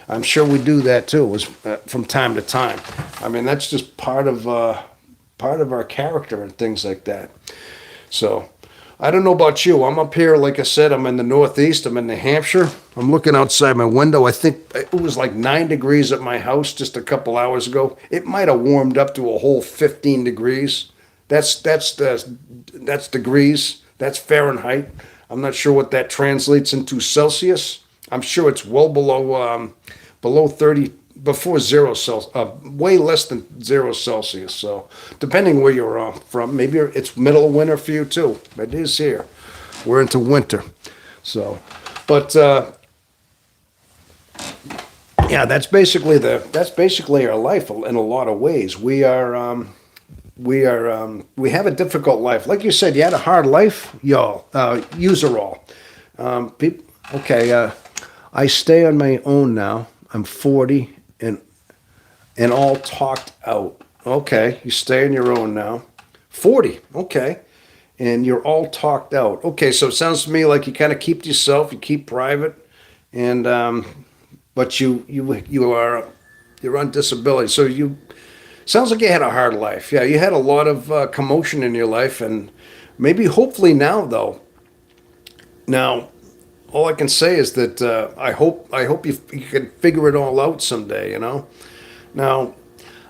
I'm sure we do that too, from time to time. I mean, that's just part of our character and things like that. So, I don't know about you. I'm up here, like I said, I'm in the Northeast. I'm in New Hampshire. I'm looking outside my window. I think it was like 9 degrees at my house just a couple hours ago. It might have warmed up to a whole 15 degrees. That's degrees. That's Fahrenheit. I'm not sure what that translates into Celsius. I'm sure it's well below 30, before zero Celsius, way less than 0 Celsius. So depending where you're from, maybe it's middle of winter for you too. It is here. We're into winter. So, but yeah, that's basically our life in a lot of ways. We have a difficult life. Like you said, you had a hard life, y'all. User all. People, okay. I stay on my own now. I'm 40 and all talked out. Okay, you stay on your own now. 40. Okay, and you're all talked out. Okay, so it sounds to me like you kind of keep to yourself. You keep private, and but you're on disability. So you. Sounds like you had a hard life. Yeah, you had a lot of commotion in your life, and maybe hopefully now, though. Now, all I can say is that I hope you can figure it all out someday. You know. Now,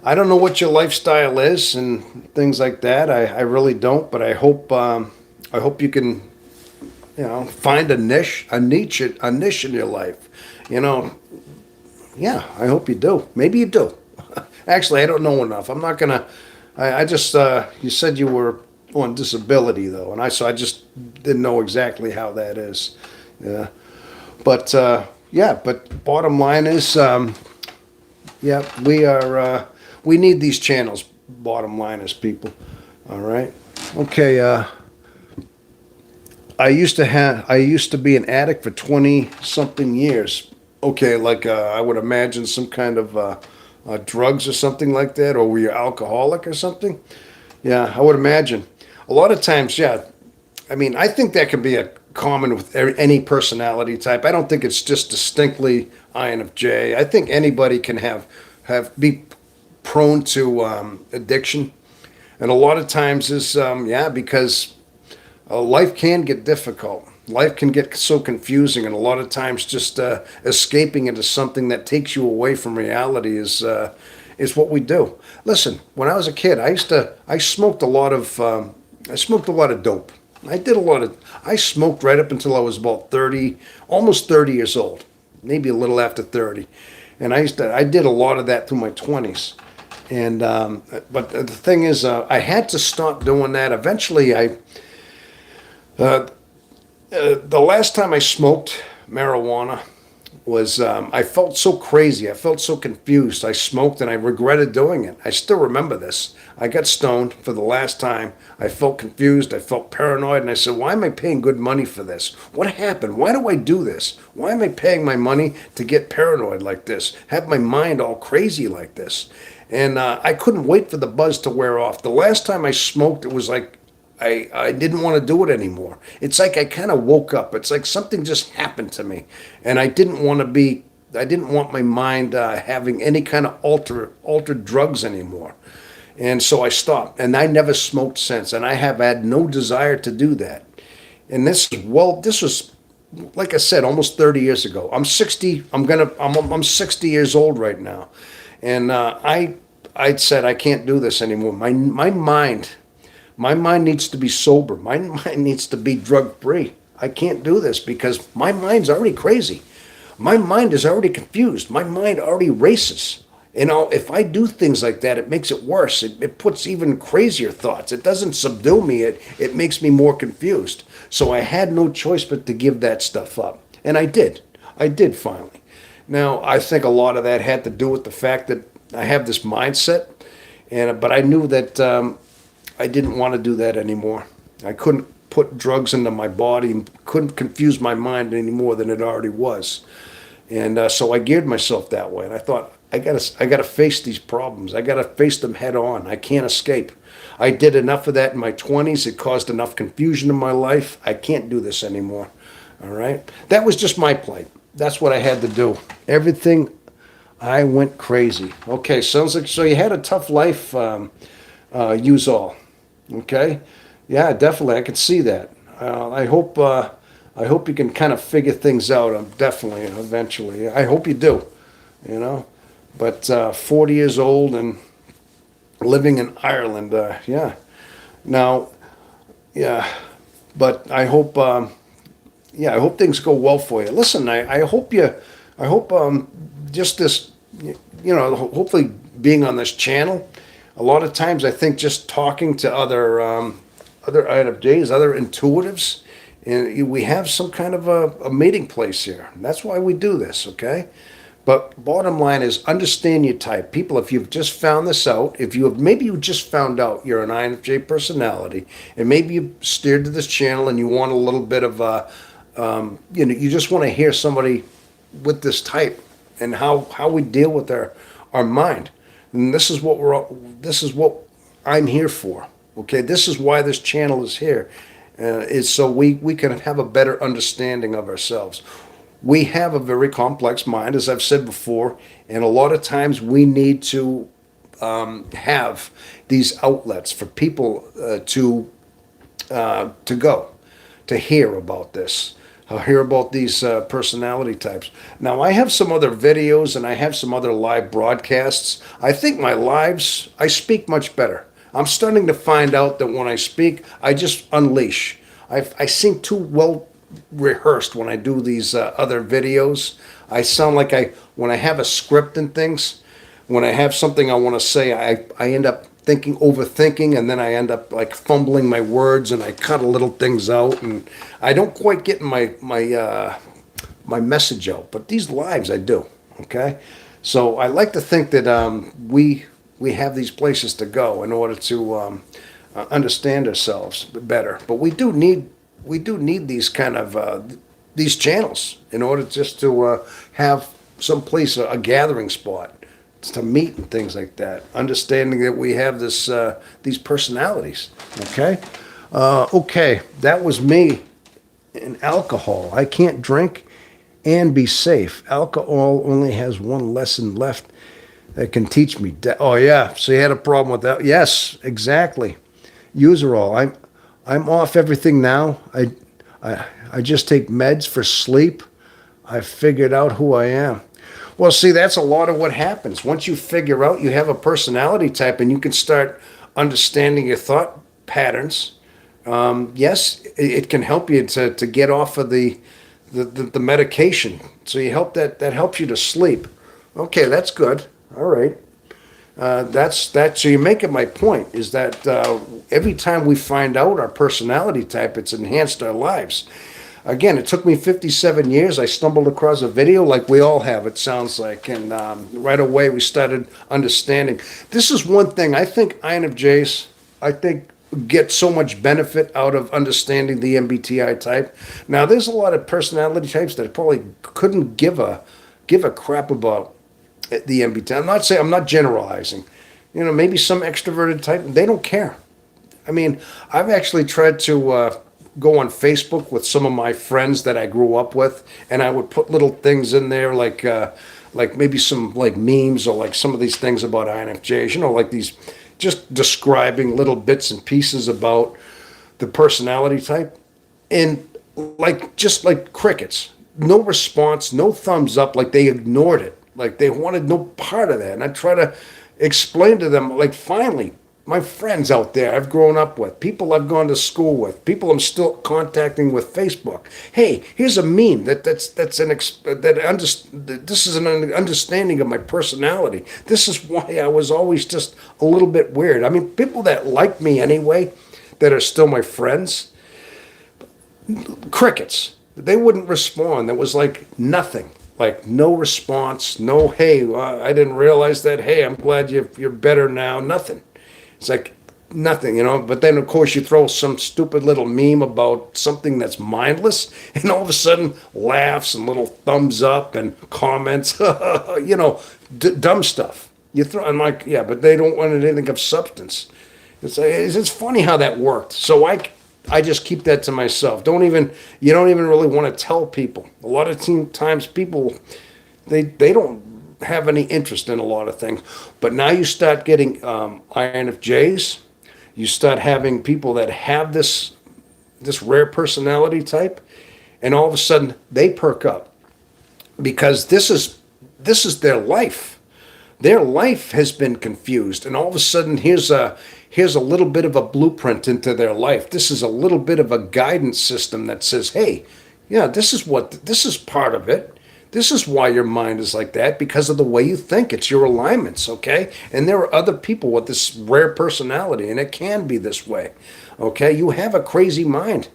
I don't know what your lifestyle is and things like that. I really don't, but I hope you can, you know, find a niche in your life. You know. Yeah, I hope you do. Maybe you do. Actually, I don't know enough. I'm not gonna. I just. You said you were on disability though, and so I just didn't know exactly how that is. Yeah, but yeah. But bottom line is, yeah, we are. We need these channels. Bottom line is, people. All right. Okay. I used to be an addict for 20 something years. Okay, like I would imagine some kind of. Drugs or something like that, or were you alcoholic or something? Yeah, I would imagine. A lot of times, yeah. I mean, I think that can be a common with any personality type. I don't think it's just distinctly INFJ. I think anybody can be prone to addiction, and a lot of times is yeah, because life can get difficult. Life can get so confusing, and a lot of times just escaping into something that takes you away from reality is what we do. Listen, when I was a kid, I smoked a lot of dope. I smoked right up until I was about 30, almost 30 years old. maybe a little after 30. And I did a lot of that through my 20s. And, but the thing is, I had to stop doing that. Eventually, the last time I smoked marijuana was, I felt so crazy. I felt so confused. I smoked and I regretted doing it. I still remember this. I got stoned for the last time. I felt confused. I felt paranoid. And I said, why am I paying good money for this? What happened? Why do I do this? Why am I paying my money to get paranoid like this? Have my mind all crazy like this? And I couldn't wait for the buzz to wear off. The last time I smoked, it was like I didn't want to do it anymore. It's like I kind of woke up. It's like something just happened to me, and I didn't want my mind having any kind of altered drugs anymore. And so I stopped, and I never smoked since, and I have had no desire to do that. And this was, like I said, almost 30 years ago. I'm 60. I'm 60 years old right now, and I said I can't do this anymore. My mind needs to be sober. My mind needs to be drug free. I can't do this because my mind's already crazy. My mind is already confused. My mind already races. You know, if I do things like that, it makes it worse. It puts even crazier thoughts. It doesn't subdue me. It makes me more confused. So I had no choice but to give that stuff up. And I did. I did finally. Now, I think a lot of that had to do with the fact that I have this mindset. But I knew that I didn't want to do that anymore. I couldn't put drugs into my body and couldn't confuse my mind any more than it already was. And so I geared myself that way. And I thought, I gotta face these problems. I gotta face them head on. I can't escape. I did enough of that in my 20s. It caused enough confusion in my life. I can't do this anymore. All right? That was just my plight. That's what I had to do. Everything, I went crazy. Okay, sounds like, so you had a tough life, use all. Okay, yeah, definitely, I can see that. I hope you can kind of figure things out. Definitely, eventually. I hope you do. You know, but 40 years old and living in Ireland. Yeah. Now, yeah, but I hope. Yeah, I hope things go well for you. Listen, I hope I hope just this, hopefully being on this channel. A lot of times, I think just talking to other INFJs, other intuitives, and we have some kind of a meeting place here. And that's why we do this, okay? But bottom line is understand your type. People, if you've just found this out, maybe you just found out you're an INFJ personality, and maybe you steered to this channel and you want a little bit of you just want to hear somebody with this type and how we deal with our mind. And this is what I'm here for. Okay, this is why this channel is here, is so we can have a better understanding of ourselves. We have a very complex mind, as I've said before, and a lot of times we need to have these outlets for people to go to hear about this. I'll hear about these personality types. Now, I have some other videos and I have some other live broadcasts. I think my lives, I speak much better. I'm starting to find out that when I speak, I just unleash. I seem too well rehearsed when I do these other videos. I sound like when I have a script and things, when I have something I want to say, I end up overthinking, and then I end up like fumbling my words, and I cut little things out, and I don't quite get my message out. But these lives, I do. Okay, so I like to think that we have these places to go in order to understand ourselves better. But we do need these kind of these channels in order just to have some place, a gathering spot to meet and things like that. Understanding that we have these personalities. Okay, okay, that was me. And alcohol. I can't drink and be safe. Alcohol only has one lesson left that can teach me. Oh yeah, so you had a problem with that? Yes, exactly. User all. I'm off everything now. I just take meds for sleep. I figured out who I am. Well, see, that's a lot of what happens. Once you figure out you have a personality type and you can start understanding your thought patterns, yes, it can help you to get off of the the medication. So you help that helps you to sleep. Okay, that's good. All right. That's that. So you're making my point is that every time we find out our personality type, it's enhanced our lives. Again, it took me 57 years. I stumbled across a video like we all have, it sounds like. And right away we started understanding. This is one thing I think INFJs, I think, get so much benefit out of understanding the MBTI type. Now, there's a lot of personality types that probably couldn't give a crap about the MBTI. I'm not generalizing. Maybe some extroverted type, they don't care. I mean, I've actually tried to go on Facebook with some of my friends that I grew up with, and I would put little things in there like maybe some like memes or like some of these things about INFJs, like these just describing little bits and pieces about the personality type, and like just like crickets, no response, no thumbs up, like they ignored it, like they wanted no part of that. And I try to explain to them, like, finally, my friends out there I've grown up with, people I've gone to school with, people I'm still contacting with Facebook. Hey, here's a meme this is an understanding of my personality. This is why I was always just a little bit weird. I mean, people that like me anyway, that are still my friends, crickets. They wouldn't respond. There was like nothing. Like no response, no, hey, I didn't realize that. Hey, I'm glad you're better now. Nothing. It's like nothing, But then, of course, you throw some stupid little meme about something that's mindless, and all of a sudden, laughs and little thumbs up and comments, dumb stuff. I'm like, yeah, but they don't want anything of substance. It's funny how that worked. So I just keep that to myself. You don't even really want to tell people. A lot of times people, they don't have any interest in a lot of things. But now you start getting INFJs. You start having people that have this rare personality type, and all of a sudden they perk up because this is their life. Their life has been confused, and all of a sudden here's a little bit of a blueprint into their life. This is a little bit of a guidance system that says, hey, yeah, this is part of it. This is why your mind is like that, because of the way you think. It's your alignments, okay? And there are other people with this rare personality, and it can be this way, okay? You have a crazy mind,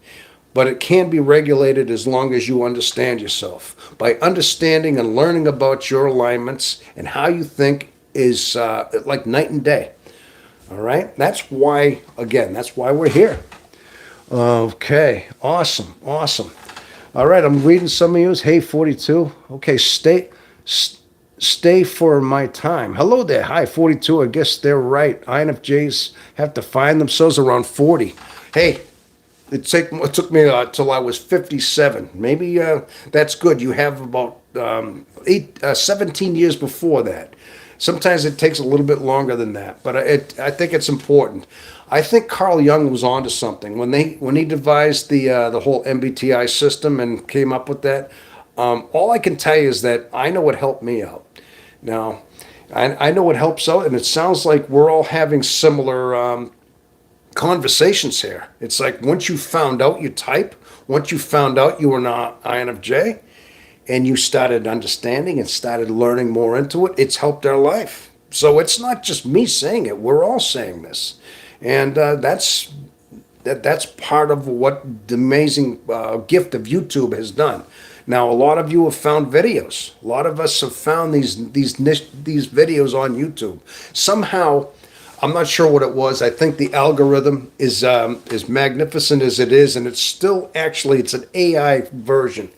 but it can be regulated as long as you understand yourself. By understanding and learning about your alignments and how you think is like night and day, all right? That's why we're here. Okay, awesome. All right, I'm reading some of yours. Hey, 42. Okay, stay for my time. Hello there. Hi, 42. I guess they're right. INFJs have to find themselves around 40. Hey, it took me till I was 57. Maybe that's good. You have about 17 years before that. Sometimes it takes a little bit longer than that, but I think it's important. I think Carl Jung was onto something when he devised the whole MBTI system and came up with that. All I can tell you is that I know it helped me out. Now, I know it helps out, and it sounds like we're all having similar conversations here. It's like once you found out your type, once you found out you were not INFJ, and you started understanding and started learning more into it, it's helped our life. So it's not just me saying it; we're all saying this. And that's part of what the amazing gift of YouTube has done. Now, a lot of you have found videos. A lot of us have found these videos on YouTube. Somehow, I'm not sure what it was. I think the algorithm is as magnificent as it is, and it's an AI version.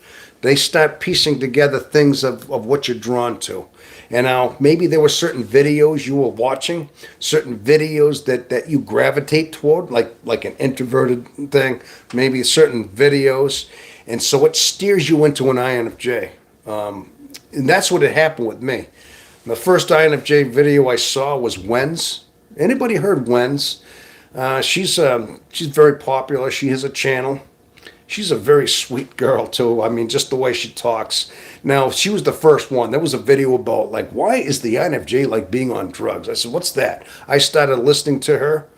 They start piecing together things of what you're drawn to. And now maybe there were certain videos you were watching, certain videos that you gravitate toward, like an introverted thing, maybe certain videos. And so it steers you into an INFJ. And that's what had happened with me. The first INFJ video I saw was Wen's. Anybody heard Wen's? She's very popular. She has a channel. She's a very sweet girl, too. I mean, just the way she talks. Now, she was the first one. There was a video about, like, why is the INFJ like being on drugs? I said, what's that? I started listening to her,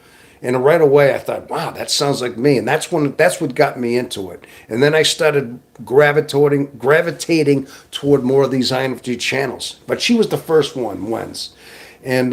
And right away I thought, wow, that sounds like me. And that's what got me into it. And then I started gravitating toward more of these INFJ channels. But she was the first one, Wens. And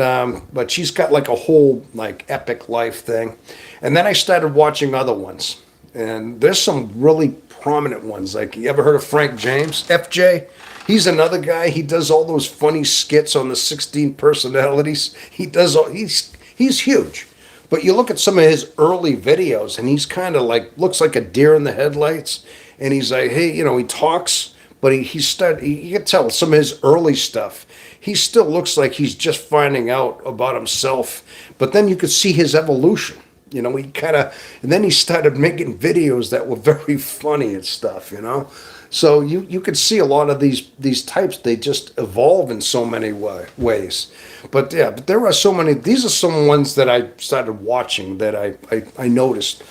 but she's got like a whole like epic life thing. And then I started watching other ones. And there's some really prominent ones. Like, you ever heard of Frank James? FJ? He's another guy. He does all those funny skits on the 16 personalities. He's huge. But you look at some of his early videos, and he's kind of like, looks like a deer in the headlights. And he's like, hey, he talks, but you can tell some of his early stuff. He still looks like he's just finding out about himself. But then you could see his evolution. He and then he started making videos that were very funny and stuff, So you could see a lot of these types, they just evolve in so many ways. But there are so many, these are some ones that I started watching that I noticed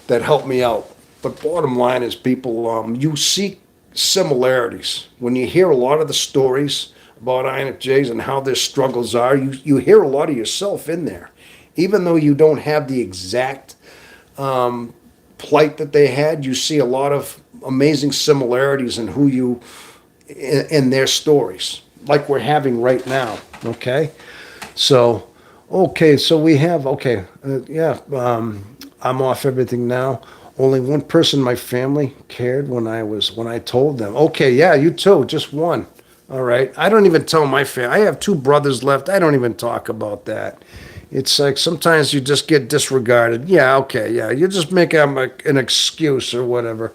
that helped me out. But bottom line is, people, you see similarities. When you hear a lot of the stories about INFJs and how their struggles are, you hear a lot of yourself in there. Even though you don't have the exact plight that they had, you see a lot of amazing similarities in in their stories, like we're having right now. Okay, so we have I'm off everything now. Only one person in my family cared when I told them. Okay, yeah, you too, just one. All right, I don't even tell my family. I have 2 brothers left. I don't even talk about that. It's like sometimes you just get disregarded. Yeah, okay, yeah. You just make an excuse or whatever.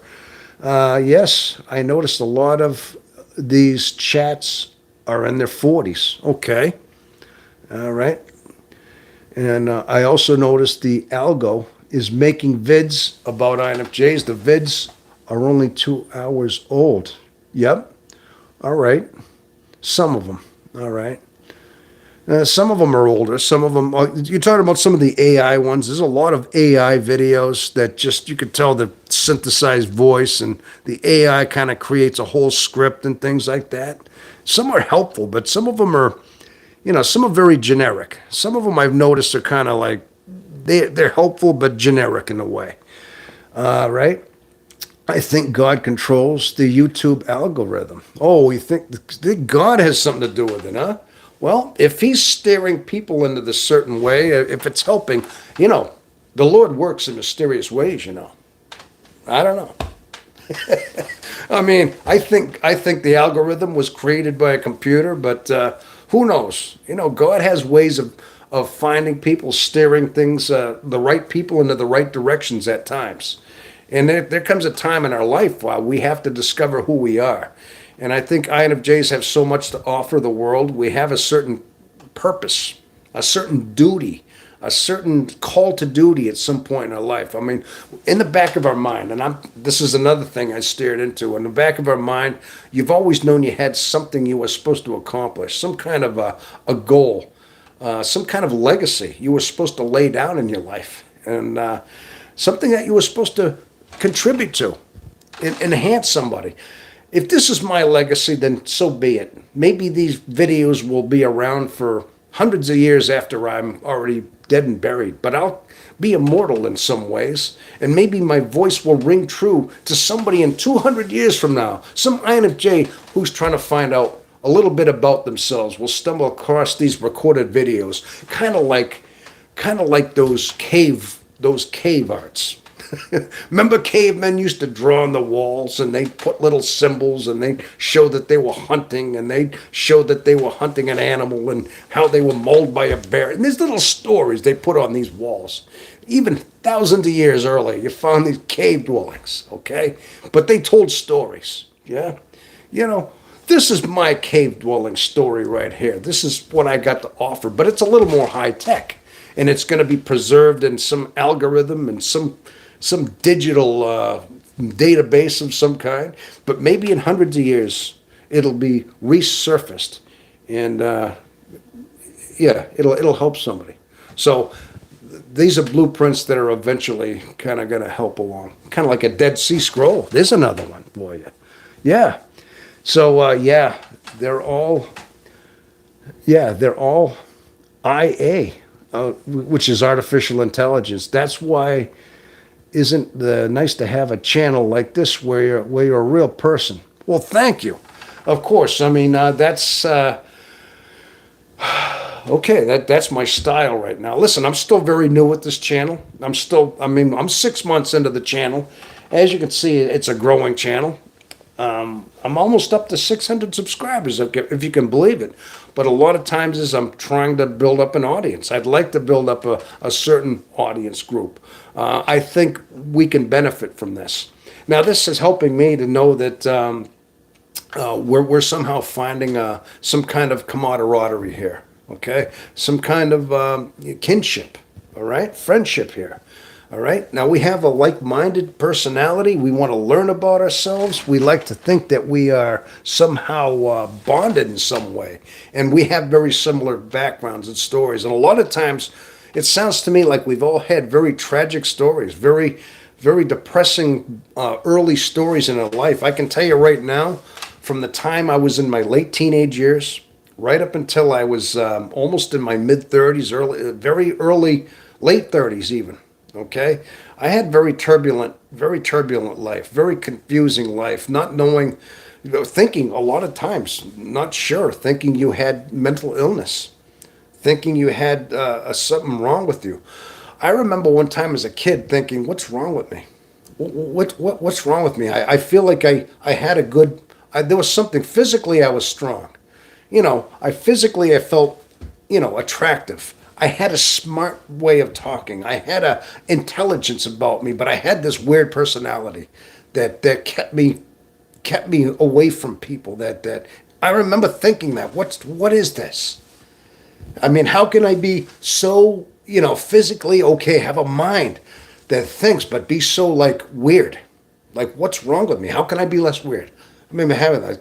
Yes, I noticed a lot of these chats are in their 40s. Okay, all right. And I also noticed the algo is making vids about INFJs. The vids are only 2 hours old. Yep. All right. Some of them. All right. Some of them are older. Some of them, you're talking about some of the AI ones. There's a lot of AI videos that just, you could tell the synthesized voice, and the AI kind of creates a whole script and things like that. Some are helpful, but some of them are, some are very generic. Some of them I've noticed are kind of like, they're helpful but generic in a way. Right? I think God controls the YouTube algorithm. Oh, you think God has something to do with it, huh? Well, if he's steering people into this certain way, if it's helping, the Lord works in mysterious ways, I don't know. I mean, I think the algorithm was created by a computer, but who knows? God has ways of finding people, steering things, the right people into the right directions at times. And there comes a time in our life while we have to discover who we are. And I think INFJs have so much to offer the world. We have a certain purpose, a certain duty, a certain call to duty at some point in our life. I mean, in the back of our mind, and this is another thing I stared into, in the back of our mind, you've always known you had something you were supposed to accomplish, some kind of a goal, some kind of legacy you were supposed to lay down in your life, and something that you were supposed to contribute to, enhance somebody. If this is my legacy, then so be it. Maybe these videos will be around for hundreds of years after I'm already dead and buried, but I'll be immortal in some ways, and maybe my voice will ring true to somebody in 200 years from now. Some INFJ who's trying to find out a little bit about themselves will stumble across these recorded videos, kind of like those cave arts. Remember cavemen used to draw on the walls, and they'd put little symbols, and they'd show that they were hunting, and they'd show that they were hunting an animal and how they were mauled by a bear. And there's little stories they put on these walls. Even thousands of years earlier, you found these cave dwellings, okay? But they told stories, yeah? This is my cave dwelling story right here. This is what I got to offer, but it's a little more high tech, and it's going to be preserved in some algorithm and some digital database of some kind, but maybe in hundreds of years it'll be resurfaced, and it'll help somebody. So these are blueprints that are eventually kind of going to help along, kind of like a Dead Sea Scroll. There's another one for you. Yeah. So they're all IA. which is artificial intelligence. That's why isn't nice to have a channel like this where you're a real person. Well, thank you. Of course, I mean that's okay. That's my style right now. Listen, I'm still very new at this channel. I'm 6 months into the channel. As you can see, it's a growing channel. I'm almost up to 600 subscribers, if you can believe it. But a lot of times is I'm trying to build up an audience. I'd like to build up a certain audience group. I think we can benefit from this. Now, this is helping me to know that we're somehow finding some kind of camaraderie here, okay? Some kind of kinship, all right? Friendship here. All right. Now we have a like-minded personality. We want to learn about ourselves. We like to think that we are somehow bonded in some way. And we have very similar backgrounds and stories. And a lot of times it sounds to me like we've all had very tragic stories, very, very depressing early stories in our life. I can tell you right now, from the time I was in my late teenage years, right up until I was almost in my mid-30s, very early, late 30s even. Okay, I had very turbulent life, very confusing life, not knowing, thinking a lot of times, not sure, thinking you had mental illness, thinking you had something wrong with you. I remember one time as a kid thinking, what's wrong with me? What's wrong with me? I feel like I had a good, there was something, physically I was strong. I felt, attractive. I had a smart way of talking. I had a intelligence about me, but I had this weird personality that kept me away from people. That I remember thinking that what is this? I mean, how can I be so physically okay, have a mind that thinks, but be so like weird? Like, what's wrong with me? How can I be less weird? I remember having that.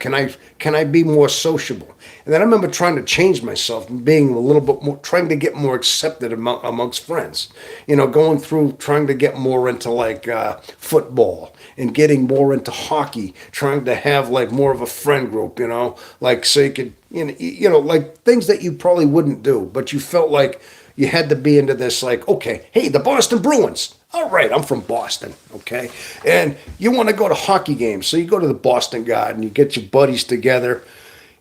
Can I be more sociable? And then I remember trying to change myself and being a little bit more, trying to get more accepted amongst friends. Going through trying to get more into like football and getting more into hockey, trying to have like more of a friend group, like so you could, like things that you probably wouldn't do, but you felt like you had to be into this, like, okay, hey, the Boston Bruins. All right, I'm from Boston, okay? And you want to go to hockey games, so you go to the Boston Garden, you get your buddies together,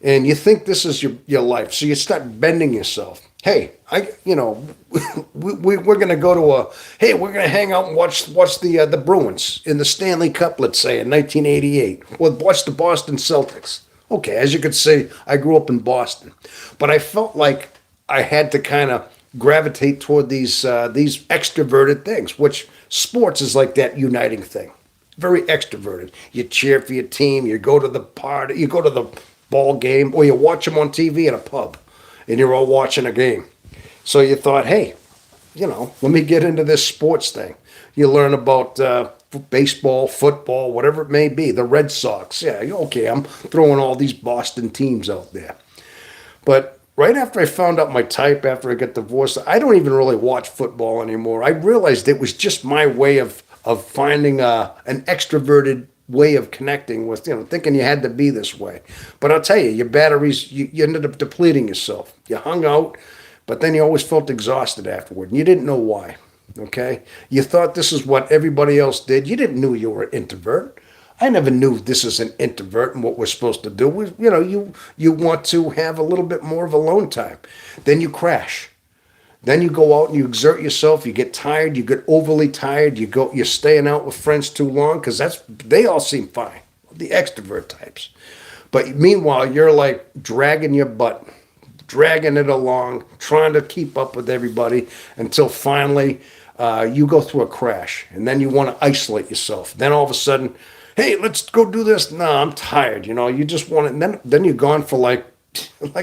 and you think this is your life. So you start bending yourself. Hey, we're going to go to we're going to hang out and watch the Bruins in the Stanley Cup, let's say, in 1988. Or watch the Boston Celtics. Okay, as you can see, I grew up in Boston. But I felt like I had to kind of gravitate toward these extroverted things, which sports is like that uniting thing. Very extroverted. You cheer for your team, you go to the party, you go to the ball game, or you watch them on TV in a pub, and you're all watching a game. So you thought, hey, let me get into this sports thing. You learn about baseball, football, whatever it may be, the Red Sox. Yeah, okay, I'm throwing all these Boston teams out there. But right after I found out my type, after I got divorced, I don't even really watch football anymore. I realized it was just my way of finding an extroverted way of connecting with, thinking you had to be this way. But I'll tell you, your batteries, you ended up depleting yourself. You hung out, but then you always felt exhausted afterward, and you didn't know why, okay? You thought this is what everybody else did. You didn't know you were an introvert. I never knew this is an introvert and what we're supposed to do. You want to have a little bit more of alone time. Then you crash. Then you go out and you exert yourself. You get tired. You get overly tired. You're staying out with friends too long because they all seem fine, the extrovert types. But meanwhile, you're like dragging your butt, dragging it along, trying to keep up with everybody until finally you go through a crash. And then you want to isolate yourself. Then all of a sudden, hey, let's go do this. No, I'm tired. You just want it. And then you're gone for like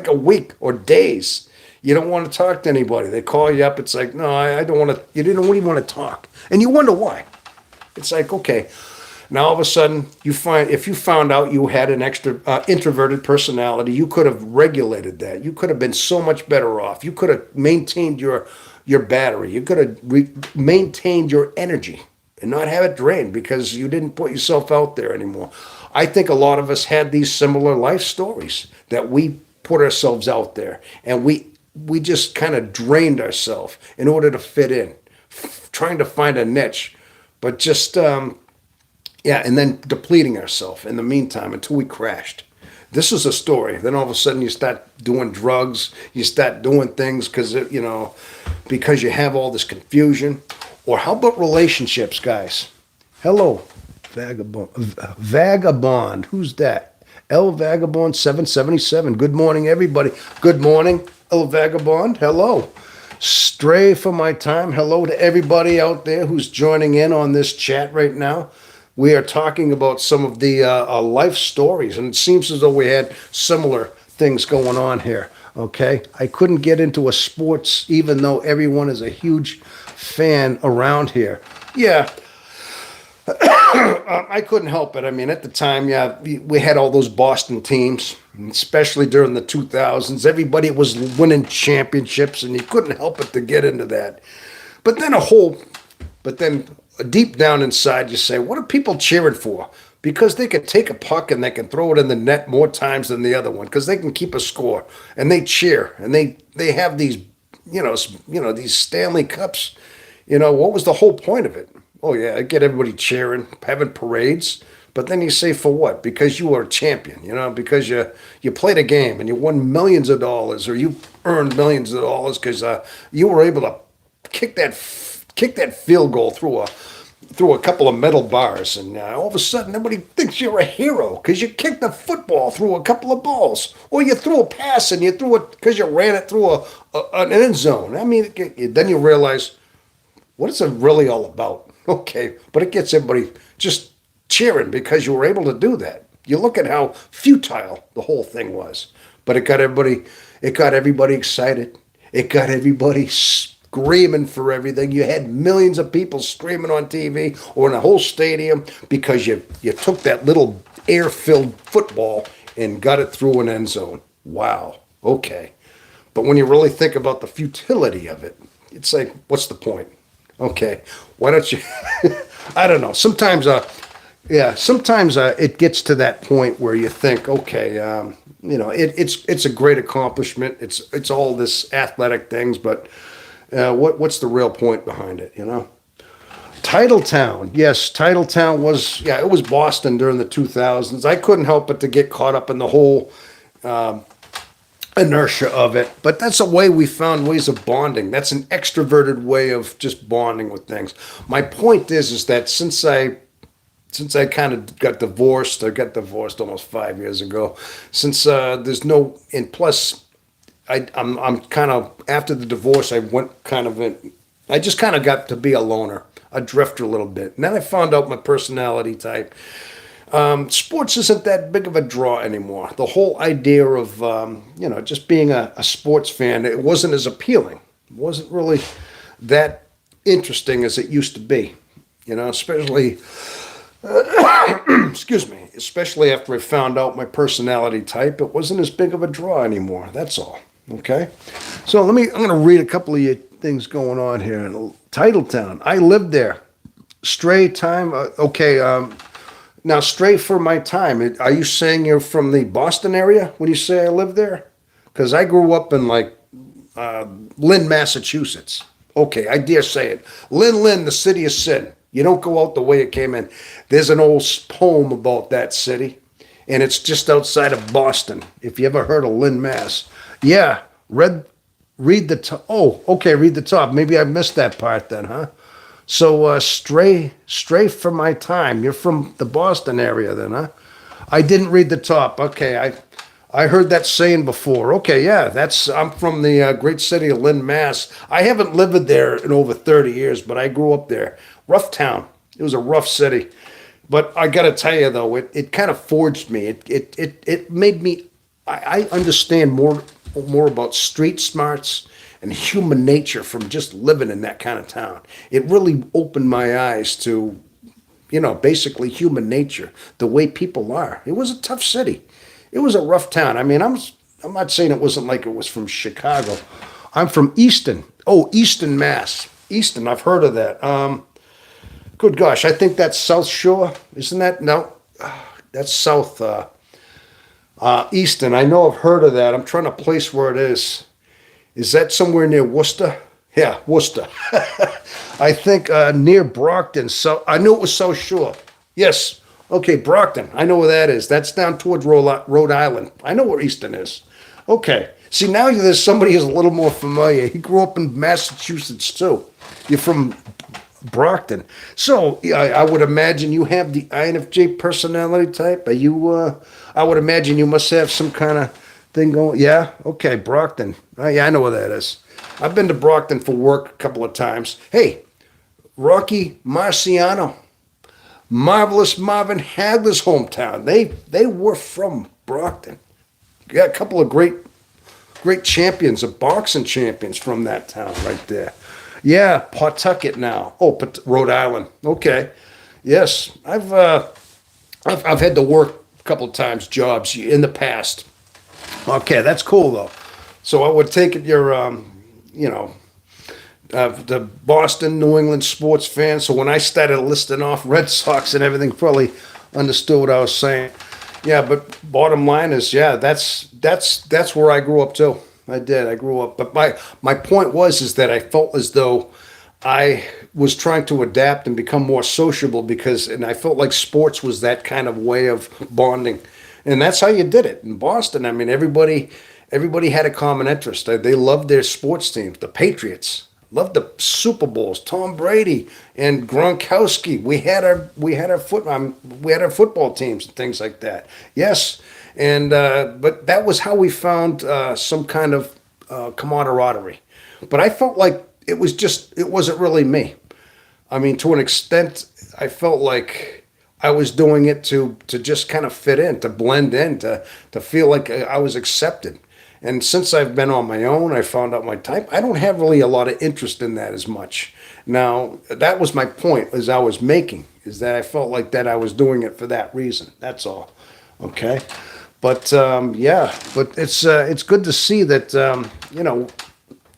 a week or days. You don't want to talk to anybody. They call you up. It's like, no, I don't want to. You didn't even want to talk. And you wonder why. It's like, okay. Now all of a sudden, if you found out you had an extra introverted personality, you could have regulated that. You could have been so much better off. You could have maintained your battery. You could have maintained your energy and not have it drained because you didn't put yourself out there anymore. I think a lot of us had these similar life stories that we put ourselves out there and we we just kind of drained ourselves in order to fit in, trying to find a niche, but just yeah, and then depleting ourselves in the meantime until we crashed. This is a story. Then all of a sudden you start doing drugs, you start doing things because you have all this confusion. Or how about relationships, guys? Hello, vagabond. Vagabond. Who's that? El Vagabond 777. Good morning, everybody. Good morning, El Vagabond. Hello. Stray for my time. Hello to everybody out there who's joining in on this chat right now. We are talking about some of the life stories, and it seems as though we had similar things going on here. Okay, I couldn't get into a sports, even though everyone is a huge fan around here. Yeah, I couldn't help it. I mean, at the time, yeah, we had all those Boston teams, especially during the 2000s. Everybody was winning championships, and you couldn't help it to get into that. But then deep down inside, you say, what are people cheering for? Because they can take a puck and they can throw it in the net more times than the other one, because they can keep a score, and they cheer, and they have these, these Stanley Cups. What was the whole point of it? Oh yeah, get everybody cheering, having parades. But then you say, for what? Because you are a champion, because you played a game and you won millions of dollars, or you earned millions of dollars because you were able to kick that field goal through a couple of metal bars, and all of a sudden everybody thinks you're a hero because you kicked the football through a couple of balls, or you threw a pass and you threw it because you ran it through an end zone. I mean, then you realize what it's really all about. Okay, but it gets everybody just cheering because you were able to do that. You look at how futile the whole thing was, but it got everybody excited. It got everybody screaming for everything. You had millions of people screaming on TV or in a whole stadium because you took that little air-filled football and got it through an end zone. Wow. Okay. But when you really think about the futility of it, it's like, what's the point? Okay. Why don't you? I don't know. Sometimes it gets to that point where you think, okay, it's a great accomplishment. It's all this athletic things, but what's the real point behind it, Titletown. Yes, Titletown it was Boston during the 2000s. I couldn't help but to get caught up in the whole inertia of it. But that's a way we found ways of bonding. That's an extroverted way of just bonding with things. My point is that since I kind of got divorced, I got divorced almost 5 years ago, since there's no, and plus, I'm kind of, after the divorce, I just kind of got to be a loner, a drifter a little bit. And then I found out my personality type. Sports isn't that big of a draw anymore. The whole idea of, just being a sports fan, it wasn't as appealing. It wasn't really that interesting as it used to be, especially, excuse me, especially after I found out my personality type. It wasn't as big of a draw anymore. That's all. Okay, so I'm going to read a couple of things going on here in Titletown. I lived there. Stray time. Now stray for my time. Are you saying you're from the Boston area when you say I lived there? Because I grew up in Lynn, Massachusetts. Okay, I dare say it. Lynn, the city of sin. You don't go out the way it came in. There's an old poem about that city, and it's just outside of Boston. If you ever heard of Lynn, Mass. Yeah, read the top. Oh, okay, read the top. Maybe I missed that part then, huh? So stray for my time. You're from the Boston area then, huh? I didn't read the top. Okay, I heard that saying before. Okay, yeah, I'm from the great city of Lynn, Mass. I haven't lived there in over 30 years, but I grew up there. Rough town. It was a rough city. But I got to tell you, though, it kind of forged me. It made me, I understand more about street smarts and human nature from just living in that kind of town. It really opened my eyes to, basically human nature, the way people are. It was a tough city. It was a rough town. I mean, I'm not saying it wasn't like it was from Chicago. I'm from Easton. Oh, Easton, Mass. Easton, I've heard of that. Good gosh, I think that's South Shore. Isn't that? No, that's South Easton. I know I've heard of that. I'm trying to place where it is. Is that somewhere near Worcester? Yeah, Worcester. I think near Brockton. So I knew it was South Shore. Yes. Okay, Brockton. I know where that is. That's down towards Rhode Island. I know where Easton is. Okay. See, now there's somebody who's a little more familiar. He grew up in Massachusetts too. You're from Brockton. So yeah, I would imagine you have the INFJ personality type. Are you? I would imagine you must have some kind of thing going. Yeah. Okay, Brockton. Yeah, I know where that is. I've been to Brockton for work a couple of times. Hey, Rocky Marciano, marvelous Marvin Hagler's hometown. They were from Brockton. Got a couple of great champions, of boxing champions from that town right there. Yeah, Pawtucket now. Oh, Rhode Island. Okay. Yes, I've had to work a couple of times jobs in the past. Okay, that's cool though. So I would take it you're the Boston, New England sports fan. So when I started listing off Red Sox and everything, probably understood what I was saying. Yeah, but bottom line is, yeah, that's where I grew up too. I did. I grew up, but my point is that I felt as though I was trying to adapt and become more sociable and I felt like sports was that kind of way of bonding, and that's how you did it in Boston. I mean, everybody had a common interest. They loved their sports teams. The Patriots loved the Super Bowls. Tom Brady and Gronkowski. We had our football teams and things like that. Yes. And but that was how we found some kind of camaraderie. But I felt like it wasn't really me. I mean, to an extent, I felt like I was doing it to just kind of fit in, to blend in, to feel like I was accepted. And since I've been on my own, I found out my type. I don't have really a lot of interest in that as much. Now, that was my point as I was making, is that I felt like that I was doing it for that reason. That's all. Okay. But yeah, but it's good to see that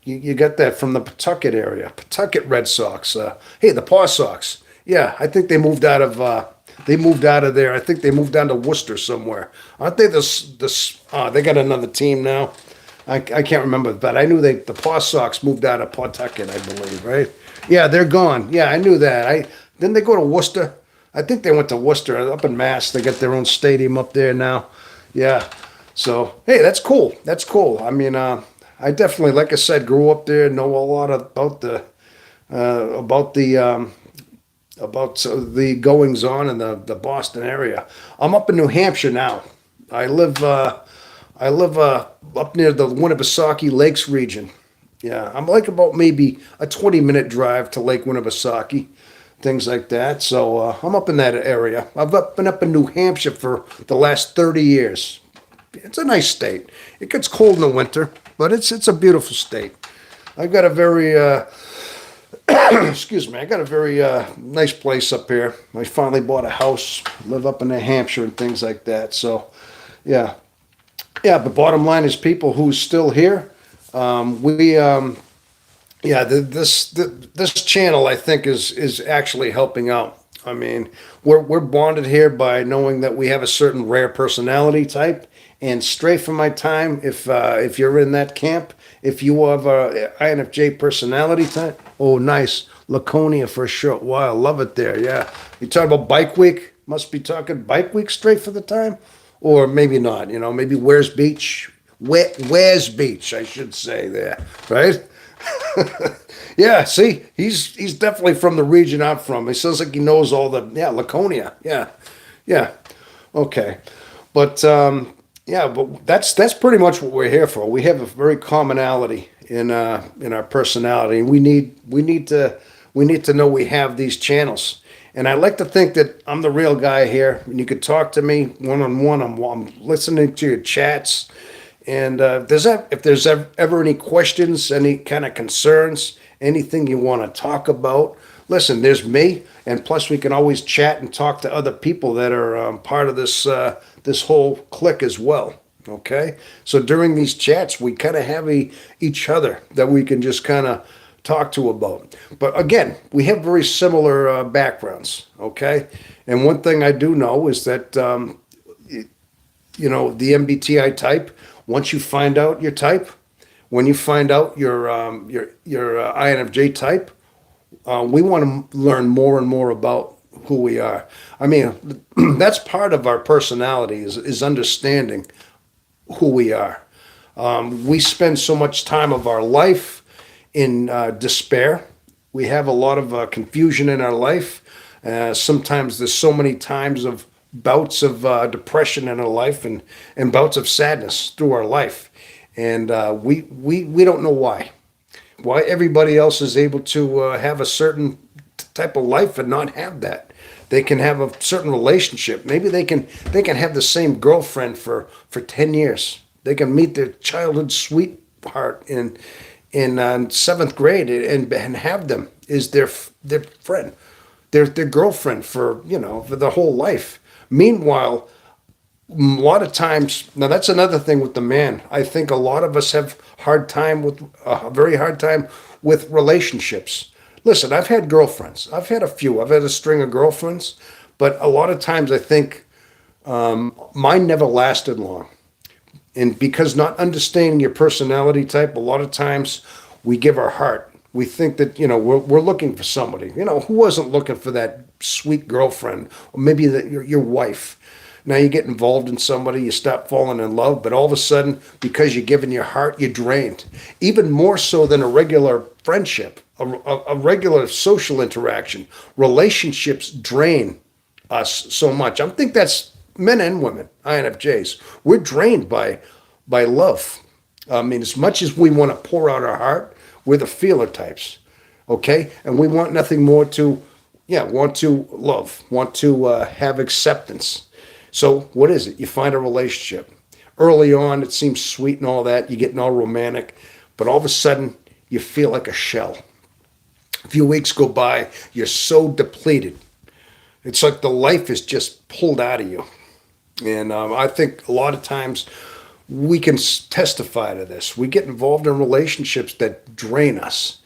you got that from the Pawtucket area, Pawtucket Red Sox. Hey, the Paw Sox. Yeah, I think they moved out of there. I think they moved down to Worcester somewhere. Aren't they they got another team now. I can't remember, but I knew the Paw Sox moved out of Pawtucket, I believe, right? Yeah, they're gone. Yeah, I knew that. Didn't they go to Worcester? I think they went to Worcester up in Mass. They got their own stadium up there now. Yeah. So, hey, that's cool. That's cool. I mean, I definitely, like I said, grew up there, know a lot about the goings on in the Boston area. I'm up in New Hampshire now. I live up near the Winnipesaukee Lakes region. Yeah, I'm like about maybe a 20-minute drive to Lake Winnipesaukee, things like that. So I'm up in that area. I've been up in New Hampshire for the last 30 years. It's a nice state. It gets cold in the winter, but it's a beautiful state. I've got a very excuse me. I got a very nice place up here. I finally bought a house, live up in New Hampshire and things like that. So, yeah. But bottom line is, people who's still here, this channel, I think, is actually helping out. I mean, we're bonded here by knowing that we have a certain rare personality type. And straight from my time, if you're in that camp, if you have a INFJ personality type, oh, nice. Laconia for a short while. Love it there, yeah. You talk about Bike Week? Must be talking Bike Week straight for the time? Or maybe not, maybe Where's Beach? Where's Beach, I should say there, right? Yeah, see, he's definitely from the region I'm from. He sounds like he knows all Laconia, yeah. Okay, but but that's pretty much what we're here for. We have a very commonality in our personality, and we need to know we have these channels. And I like to think that I'm the real guy here, and you could talk to me one-on-one. I'm listening to your chats, and if there's ever any questions, any kind of concerns, anything you want to talk about, listen, there's me, and plus we can always chat and talk to other people that are part of this whole clique as well. Okay, so during these chats, we kind of have each other that we can just kind of talk to about. But again, we have very similar backgrounds. Okay, and one thing I do know is that the MBTI type. Once you find out your type, when you find out your INFJ type, we want to learn more and more about who we are. I mean, that's part of our personality is understanding who we are. We spend so much time of our life in despair. We have a lot of confusion in our life. Sometimes there's so many times of bouts of depression in our life and bouts of sadness through our life. And we don't know why everybody else is able to have a certain type of life and not have that. They can have a certain relationship. Maybe they can have the same girlfriend for 10 years. They can meet their childhood sweetheart in seventh grade and have them as their friend, their girlfriend for for their whole life. Meanwhile, a lot of times, now that's another thing with the man. I think a lot of us have a very hard time with relationships. Listen, I've had girlfriends. I've had a few. I've had a string of girlfriends, but a lot of times I think mine never lasted long. And because not understanding your personality type, a lot of times we give our heart. We think that, we're looking for somebody. Who wasn't looking for that sweet girlfriend or maybe your wife? Now you get involved in somebody, you stop falling in love, but all of a sudden, because you're giving your heart, you're drained. Even more so than a regular friendship, a regular social interaction. Relationships drain us so much. I think that's men and women, INFJs. We're drained by love. I mean, as much as we want to pour out our heart, we're the feeler types, okay? And we want nothing more want to love, want to have acceptance. So what is it? You find a relationship. Early on, it seems sweet and all that. You're getting all romantic. But all of a sudden, you feel like a shell. A few weeks go by, you're so depleted. It's like the life is just pulled out of you. And I think a lot of times we can testify to this. We get involved in relationships that drain us.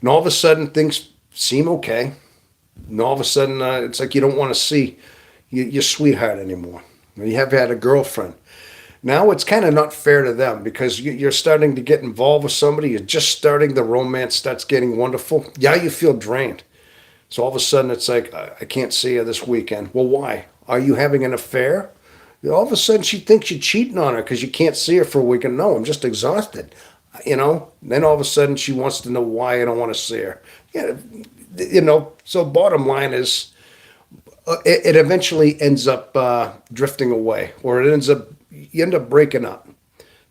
And all of a sudden, things seem okay. And all of a sudden, it's like you don't want to see your sweetheart anymore. You have had a girlfriend. Now it's kind of not fair to them because you're starting to get involved with somebody. You're just starting, the romance starts getting wonderful. Yeah, you feel drained. So all of a sudden it's like, I can't see her this weekend. Well, why? Are you having an affair? All of a sudden she thinks you're cheating on her because you can't see her for a weekend. No, I'm just exhausted. Then all of a sudden she wants to know why I don't want to see her. Yeah, so bottom line is, it eventually ends up drifting away, or you end up breaking up.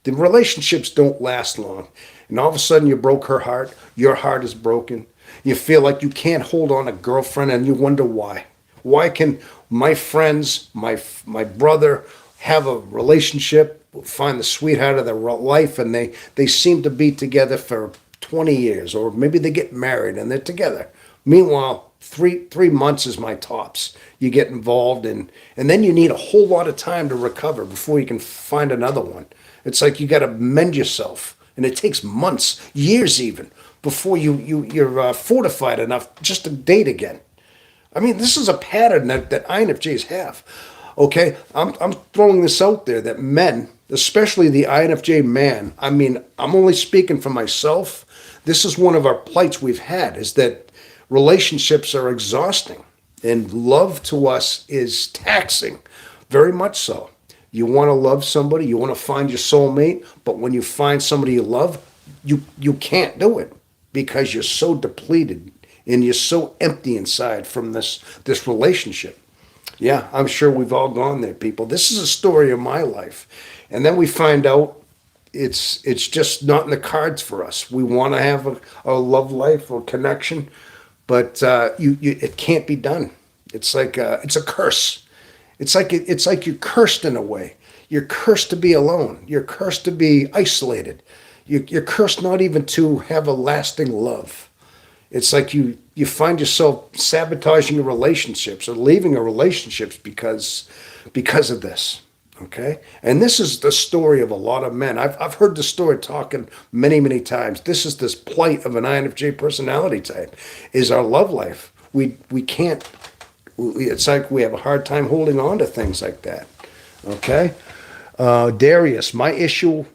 The relationships don't last long, and all of a sudden you broke her heart. Your heart is broken. You feel like you can't hold on a girlfriend, and you wonder why. Why can my friends, my brother, have a relationship, find the sweetheart of their life, and they seem to be together for 20 years, or maybe they get married and they're together. Meanwhile, three months is my tops. You get involved and then you need a whole lot of time to recover before you can find another one. It's like you got to mend yourself, and it takes months, years even, before you're fortified enough just to date again. I mean, this is a pattern that INFJs have. Okay, I'm throwing this out there that men, especially the INFJ man, I mean, I'm only speaking for myself. This is one of our plights we've had, is that relationships are exhausting, and love to us is taxing, very much so. You want to love somebody, you want to find your soulmate, but when you find somebody you love, you can't do it because you're so depleted and you're so empty inside from this relationship. Yeah, I'm sure we've all gone there, people. This is a story of my life. And then we find out it's just not in the cards for us. We want to have a love life or connection, but it can't be done. It's like it's a curse. It's like you're cursed in a way. You're cursed to be alone. You're cursed to be isolated. You're cursed not even to have a lasting love. It's like you find yourself sabotaging your relationships or leaving your relationships because of this. Okay? And this is the story of a lot of men. I've heard the story talking many, many times. This plight of an INFJ personality type is our love life. We can't, it's like we have a hard time holding on to things like that. Okay? Darius, my issue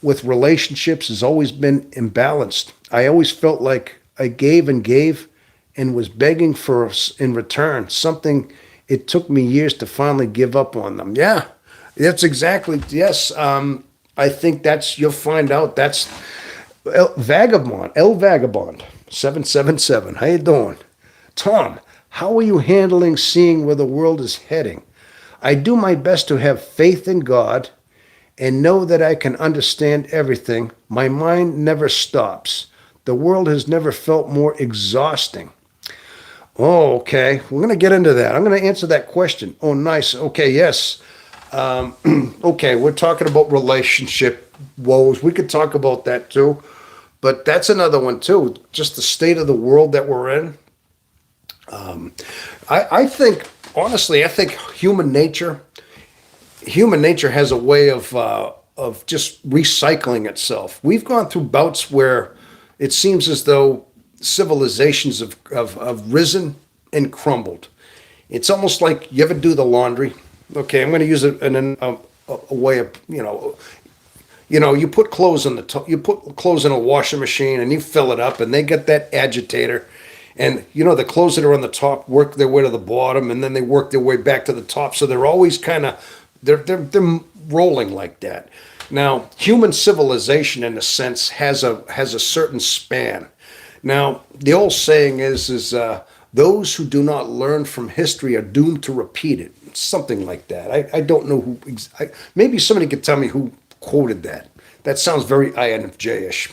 with relationships has always been imbalanced. I always felt like I gave and was begging for in return something. It took me years to finally give up on them. Yeah, that's exactly, yes. I think you'll find out that's El Vagabond 777. How you doing? Tom, how are you handling seeing where the world is heading? I do my best to have faith in God and know that I can understand everything. My mind never stops. The world has never felt more exhausting. Oh, okay. We're going to get into that. I'm going to answer that question. Oh, nice. Okay, yes. Okay, we're talking about relationship woes. We could talk about that too. But that's another one too. Just the state of the world that we're in. I think, honestly, I think human nature has a way of just recycling itself. We've gone through bouts where it seems as though civilizations have risen and crumbled. It's almost like you ever do the laundry. Okay, I'm going to use a way of, you put clothes in you put clothes in a washing machine and you fill it up, and they get that agitator. And the clothes that are on the top work their way to the bottom, and then they work their way back to the top. So they're always kind of they're rolling like that. Now, human civilization, in a sense, has a certain span. Now, the old saying is those who do not learn from history are doomed to repeat it. Something like that. I don't know who. Maybe somebody could tell me who quoted that. That sounds very INFJ-ish.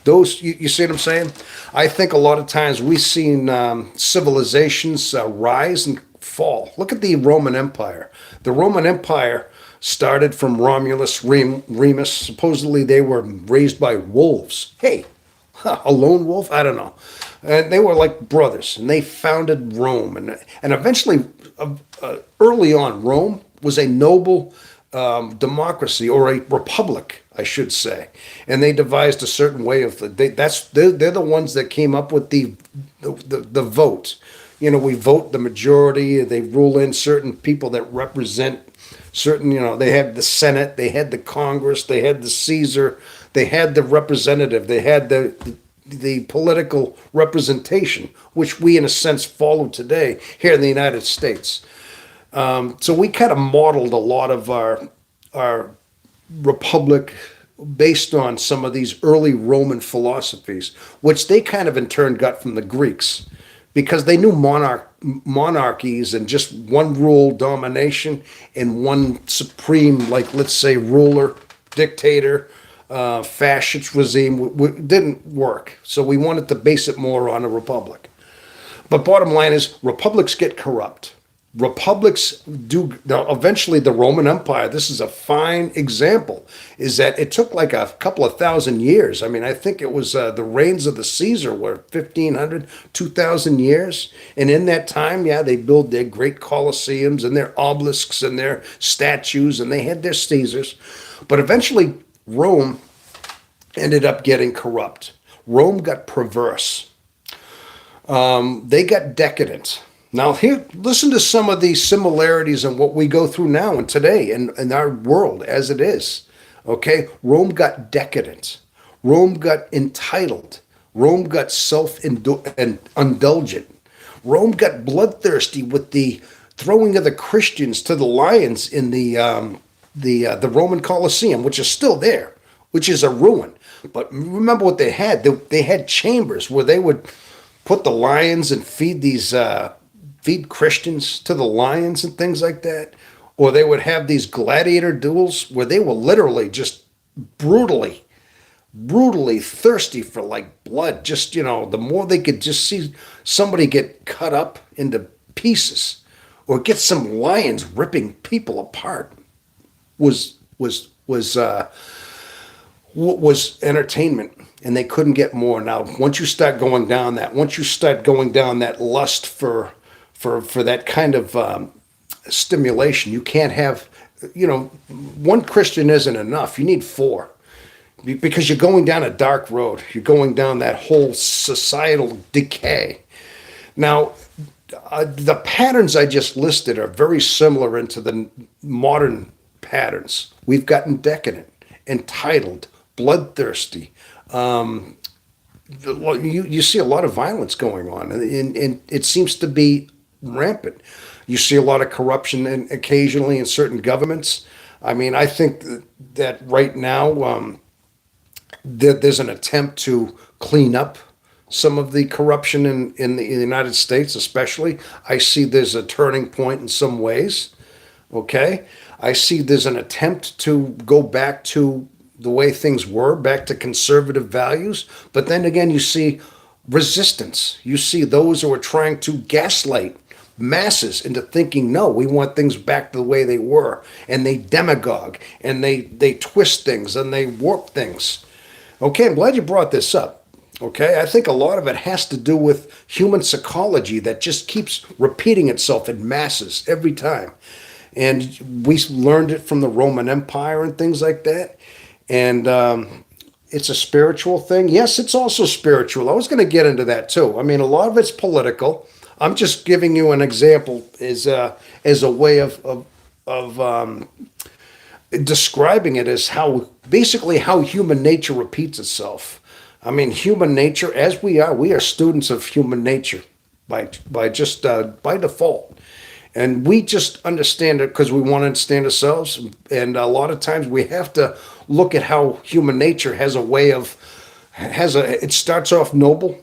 Those, you see what I'm saying? I think a lot of times we've seen civilizations rise and fall. Look at the Roman Empire. The Roman Empire started from Romulus, Remus. Supposedly they were raised by wolves. Hey, a lone wolf? I don't know. And they were like brothers, and they founded Rome. And eventually, early on, Rome was a noble democracy, or a republic, I should say, and they devised a certain way of they're the ones that came up with the vote. We vote the majority. They rule in certain people that represent certain. They had the Senate, they had the Congress, they had the Caesar, they had the representative, they had the political representation, which we in a sense follow today here in the United States. So we kind of modeled a lot of our republic based on some of these early Roman philosophies, which they kind of in turn got from the Greeks, because they knew monarchies and just one rule domination and one supreme, like let's say, ruler, dictator, fascist regime didn't work. So we wanted to base it more on a republic. But bottom line is, republics get corrupt. Republics do. Now, eventually the Roman Empire, this is a fine example, is that it took like a couple of thousand years. I mean, I think it was the reigns of the Caesar were 1,500, 2,000 years. And in that time, yeah, they built their great colosseums and their obelisks and their statues, and they had their Caesars. But eventually Rome ended up getting corrupt. Rome got perverse. They got decadent. Now here, listen to some of these similarities in what we go through now and today in our world as it is. Okay, Rome got decadent. Rome got entitled. Rome got self-indulgent. Rome got bloodthirsty with the throwing of the Christians to the lions in the Roman Colosseum, which is still there, which is a ruin. But remember what they had. They had chambers where they would put the lions and feed Christians to the lions and things like that. Or they would have these gladiator duels where they were literally just brutally thirsty for like blood. Just, the more they could just see somebody get cut up into pieces or get some lions ripping people apart was entertainment, and they couldn't get more. Now, once you start going down that lust for that kind of stimulation, you can't have, one Christian isn't enough. You need four, because you're going down a dark road. You're going down that whole societal decay. Now, the patterns I just listed are very similar into the modern patterns. We've gotten decadent, entitled, bloodthirsty. You see a lot of violence going on, and it seems to be rampant. You see a lot of corruption occasionally in certain governments. I mean, I think that right now there's an attempt to clean up some of the corruption in the United States, especially. I see there's a turning point in some ways. Okay, I see there's an attempt to go back to the way things were, back to conservative values. But then again, you see resistance. You see those who are trying to gaslight masses into thinking, no, we want things back to the way they were. And they demagogue and they twist things and they warp things. Okay, I'm glad you brought this up. Okay, I think a lot of it has to do with human psychology that just keeps repeating itself in masses every time. And we learned it from the Roman Empire and things like that. And it's a spiritual thing. Yes, it's also spiritual. I was going to get into that too. I mean, a lot of it's political. I'm just giving you an example as a way of describing it as how basically how human nature repeats itself. I mean, human nature, as we are students of human nature by default. And we just understand it because we want to understand ourselves. And a lot of times we have to look at how human nature has a way of, it starts off noble.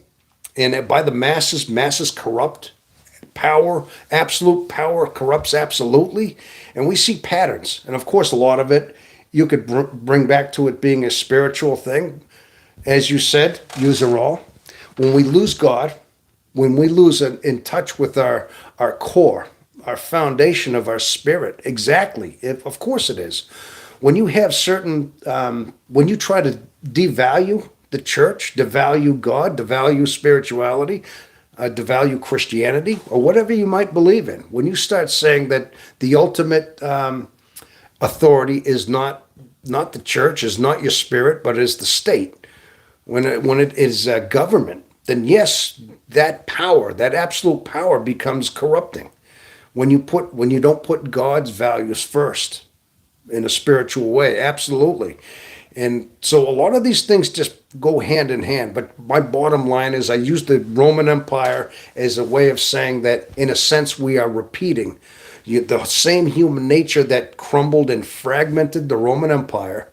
And by the masses corrupt. Power, absolute power corrupts absolutely. And we see patterns. And of course, a lot of it, you could bring back to it being a spiritual thing. As you said, user all. When we lose God, when we lose in touch with our core, our foundation of our spirit, exactly. Of course it is. When you have certain, when you try to devalue the church, devalue God, devalue spirituality, devalue Christianity, or whatever you might believe in, when you start saying that the ultimate authority is not the church, is not your spirit, but is the state, when it is government, then yes, that power, that absolute power becomes corrupting. When you don't put God's values first in a spiritual way, absolutely. And so a lot of these things just go hand in hand. But my bottom line is I use the Roman Empire as a way of saying that in a sense we are repeating the same human nature that crumbled and fragmented the Roman Empire,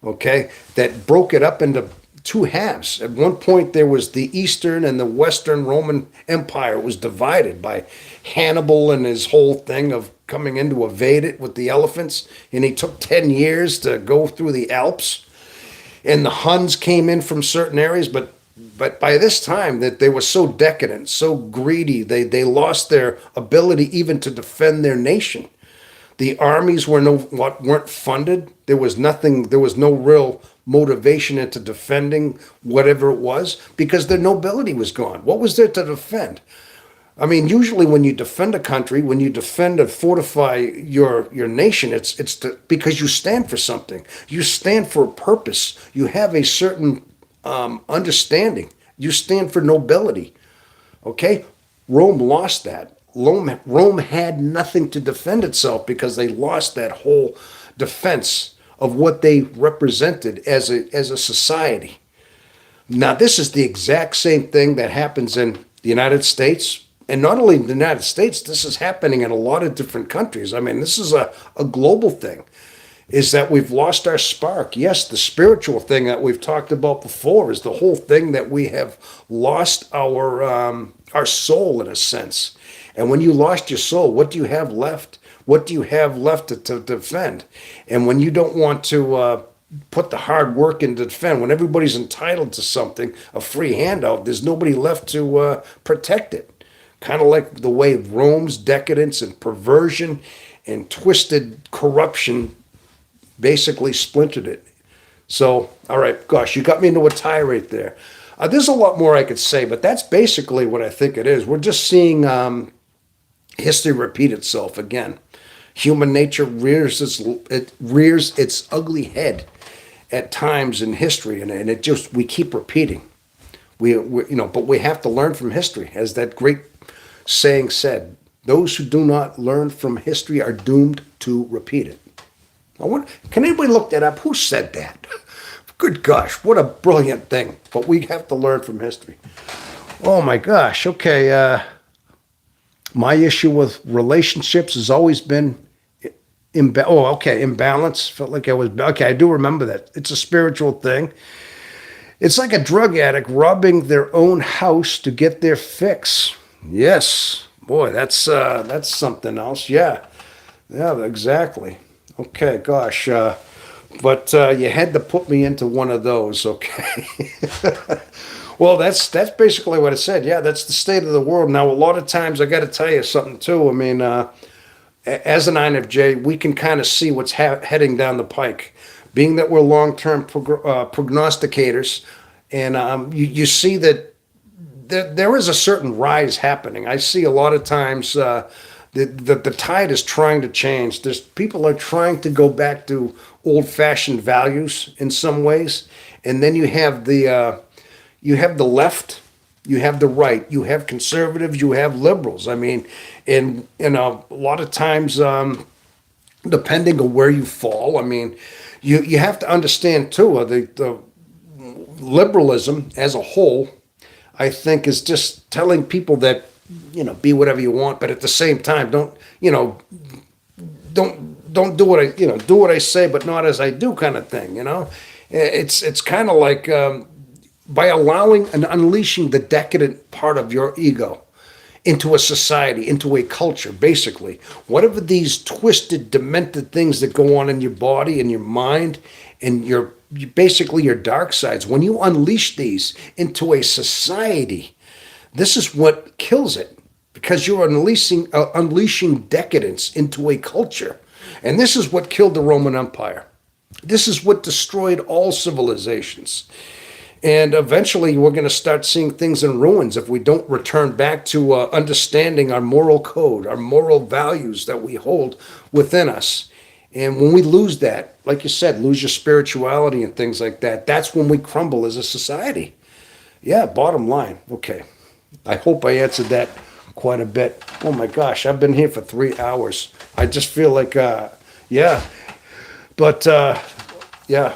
okay, that broke it up into two halves. At one point, there was the Eastern and the Western Roman Empire. It was divided by Hannibal and his whole thing of coming in to invade it with the elephants. And he took 10 years to go through the Alps. And the Huns came in from certain areas, but by this time that they were so decadent, so greedy, they lost their ability even to defend their nation. The armies weren't funded. There was nothing. There was no real motivation into defending whatever it was because their nobility was gone. What was there to defend? I mean, usually when you defend a country, when you defend and fortify your nation, it's because you stand for something. You stand for a purpose. You have a certain understanding. You stand for nobility. Okay? Rome lost that. Rome had nothing to defend itself because they lost that whole defense of what they represented as a society. Now, this is the exact same thing that happens in the United States. And not only in the United States, this is happening in a lot of different countries. I mean, this is a global thing, is that we've lost our spark. Yes, the spiritual thing that we've talked about before is the whole thing that we have lost our soul in a sense. And when you lost your soul, what do you have left? What do you have left to defend? And when you don't want to put the hard work in to defend, when everybody's entitled to something, a free handout, there's nobody left to protect it. Kind of like the way Rome's decadence and perversion and twisted corruption basically splintered it. So, all right, gosh, you got me into a tirade there. There's a lot more I could say, but that's basically what I think it is. We're just seeing history repeat itself again. Human nature rears its ugly head at times in history, and it just we keep repeating. But we have to learn from history, as that great saying said. Those who do not learn from history are doomed to repeat it. Can anybody look that up? Who said that? Good gosh, what a brilliant thing. But we have to learn from history. Oh my gosh. Okay. My issue with relationships has always been imbalance. Felt like I was okay. I do remember that. It's a spiritual thing. It's like a drug addict robbing their own house to get their fix. Yes, boy, that's something else. Yeah, yeah, exactly. Okay, gosh, but you had to put me into one of those. Okay. Well, that's basically what it said. Yeah, that's the state of the world now. A lot of times, I got to tell you something too. I mean, as an INFJ, we can kind of see what's heading down the pike. Being that we're long-term prognosticators, and you see that there is a certain rise happening. I see a lot of times the tide is trying to change. People are trying to go back to old-fashioned values in some ways, and then you have the left, you have the right, you have conservatives, you have liberals. I mean, and a lot of times, depending on where you fall, I mean, you have to understand too, the liberalism as a whole, I think, is just telling people that, be whatever you want, but at the same time, don't do what do what I say, but not as I do, kind of thing. It's kind of like by allowing and unleashing the decadent part of your ego into a society, into a culture, basically. Whatever these twisted, demented things that go on in your body and your mind and basically your dark sides, when you unleash these into a society, this is what kills it, because you're unleashing decadence into a culture. And this is what killed the Roman Empire. This is what destroyed all civilizations. And eventually we're going to start seeing things in ruins if we don't return back to understanding our moral code, our moral values that we hold within us. And when we lose that, like you said, lose your spirituality and things like that, that's when we crumble as a society. Yeah, bottom line. Okay. I hope I answered that quite a bit. Oh my gosh, I've been here for 3 hours. I just feel like, yeah. But, yeah,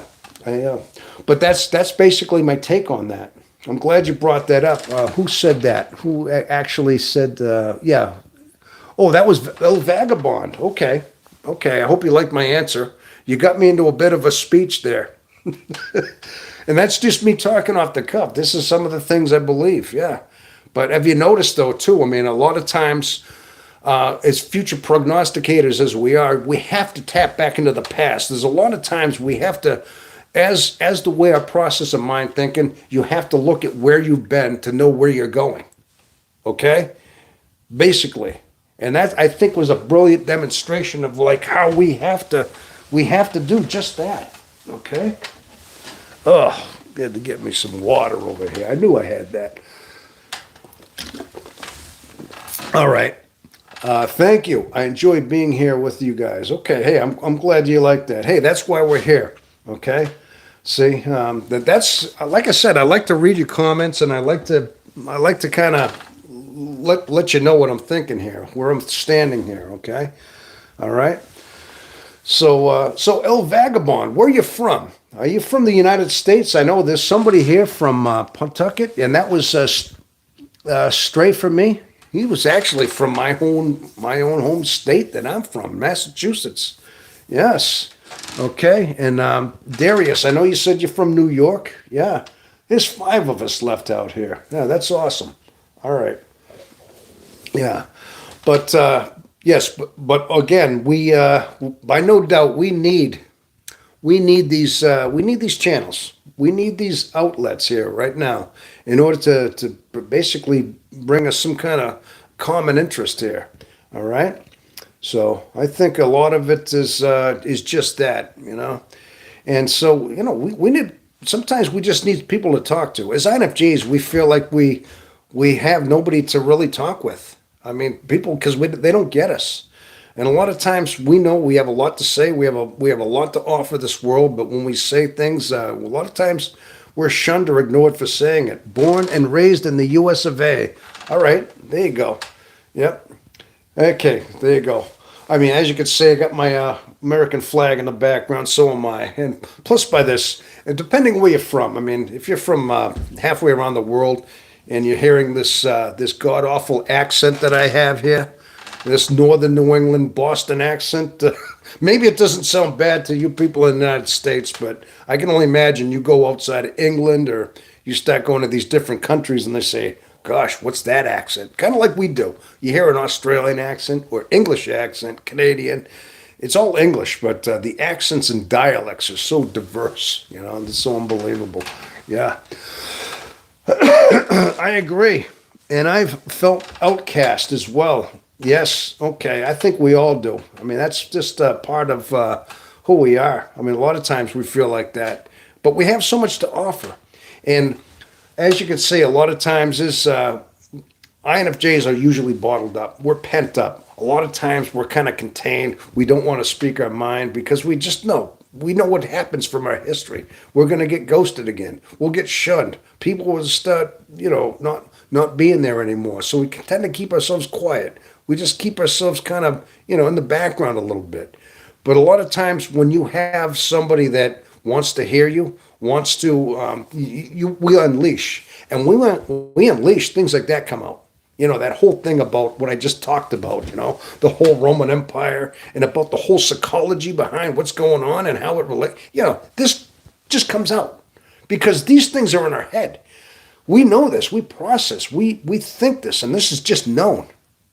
but that's basically my take on that. I'm glad you brought that up. Who said that? Who actually said, yeah. Oh, that was El Vagabond. Okay. I hope you liked my answer. You got me into a bit of a speech there. And that's just me talking off the cuff. This is some of the things I believe, yeah. But have you noticed, though, too, I mean, a lot of times, as future prognosticators as we are, we have to tap back into the past. There's a lot of times we have to, as the way our process of mind thinking, you have to look at where you've been to know where you're going. Okay? Basically. And that, I think, was a brilliant demonstration of like how we have to do just that. Okay? Oh, had to get me some water over here. I knew I had that. All right. Thank you. I enjoyed being here with you guys. Okay. Hey, I'm glad you like that. Hey, that's why we're here. Okay. See, that's like I said. I like to read your comments, and I like to kind of let you know what I'm thinking here, where I'm standing here. Okay. All right. So El Vagabond, where are you from? Are you from the United States? I know there's somebody here from Pawtucket, and that was Stray from me. He was actually from my own home state that I'm from, Massachusetts. Yes. Okay. And Darius, I know you said you're from New York. Yeah. There's 5 of us left out here. Yeah, that's awesome. All right. Yeah. But yes, but again, we by no doubt we need these channels. We need these outlets here right now in order to basically bring us some kind of common interest here. All right. So I think a lot of it is just that, and so we need, sometimes we just need people to talk to. As INFJs, we feel like we have nobody to really talk with. I mean, people, because they don't get us. And a lot of times we know we have a lot to say. We have a lot to offer this world. But when we say things, a lot of times we're shunned or ignored for saying it. Born and raised in the U.S. of A. All right, there you go. Yep. Okay, there you go. I mean, as you can see, I got my American flag in the background. So am I. And plus, by this, and depending where you're from, I mean, if you're from halfway around the world and you're hearing this god awful accent that I have here, this northern New England Boston accent, maybe it doesn't sound bad to you people in the United States, but I can only imagine you go outside of England or you start going to these different countries and they say, gosh, what's that accent? Kind of like we do. You hear an Australian accent or English accent, Canadian. It's all English, but the accents and dialects are so diverse. It's so unbelievable. Yeah, I agree. And I've felt outcast as well. Yes, okay, I think we all do. I mean, that's just part of who we are. I mean, a lot of times we feel like that, but we have so much to offer. And as you can see, a lot of times INFJs are usually bottled up. We're pent up. A lot of times we're kind of contained. We don't want to speak our mind because we just know. We know what happens from our history. We're going to get ghosted again. We'll get shunned. People will start, not being there anymore. So we tend to keep ourselves quiet. We just keep ourselves kind of, in the background a little bit. But a lot of times when you have somebody that wants to hear you, wants to, we unleash. And we unleash, things like that come out. That whole thing about what I just talked about, the whole Roman Empire and about the whole psychology behind what's going on and how it relates. This just comes out because these things are in our head. We know this, we process, we think this, and this is just known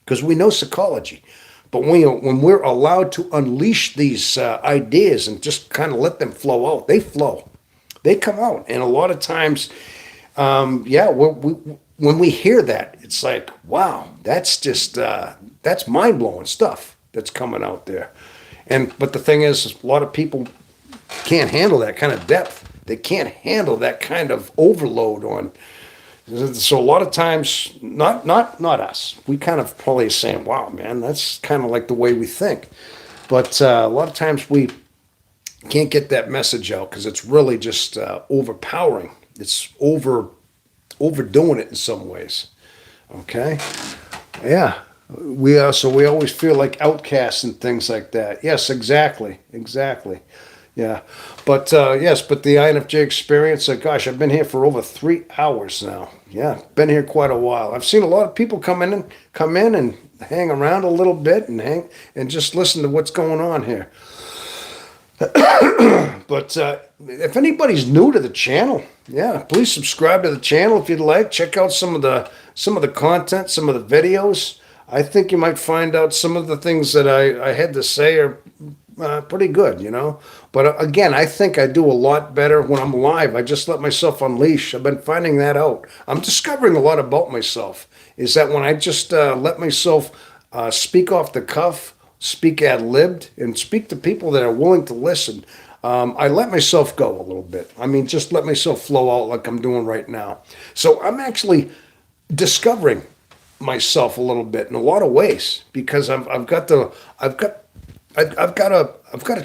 because we know psychology. But when we're allowed to unleash these ideas and just kind of let them flow out, they flow. They come out. And a lot of times, when we hear that, it's like, wow, that's just, that's mind-blowing stuff that's coming out there. But the thing is, a lot of people can't handle that kind of depth. They can't handle that kind of overload on. So a lot of times, not us. We kind of probably saying, wow, man, that's kind of like the way we think. But a lot of times we can't get that message out because it's really just overpowering. It's overdoing it in some ways. Okay? Yeah. So we always feel like outcasts and things like that. Yes, exactly. Yeah. But yes, but the INFJ experience, gosh, I've been here for over 3 hours now. Yeah, been here quite a while. I've seen a lot of people come in and hang around a little bit and just listen to what's going on here. But if anybody's new to the channel, yeah, please subscribe to the channel if you'd like. Check out some of the content, some of the videos. I think you might find out some of the things that I had to say are pretty good, But again, I think I do a lot better when I'm live. I just let myself unleash. I've been finding that out. I'm discovering a lot about myself. Is that when I just let myself speak off the cuff, speak ad-libbed, and speak to people that are willing to listen, I let myself go a little bit. I mean, just let myself flow out like I'm doing right now. So I'm actually discovering myself a little bit in a lot of ways because I've got a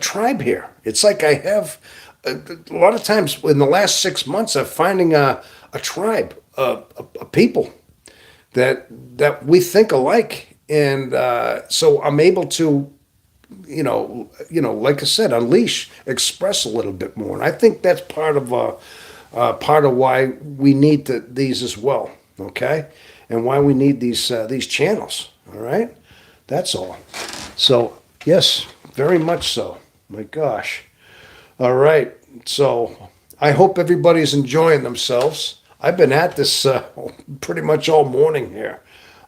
tribe here. It's like I have a lot of times in the last 6 months, I'm finding a tribe, a people that we think alike, and so I'm able to, like I said, unleash, express a little bit more, and I think that's part of why we need these as well. Okay, and why we need these channels. All right, that's all. So yes, very much so. My gosh. All right. So I hope everybody's enjoying themselves. I've been at this pretty much all morning here.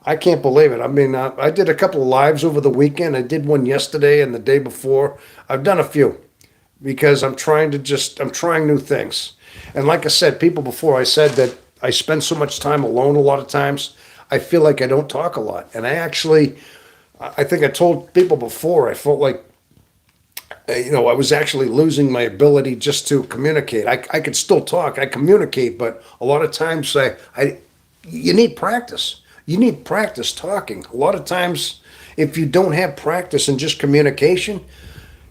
I can't believe it. I mean, I did a couple of lives over the weekend. I did one yesterday and the day before. I've done a few because I'm trying new things. And like I said, people before, I said that I spend so much time alone a lot of times. I feel like I don't talk a lot. And I think I told people before, I felt like, I was actually losing my ability just to communicate. I could still talk, I communicate, but a lot of times you need practice. You need practice talking. A lot of times, if you don't have practice in just communication,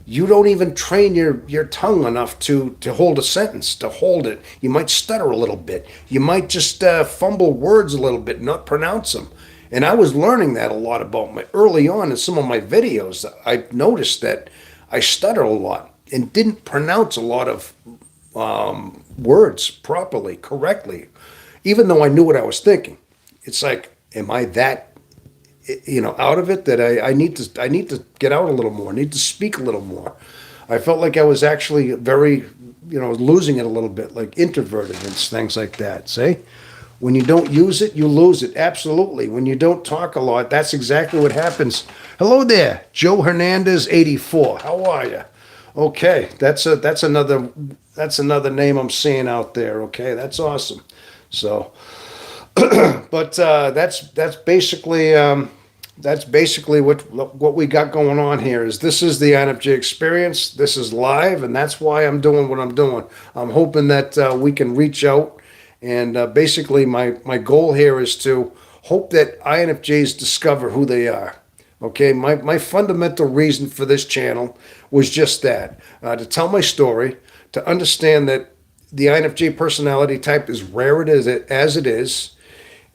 you don't even train your tongue enough to hold a sentence, to hold it. You might stutter a little bit. You might just fumble words a little bit, not pronounce them. And I was learning that a lot about my early on in some of my videos. I noticed that I stutter a lot and didn't pronounce a lot of words properly, correctly, even though I knew what I was thinking. It's like, am I that, out of it that I need to get out a little more, I need to speak a little more. I felt like I was actually very, losing it a little bit, like introverted and things like that. See? When you don't use it, you lose it. Absolutely. When you don't talk a lot, that's exactly what happens. Hello there, Joe Hernandez, 84. How are you? Okay, that's another name I'm seeing out there. Okay, that's awesome. So, but that's basically what we got going on here. This is the INFJ Experience. This is live, and that's why I'm doing what I'm doing. I'm hoping that we can reach out. And basically, my goal here is to hope that INFJs discover who they are. Okay, my fundamental reason for this channel was just that, to tell my story, to understand that the INFJ personality type is rare as it is.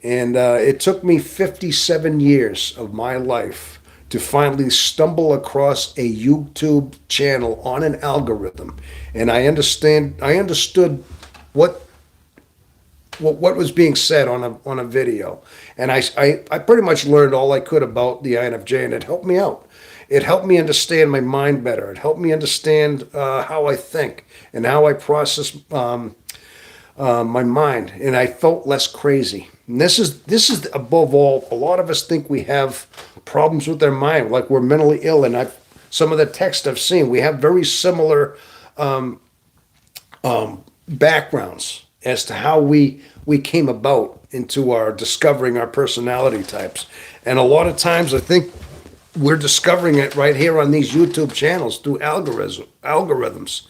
And it took me 57 years of my life to finally stumble across a YouTube channel on an algorithm. And I understood what was being said on a video, and I pretty much learned all I could about the INFJ, and it helped me out. It helped me understand my mind better. It helped me understand how I think and how I process my mind, and I felt less crazy. And this is above all. A lot of us think we have problems with our mind, like we're mentally ill. And some of the text I've seen, we have very similar backgrounds as to how we came about into our discovering our personality types. And a lot of times I think we're discovering it right here on these YouTube channels through algorithms.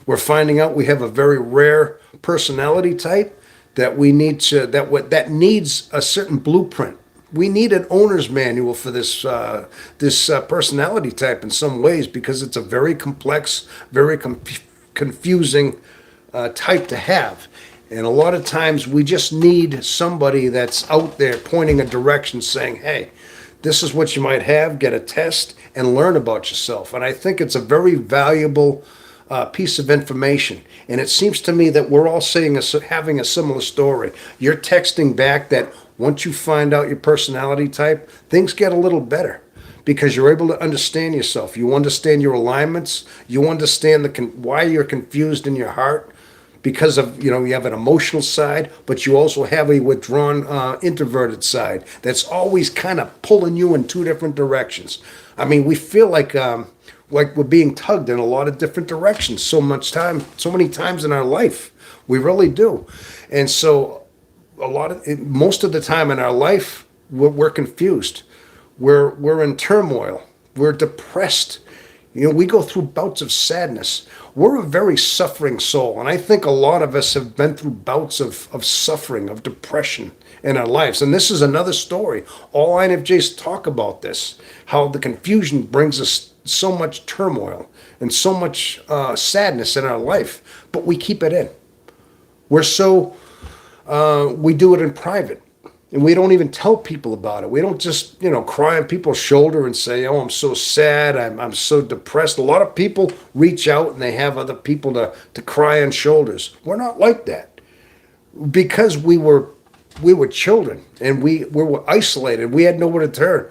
We're finding out we have a very rare personality type that we need to that needs a certain blueprint. We need an owner's manual for this personality type in some ways, because it's a very complex, very confusing type to have. And a lot of times we just need somebody that's out there pointing a direction, saying, hey, this is what you might have, get a test, and learn about yourself. And I think it's a very valuable piece of information. And it seems to me that we're all having a similar story. You're texting back that once you find out your personality type, things get a little better, because you're able to understand yourself. You understand your alignments. You understand why you're confused in your heart, because of, you have an emotional side, but you also have a withdrawn, introverted side that's always kind of pulling you in two different directions. I mean, we feel like we're being tugged in a lot of different directions so many times in our life. We really do. And so most of the time in our life, we're confused. We're in turmoil. We're depressed. We go through bouts of sadness. We're a very suffering soul, and I think a lot of us have been through bouts of suffering, of depression in our lives. And this is another story. All INFJs talk about this, how the confusion brings us so much turmoil and so much sadness in our life, but we keep it in. We do it in private. And we don't even tell people about it. We don't just, cry on people's shoulder and say, oh, I'm so sad, I'm so depressed. A lot of people reach out and they have other people to cry on shoulders. We're not like that, because we were children, and we were isolated. We had nowhere to turn.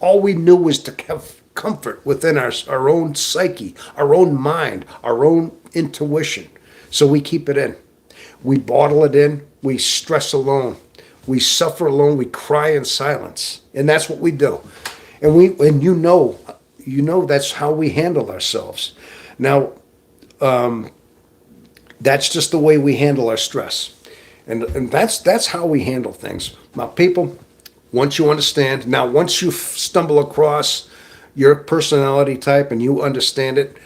All we knew was to have comfort within our own psyche, our own mind, our own intuition. So we keep it in. We bottle it in. We stress alone. We suffer alone. We cry in silence, and that's what we do. And that's how we handle ourselves. Now, that's just the way we handle our stress, and that's how we handle things. Now, people, once you stumble across your personality type and you understand it,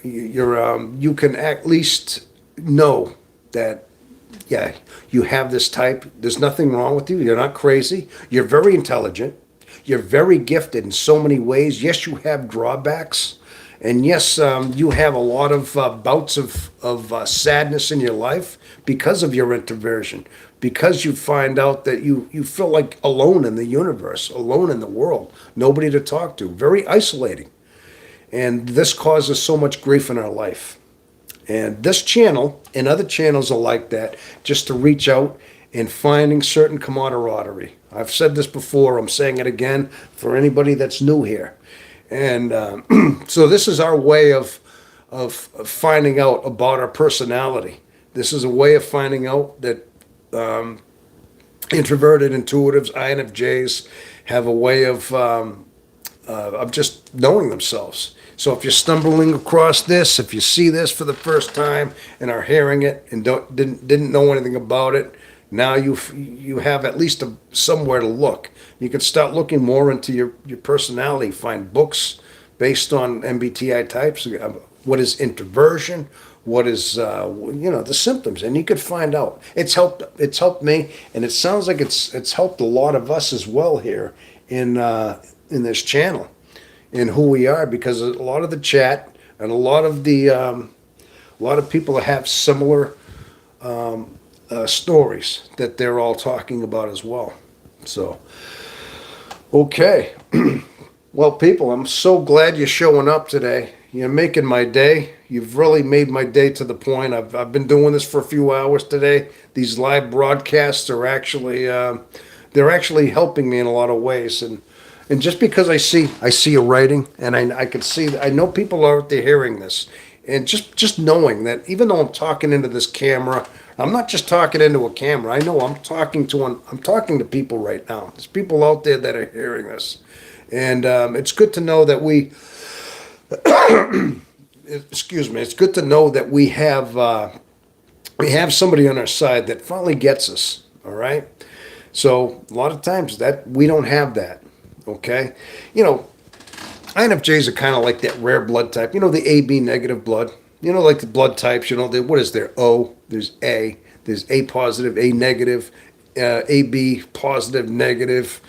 you can at least know that, yeah, you have this type. There's nothing wrong with you. You're not crazy. You're very intelligent. You're very gifted in so many ways. Yes, you have drawbacks. And yes, you have a lot of bouts of sadness in your life because of your introversion, because you find out that you feel like alone in the universe, alone in the world, nobody to talk to, very isolating. And this causes so much grief in our life. And this channel and other channels are like that, just to reach out and finding certain camaraderie. I've said this before, I'm saying it again for anybody that's new here. And so this is our way of finding out about our personality. This is a way of finding out that introverted intuitives, INFJs, have a way of just knowing themselves. So if you're stumbling across this, if you see this for the first time and are hearing it and didn't know anything about it, now you have at least somewhere to look. You can start looking more into your personality. Find books based on MBTI types. What is introversion? What is the symptoms? And you could find out. It's helped me, and it sounds like it's helped a lot of us as well here in this channel, in who we are, because a lot of the chat and a lot of people have similar stories that they're all talking about as well. So, okay. Well, people, I'm so glad you're showing up today. You're making my day. You've really made my day to the point. I've been doing this for a few hours today. These live broadcasts are actually they're actually helping me in a lot of ways. And just because I see you writing, and I can see, I know people are out there hearing this, and just knowing that even though I'm talking into this camera, I'm not just talking into a camera. I know I'm talking to people right now. There's people out there that are hearing this, and it's good to know that we. Excuse me. It's good to know that we have somebody on our side that finally gets us. All right. So a lot of times that we don't have that. Okay. INFJs are kind of like that rare blood type. The AB negative blood. Like the blood types. What is there? O. There's A. There's A positive, A negative, AB positive, negative.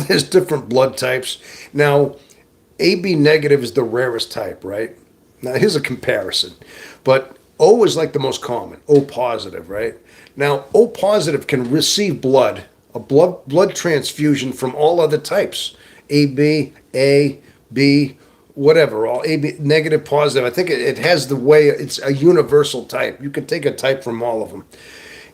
There's different blood types. Now, AB negative is the rarest type, right? Now, here's a comparison. But O is like the most common, O positive, right? Now, O positive can receive a blood transfusion from all other types. AB, A, B, whatever, all AB negative, positive. I think it has the way, it's a universal type. You can take a type from all of them.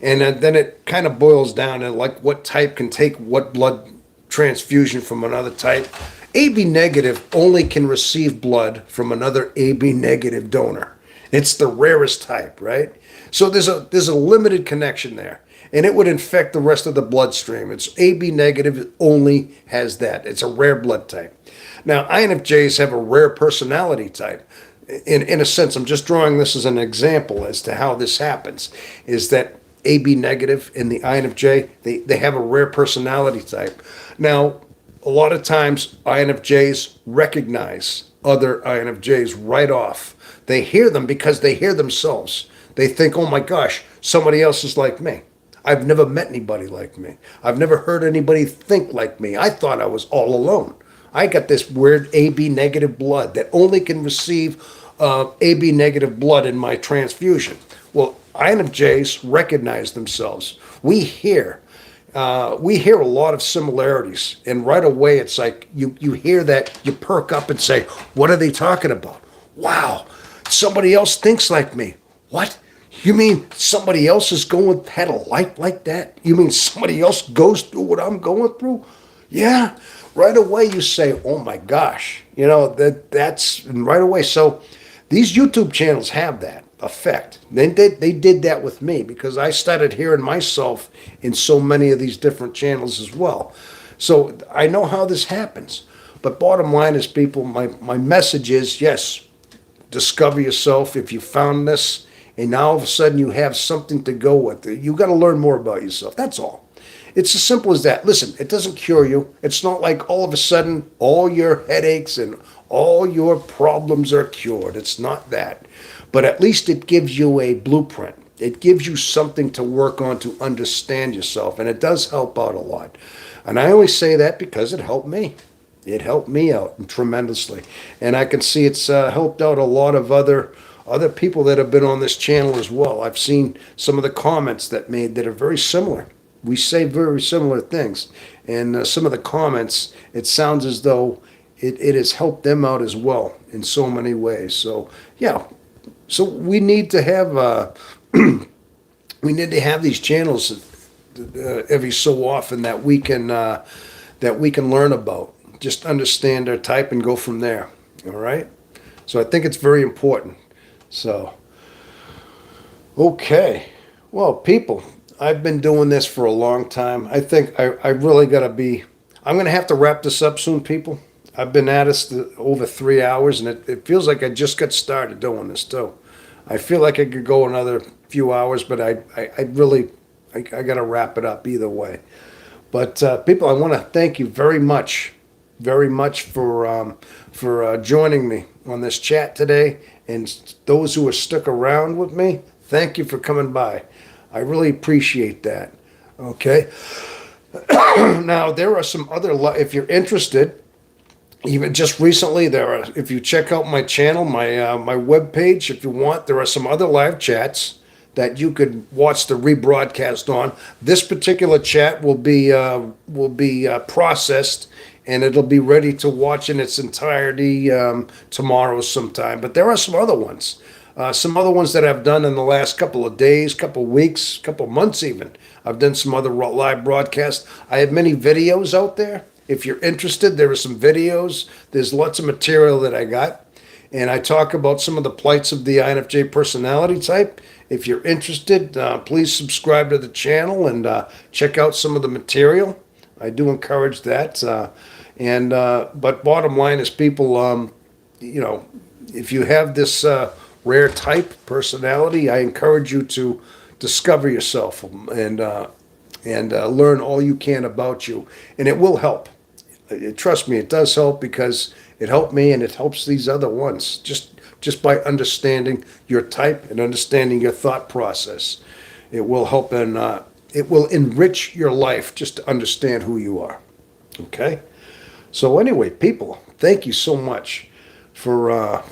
And then it kind of boils down to like what type can take what blood transfusion from another type. AB negative only can receive blood from another AB negative donor. It's the rarest type, right? So there's a limited connection there, and it would infect the rest of the bloodstream. It's AB negative, it only has that. It's a rare blood type. Now, INFJs have a rare personality type. In a sense, I'm just drawing this as an example as to how this happens, is that AB negative and the INFJ, they have a rare personality type. Now, a lot of times INFJs recognize other INFJs right off. They hear them because they hear themselves. They think, oh my gosh, somebody else is like me. I've never met anybody like me. I've never heard anybody think like me. I thought I was all alone. I got this weird AB negative blood that only can receive AB negative blood in my transfusion. Well, INFJs recognize themselves. We hear a lot of similarities, and right away it's like you hear that, you perk up and say, what are they talking about? Wow, somebody else thinks like me. What? You mean somebody else is going had a life like that? You mean somebody else goes through what I'm going through? Yeah. Right away you say, oh my gosh, that's and right away. So these YouTube channels have that effect. They did that with me because I started hearing myself in so many of these different channels as well. So I know how this happens. But bottom line is, people, my message is, yes, discover yourself. If you found this and now all of a sudden you have something to go with, you got to learn more about yourself. That's all. It's as simple as that. Listen, it doesn't cure you. It's not like all of a sudden all your headaches and all your problems are cured. It's not that. But at least it gives you a blueprint. It gives you something to work on to understand yourself. And it does help out a lot. And I only say that because it helped me. It helped me out tremendously. And I can see it's helped out a lot of other other people that have been on this channel as well. I've seen some of the comments that made that are very similar. We say very similar things. And some of the comments, it sounds as though it has helped them out as well in so many ways. So, yeah. So we need to have we need to have these channels every so often that we can learn about. Just understand our type and go from there. All right. So I think it's very important. So, okay. Well, people, I've been doing this for a long time. I think I really got to be. I'm going to have to wrap this up soon, people. I've been at this over 3 hours, and it feels like I just got started doing this too. I feel like I could go another few hours, but I got to wrap it up either way. But people, I want to thank you very much for joining me on this chat today, and those who are stuck around with me. Thank you for coming by. I really appreciate that. Okay. Now there are some other. If you're interested. Even just recently, if you check out my channel, my webpage, if you want, there are some other live chats that you could watch the rebroadcast on. This particular chat will be processed, and it'll be ready to watch in its entirety tomorrow sometime. But there are some other ones that I've done in the last couple of days, couple of weeks, couple of months even. I've done some other live broadcasts. I have many videos out there. If you're interested, there are some videos. There's lots of material that I got. And I talk about some of the plights of the INFJ personality type. If you're interested, please subscribe to the channel and check out some of the material. I do encourage that. But bottom line is, people, if you have this rare type personality, I encourage you to discover yourself and learn all you can about you. And it will help. Trust me, it does help, because it helped me and it helps these other ones just by understanding your type and understanding your thought process. It will help, and it will enrich your life just to understand who you are. Okay? So anyway, people, thank you so much for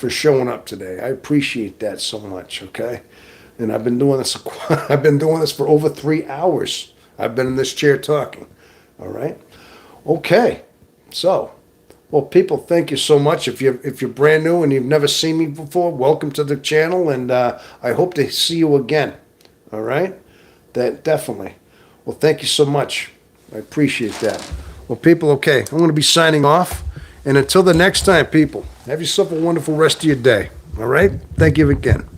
showing up today. I appreciate that so much. Okay? And I've been doing this. I've been doing this for over 3 hours. I've been in this chair talking. All right. Okay. So, well, people, thank you so much. If you're brand new and you've never seen me before, welcome to the channel, and I hope to see you again. All right. That definitely. Well, thank you so much. I appreciate that. Well, people, okay, I'm going to be signing off, and until the next time, people, have yourself a wonderful rest of your day. All right. Thank you again.